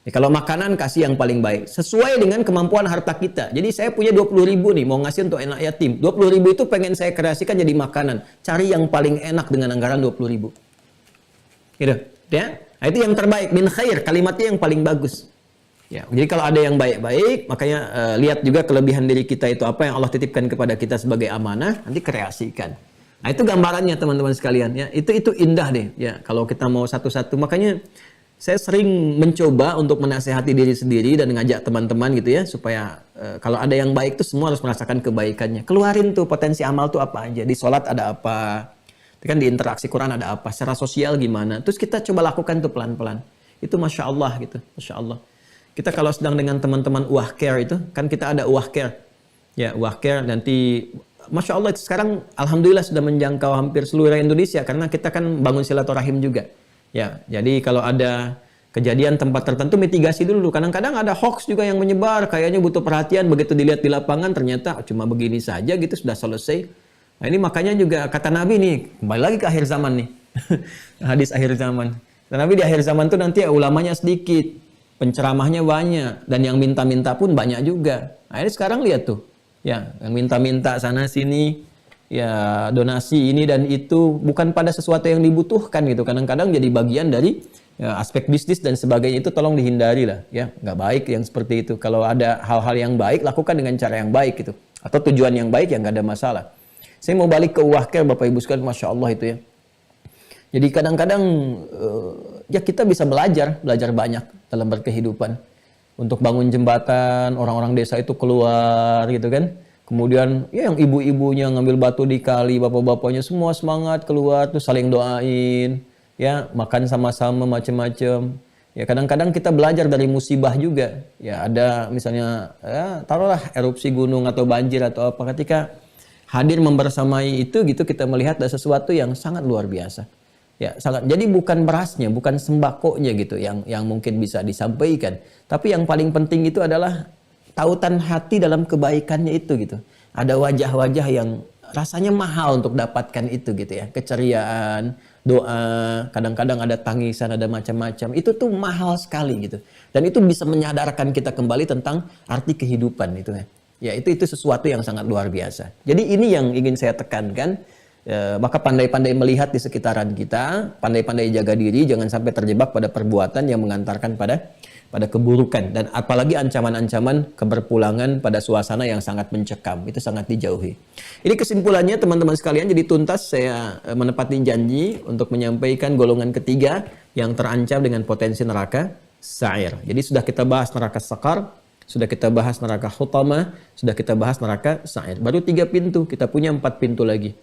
Ya, kalau makanan kasih yang paling baik, sesuai dengan kemampuan harta kita. Jadi saya punya 20.000 nih, mau ngasih untuk anak yatim. 20.000 itu pengen saya kreasikan jadi makanan. Cari yang paling enak dengan anggaran 20.000. Gitu, ya. Nah, itu yang terbaik, min khair, kalimatnya yang paling bagus. Ya, jadi kalau ada yang baik-baik, makanya lihat juga kelebihan diri kita itu apa yang Allah titipkan kepada kita sebagai amanah, nanti kreasikan. Nah, itu gambarannya teman-teman sekalian ya. Itu indah deh ya kalau kita mau satu-satu. Makanya saya sering mencoba untuk menasehati diri sendiri dan ngajak teman-teman gitu ya supaya kalau ada yang baik tuh semua harus merasakan kebaikannya. Keluarin tuh potensi amal tuh apa aja. Di sholat ada apa? Kan di interaksi Quran ada apa? Secara sosial gimana? Terus kita coba lakukan tuh pelan-pelan. Itu Masya Allah gitu. Masya Allah. Kita kalau sedang dengan teman-teman care itu, kan kita ada care. Ya, care nanti, Masya Allah itu sekarang Alhamdulillah sudah menjangkau hampir seluruh Indonesia, karena kita kan bangun silaturahim juga. Ya, jadi kalau ada kejadian tempat tertentu, mitigasi dulu. Kadang-kadang ada hoax juga yang menyebar, kayaknya butuh perhatian, begitu dilihat di lapangan, ternyata cuma begini saja gitu, sudah selesai. Nah ini makanya juga kata Nabi nih, kembali lagi ke akhir zaman nih. Hadis akhir zaman. Dan Nabi di akhir zaman tuh nanti ya, ulamanya sedikit. Penceramahnya banyak dan yang minta-minta pun banyak juga. Nah, ini sekarang lihat tuh, ya, yang minta-minta sana sini, ya donasi ini dan itu bukan pada sesuatu yang dibutuhkan gitu. Kadang-kadang jadi bagian dari ya, aspek bisnis dan sebagainya itu tolong dihindari lah, ya, nggak baik yang seperti itu. Kalau ada hal-hal yang baik lakukan dengan cara yang baik gitu, atau tujuan yang baik yang nggak ada masalah. Saya mau balik ke care Bapak Ibu sekalian, Masya Allah itu ya. Jadi kadang-kadang ya kita bisa belajar banyak dalam berkehidupan. Untuk bangun jembatan, orang-orang desa itu keluar gitu kan. Kemudian ya yang ibu-ibunya ngambil batu di kali, bapak-bapaknya semua semangat keluar tuh saling doain, ya makan sama-sama macam-macam. Ya kadang-kadang kita belajar dari musibah juga. Ya ada misalnya ya taruhlah erupsi gunung atau banjir atau apa, ketika hadir membersamai itu gitu kita melihat ada sesuatu yang sangat luar biasa. Ya, sangat. Jadi bukan berasnya, bukan sembakonya gitu yang mungkin bisa disampaikan. Tapi yang paling penting itu adalah tautan hati dalam kebaikannya itu gitu. Ada wajah-wajah yang rasanya mahal untuk dapatkan itu gitu ya. Keceriaan, doa, kadang-kadang ada tangisan, ada macam-macam. Itu tuh mahal sekali gitu. Dan itu bisa menyadarkan kita kembali tentang arti kehidupan itu ya. Ya, itu sesuatu yang sangat luar biasa. Jadi ini yang ingin saya tekankan. Maka pandai-pandai melihat di sekitaran kita, pandai-pandai jaga diri, jangan sampai terjebak pada perbuatan yang mengantarkan pada keburukan, dan apalagi ancaman-ancaman keberpulangan pada suasana yang sangat mencekam, itu sangat dijauhi. Ini kesimpulannya teman-teman sekalian, jadi tuntas saya menepati janji untuk menyampaikan golongan ketiga yang terancam dengan potensi neraka sa'ir. Jadi sudah kita bahas neraka sakar, sudah kita bahas neraka hutamah, sudah kita bahas neraka sa'ir. Baru 3 pintu, kita punya 4 pintu lagi.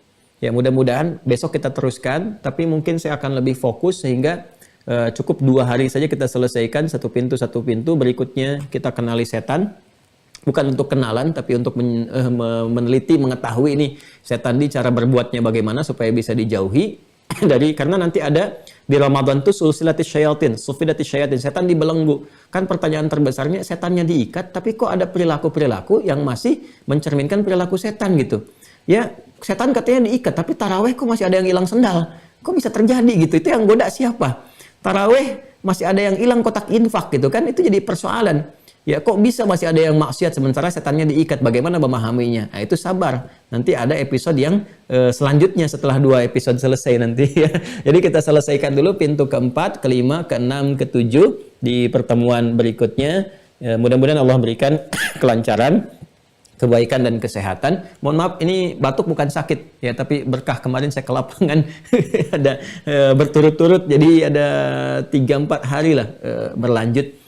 Ya mudah-mudahan besok kita teruskan, tapi mungkin saya akan lebih fokus sehingga cukup 2 hari saja kita selesaikan satu pintu. Berikutnya kita kenali setan, bukan untuk kenalan tapi untuk meneliti, mengetahui ini setan di cara berbuatnya bagaimana supaya bisa dijauhi karena nanti ada di Ramadan tuh sulsilatis syayatin, sufidatis syayatin, setan dibelenggu. Kan pertanyaan terbesarnya, setannya diikat tapi kok ada perilaku-perilaku yang masih mencerminkan perilaku setan gitu. Ya, setan katanya diikat tapi taraweh kok masih ada yang hilang sendal. Kok bisa terjadi gitu? Itu yang goda siapa? Taraweh masih ada yang hilang kotak infak gitu kan, itu jadi persoalan. Ya kok bisa masih ada yang maksiat sementara setannya diikat, bagaimana memahaminya? Nah itu sabar, nanti ada episode yang selanjutnya setelah 2 episode selesai nanti ya. Jadi kita selesaikan dulu pintu keempat, kelima, keenam, ketujuh di pertemuan berikutnya. Mudah-mudahan Allah berikan kelancaran, kebaikan dan kesehatan. Mohon maaf ini batuk bukan sakit ya, tapi berkah kemarin saya ke lapangan ada berturut-turut, jadi ada 3-4 hari lah berlanjut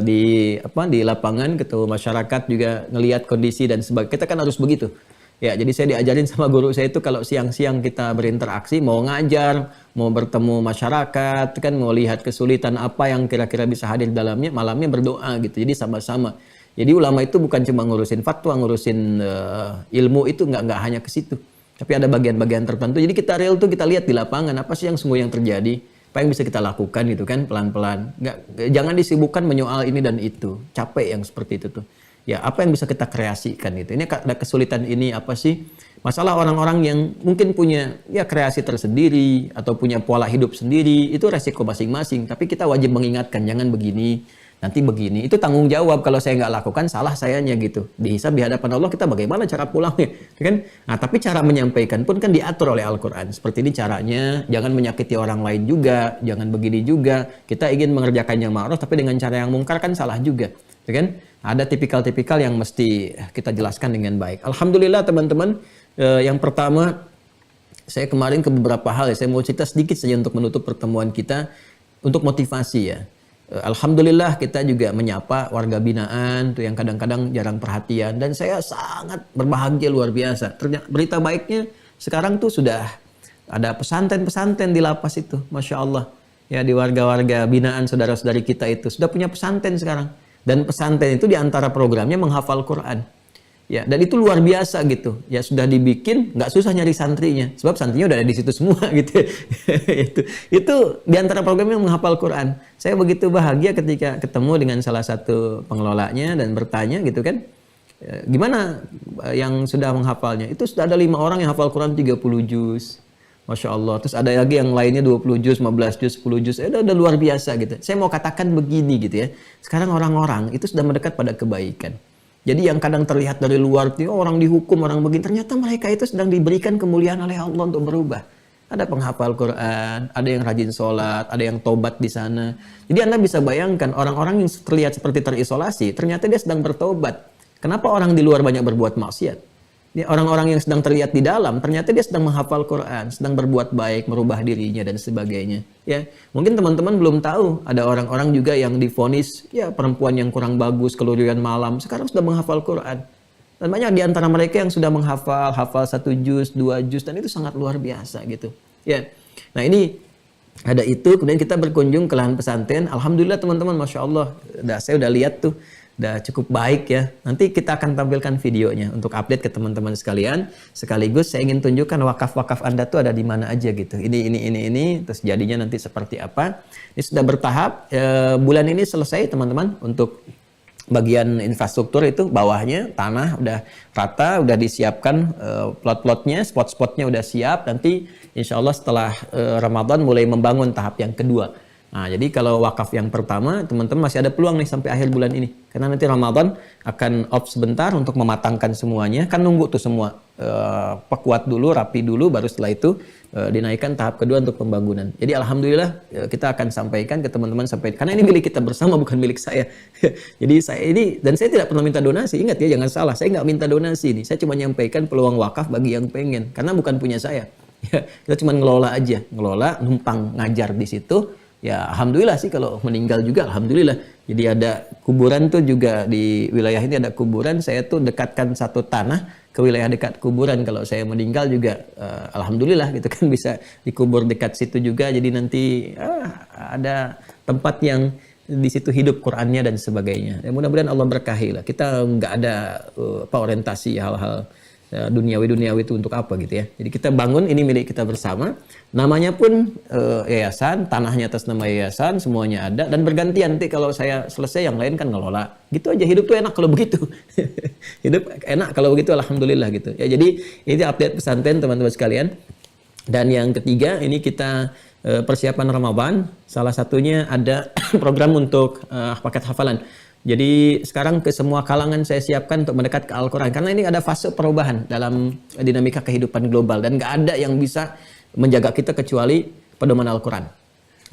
di lapangan, ketemu masyarakat juga, ngelihat kondisi dan sebagainya. Kita kan harus begitu. Ya, jadi saya diajarin sama guru saya itu kalau siang-siang kita berinteraksi, mau ngajar, mau bertemu masyarakat, kan mau lihat kesulitan apa yang kira-kira bisa hadir dalamnya, malamnya berdoa gitu. Jadi sama-sama. Jadi ulama itu bukan cuma ngurusin fatwa, ngurusin ilmu itu nggak hanya ke situ. Tapi ada bagian-bagian tertentu. Jadi kita real tuh kita lihat di lapangan apa sih yang semua yang terjadi, apa yang bisa kita lakukan gitu kan pelan-pelan. Jangan disibukkan menyoal ini dan itu. Capek yang seperti itu tuh. Ya apa yang bisa kita kreasikan gitu. Ini ada kesulitan ini apa sih? Masalah orang-orang yang mungkin punya ya kreasi tersendiri atau punya pola hidup sendiri, itu resiko masing-masing. Tapi kita wajib mengingatkan jangan begini. Nanti begini, itu tanggung jawab kalau saya nggak lakukan, salah sayanya gitu. Dihisab di hadapan Allah, kita bagaimana cara pulangnya, kan? Nah, tapi cara menyampaikan pun kan diatur oleh Al-Quran. Seperti ini caranya, jangan menyakiti orang lain juga, jangan begini juga. Kita ingin mengerjakan yang ma'ruf, tapi dengan cara yang mungkar kan salah juga, kan? Ada tipikal-tipikal yang mesti kita jelaskan dengan baik. Alhamdulillah teman-teman, yang pertama, saya kemarin ke beberapa hal ya, saya mau cerita sedikit saja untuk menutup pertemuan kita, untuk motivasi ya. Alhamdulillah kita juga menyapa warga binaan tuh yang kadang-kadang jarang perhatian, dan saya sangat berbahagia luar biasa. Berita baiknya sekarang tuh sudah ada pesantren-pesantren di lapas itu, Masya Allah. Ya di warga-warga binaan saudara-saudari kita itu sudah punya pesantren sekarang, dan pesantren itu diantara programnya menghafal Quran. Ya, dan itu luar biasa gitu. Ya sudah dibikin, nggak susah nyari santrinya, sebab santrinya udah ada di situ semua gitu. itu diantara programnya menghafal Quran. Saya begitu bahagia ketika ketemu dengan salah satu pengelolanya dan bertanya gitu kan, gimana yang sudah menghafalnya? Itu sudah ada 5 orang yang hafal Quran 30 juz. Masya Allah. Terus ada lagi yang lainnya 20 juz, 15 juz, 10 juz. Udah luar biasa gitu. Saya mau katakan begini gitu ya. Sekarang orang-orang itu sudah mendekat pada kebaikan. Jadi yang kadang terlihat dari luar itu orang dihukum, orang begini, ternyata mereka itu sedang diberikan kemuliaan oleh Allah untuk berubah. Ada penghafal Quran, ada yang rajin sholat, ada yang tobat di sana. Jadi Anda bisa bayangkan orang-orang yang terlihat seperti terisolasi, ternyata dia sedang bertobat. Kenapa orang di luar banyak berbuat maksiat? Orang-orang yang sedang terlihat di dalam, ternyata dia sedang menghafal Quran, sedang berbuat baik, merubah dirinya dan sebagainya. Ya, mungkin teman-teman belum tahu, ada orang-orang juga yang divonis, ya perempuan yang kurang bagus, keluyuran malam, sekarang sudah menghafal Quran. Dan banyak di antara mereka yang sudah hafal 1 juz, 2 juz, dan itu sangat luar biasa gitu. Ya, nah ini ada itu, kemudian kita berkunjung ke lahan pesantren. Alhamdulillah teman-teman, Masya Allah, saya udah lihat tuh. Udah cukup baik ya. Nanti kita akan tampilkan videonya untuk update ke teman-teman sekalian. Sekaligus saya ingin tunjukkan wakaf-wakaf Anda tuh ada di mana aja gitu. Ini. Terus jadinya nanti seperti apa. Ini sudah bertahap. Bulan ini selesai teman-teman. Untuk bagian infrastruktur itu bawahnya tanah udah rata, udah disiapkan plot-plotnya, spot-spotnya udah siap. Nanti insya Allah setelah Ramadan mulai membangun tahap yang kedua. Nah, jadi kalau wakaf yang pertama, teman-teman masih ada peluang nih sampai akhir bulan ini. Karena nanti Ramadan akan off sebentar untuk mematangkan semuanya. Kan nunggu tuh semua perkuat dulu, rapi dulu, baru setelah itu dinaikkan tahap kedua untuk pembangunan. Jadi alhamdulillah kita akan sampaikan ke teman-teman sampai karena ini milik kita bersama bukan milik saya. Jadi saya ini dan saya tidak pernah minta donasi. Ingat ya, jangan salah, saya nggak minta donasi nih. Saya cuma nyampaikan peluang wakaf bagi yang pengen karena bukan punya saya. Ya, kita cuma ngelola aja, ngelola, numpang ngajar di situ. Ya alhamdulillah sih kalau meninggal juga alhamdulillah. Jadi ada kuburan tuh juga di wilayah ini ada kuburan. Saya tuh dekatkan satu tanah ke wilayah dekat kuburan. Kalau saya meninggal juga alhamdulillah gitu kan bisa dikubur dekat situ juga. Jadi nanti ada tempat yang di situ hidup Qur'annya dan sebagainya. Ya, mudah-mudahan Allah berkahi lah. Kita nggak ada orientasi hal-hal duniawi itu untuk apa gitu ya. Jadi kita bangun ini milik kita bersama. Namanya pun yayasan, tanahnya atas nama yayasan, semuanya ada dan bergantian. Nanti kalau saya selesai yang lain kan ngelola. Gitu aja hidup tuh enak kalau begitu. Hidup enak kalau begitu alhamdulillah gitu. Ya jadi ini update pesantren teman-teman sekalian. Dan yang ketiga ini kita persiapan Ramadan. Salah satunya ada program untuk paket hafalan. Jadi sekarang ke semua kalangan saya siapkan untuk mendekat ke Al-Quran. Karena ini ada fase perubahan dalam dinamika kehidupan global. Dan gak ada yang bisa menjaga kita kecuali pedoman Al-Quran.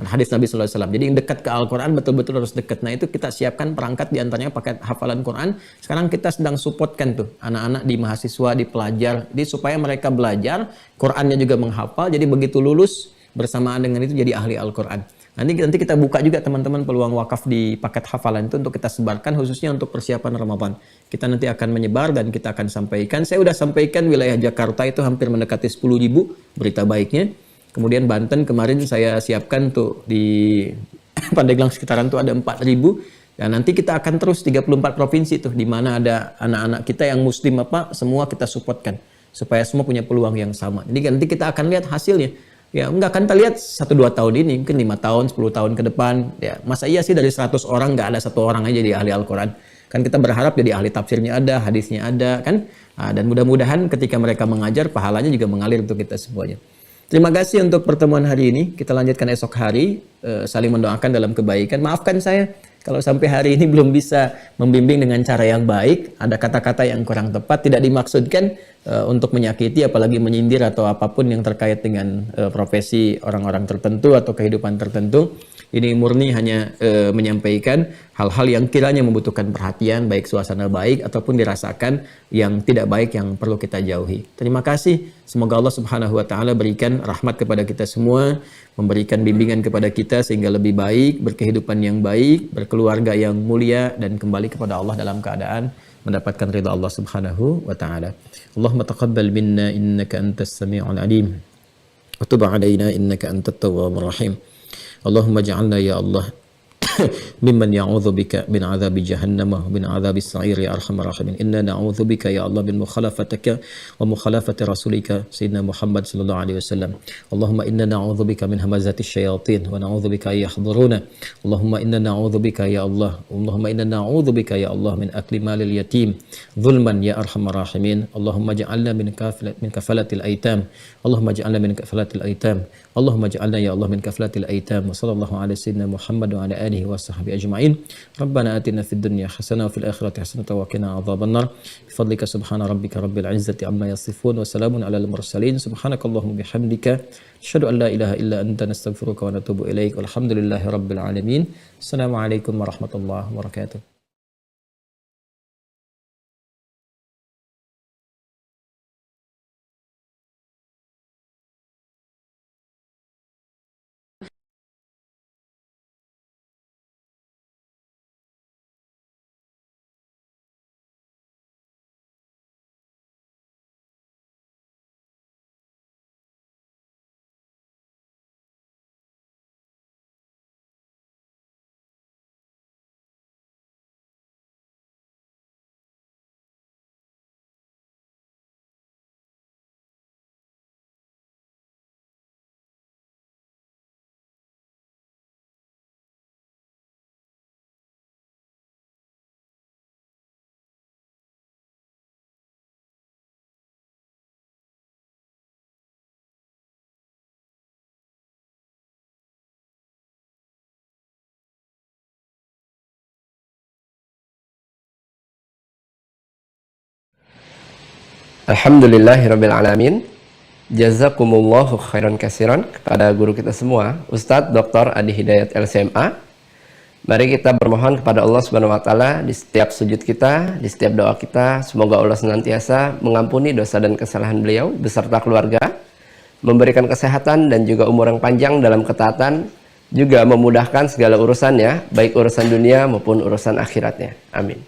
Hadis Nabi SAW. Jadi dekat ke Al-Quran betul-betul harus dekat. Nah itu kita siapkan perangkat diantaranya pakai hafalan Quran. Sekarang kita sedang supportkan tuh anak-anak di mahasiswa, di pelajar. Jadi supaya mereka belajar, Qurannya juga menghafal. Jadi begitu lulus bersamaan dengan itu jadi ahli Al-Quran. Nanti kita buka juga teman-teman peluang wakaf di paket hafalan itu untuk kita sebarkan khususnya untuk persiapan Ramadan. Kita nanti akan menyebar dan kita akan sampaikan. Saya sudah sampaikan wilayah Jakarta itu hampir mendekati 10.000 berita baiknya. Kemudian Banten kemarin saya siapkan tuh di Pandeglang sekitaran tuh ada 4.000. Dan nanti kita akan terus 34 provinsi tuh di mana ada anak-anak kita yang muslim semua kita supportkan supaya semua punya peluang yang sama. Jadi nanti kita akan lihat hasilnya. Ya enggak akan kita lihat 1-2 tahun ini, mungkin 5 tahun, 10 tahun ke depan. Ya, masa iya sih dari 100 orang nggak ada 1 orang aja jadi ahli Al-Quran. Kan kita berharap jadi ahli tafsirnya ada, hadisnya ada kan. Dan mudah-mudahan ketika mereka mengajar, pahalanya juga mengalir untuk kita semuanya. Terima kasih untuk pertemuan hari ini. Kita lanjutkan esok hari, saling mendoakan dalam kebaikan. Maafkan saya kalau sampai hari ini belum bisa membimbing dengan cara yang baik, ada kata-kata yang kurang tepat, tidak dimaksudkan untuk menyakiti, apalagi menyindir atau apapun yang terkait dengan profesi orang-orang tertentu atau kehidupan tertentu. Ini murni hanya menyampaikan hal-hal yang kiranya membutuhkan perhatian, baik suasana baik ataupun dirasakan yang tidak baik yang perlu kita jauhi. Terima kasih. Semoga Allah Subhanahu wa taala berikan rahmat kepada kita semua, memberikan bimbingan kepada kita sehingga lebih baik, berkehidupan yang baik, berkeluarga yang mulia dan kembali kepada Allah dalam keadaan mendapatkan ridha Allah Subhanahu wa taala. Allahumma taqabbal minna innaka antas sami'ul alim. Wa tub 'alaina innaka antat tawwabur rahim. Allahumma ja'alna ya Allah ممن يعوذ بك من عذاب جهنم ومن عذاب السعير يا أرحم الراحمين إنا نعوذ بك يا الله من مخالفتك ومخالفة رسولك سيدنا محمد صلى الله عليه وسلم اللهم إنا نعوذ بك من همزات الشياطين ونعوذ بك أن يحضرون اللهم إنا نعوذ بك يا الله اللهم إنا نعوذ بك يا الله من أكل مال اليتيم ظلما يا أرحم الراحمين اللهم اجعلنا من كفالة الأيتام اللهم اجعلنا من كفالة الأيتام اللهم اجعلنا يا الله من كفالة الأيتام وصلى الله على سيدنا محمد وعلى آله وصحبه أجمعين ربنا آتنا في الدنيا حسنة وفي الآخرة حسنة وقنا عذاب النار بفضلك سبحان ربك رب العزة عما يصفون وسلام على المرسلين سبحانك اللهم وبحمدك أشهد أن لا إله إلا أنت نستغفرك ونتوب إليك والحمد لله رب العالمين السلام عليكم ورحمة الله وبركاته Alhamdulillahirabbil alamin. Jazakumullahu khairan katsiran kepada guru kita semua, Ustadz Dr. Adi Hidayat LCMA. Mari kita bermohon kepada Allah Subhanahu wa taala di setiap sujud kita, di setiap doa kita, semoga Allah senantiasa mengampuni dosa dan kesalahan beliau beserta keluarga, memberikan kesehatan dan juga umur yang panjang dalam ketaatan, juga memudahkan segala urusannya, baik urusan dunia maupun urusan akhiratnya. Amin.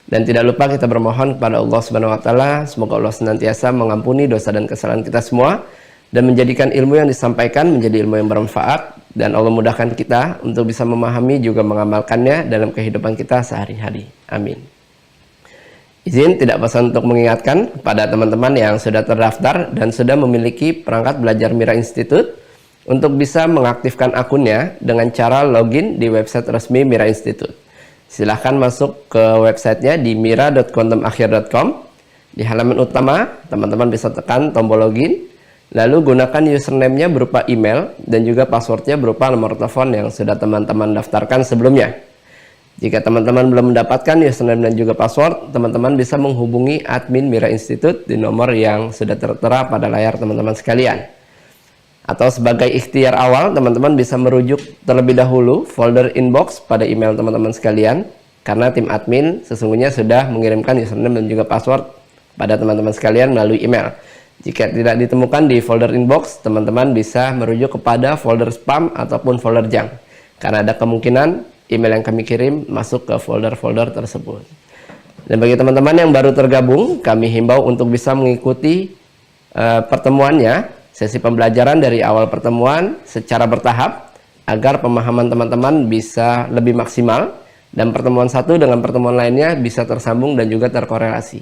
Dan tidak lupa kita bermohon kepada Allah Subhanahu wa taala, semoga Allah senantiasa mengampuni dosa dan kesalahan kita semua dan menjadikan ilmu yang disampaikan menjadi ilmu yang bermanfaat, dan Allah mudahkan kita untuk bisa memahami juga mengamalkannya dalam kehidupan kita sehari-hari. Amin. Izin tidak bosan untuk mengingatkan kepada teman-teman yang sudah terdaftar dan sudah memiliki perangkat belajar Mira Institute untuk bisa mengaktifkan akunnya dengan cara login di website resmi Mira Institute. Silahkan masuk ke websitenya di mira.quantumakhir.com. Di halaman utama, teman-teman bisa tekan tombol login, lalu gunakan username-nya berupa email dan juga password-nya berupa nomor telepon yang sudah teman-teman daftarkan sebelumnya. Jika teman-teman belum mendapatkan username dan juga password, teman-teman bisa menghubungi admin Mira Institute di nomor yang sudah tertera pada layar teman-teman sekalian. Atau sebagai ikhtiar awal, teman-teman bisa merujuk terlebih dahulu folder inbox pada email teman-teman sekalian, karena tim admin sesungguhnya sudah mengirimkan username dan juga password pada teman-teman sekalian melalui email. Jika tidak ditemukan di folder inbox, teman-teman bisa merujuk kepada folder spam ataupun folder junk, karena ada kemungkinan email yang kami kirim masuk ke folder-folder tersebut. Dan bagi teman-teman yang baru tergabung, kami himbau untuk bisa mengikuti pertemuannya, sesi pembelajaran dari awal pertemuan secara bertahap agar pemahaman teman-teman bisa lebih maksimal dan pertemuan satu dengan pertemuan lainnya bisa tersambung dan juga terkorelasi.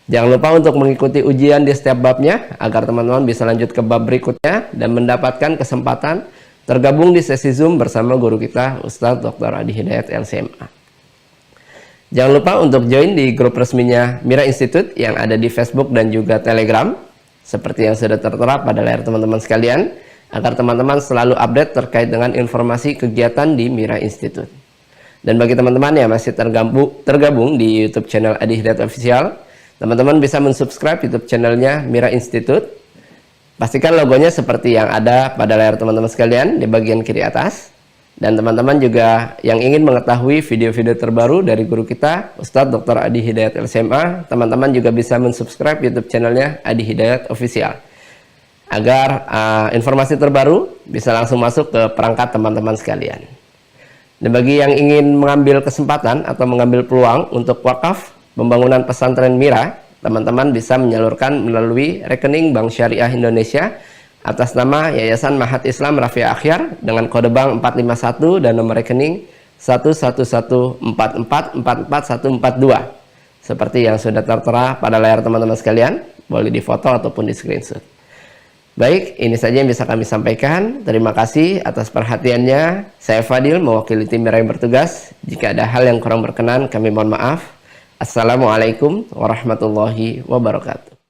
Jangan lupa untuk mengikuti ujian di setiap babnya agar teman-teman bisa lanjut ke bab berikutnya dan mendapatkan kesempatan tergabung di sesi Zoom bersama guru kita Ustadz Dr. Adi Hidayat LCMA. Jangan lupa untuk join di grup resminya Mira Institute yang ada di Facebook dan juga Telegram, seperti yang sudah tertera pada layar teman-teman sekalian, agar teman-teman selalu update terkait dengan informasi kegiatan di Mira Institute. Dan bagi teman-teman yang masih tergabung di YouTube channel Adi Hidayat Official, teman-teman bisa mensubscribe YouTube channelnya Mira Institute. Pastikan logonya seperti yang ada pada layar teman-teman sekalian di bagian kiri atas. Dan teman-teman juga yang ingin mengetahui video-video terbaru dari guru kita, Ustadz Dr. Adi Hidayat LCMA, teman-teman juga bisa mensubscribe YouTube channelnya Adi Hidayat Official, agar informasi terbaru bisa langsung masuk ke perangkat teman-teman sekalian. Dan bagi yang ingin mengambil kesempatan atau mengambil peluang untuk wakaf pembangunan pesantren Mira, teman-teman bisa menyalurkan melalui rekening Bank Syariah Indonesia atas nama Yayasan Mahat Islam Rafiah Akhyar dengan kode bank 451 dan nomor rekening 11144444142, seperti yang sudah tertera pada layar teman-teman sekalian. Boleh difoto ataupun di screenshot. Baik, ini saja yang bisa kami sampaikan. Terima kasih atas perhatiannya. Saya Fadil, mewakili tim Mira yang bertugas. Jika ada hal yang kurang berkenan, kami mohon maaf. Assalamualaikum warahmatullahi wabarakatuh.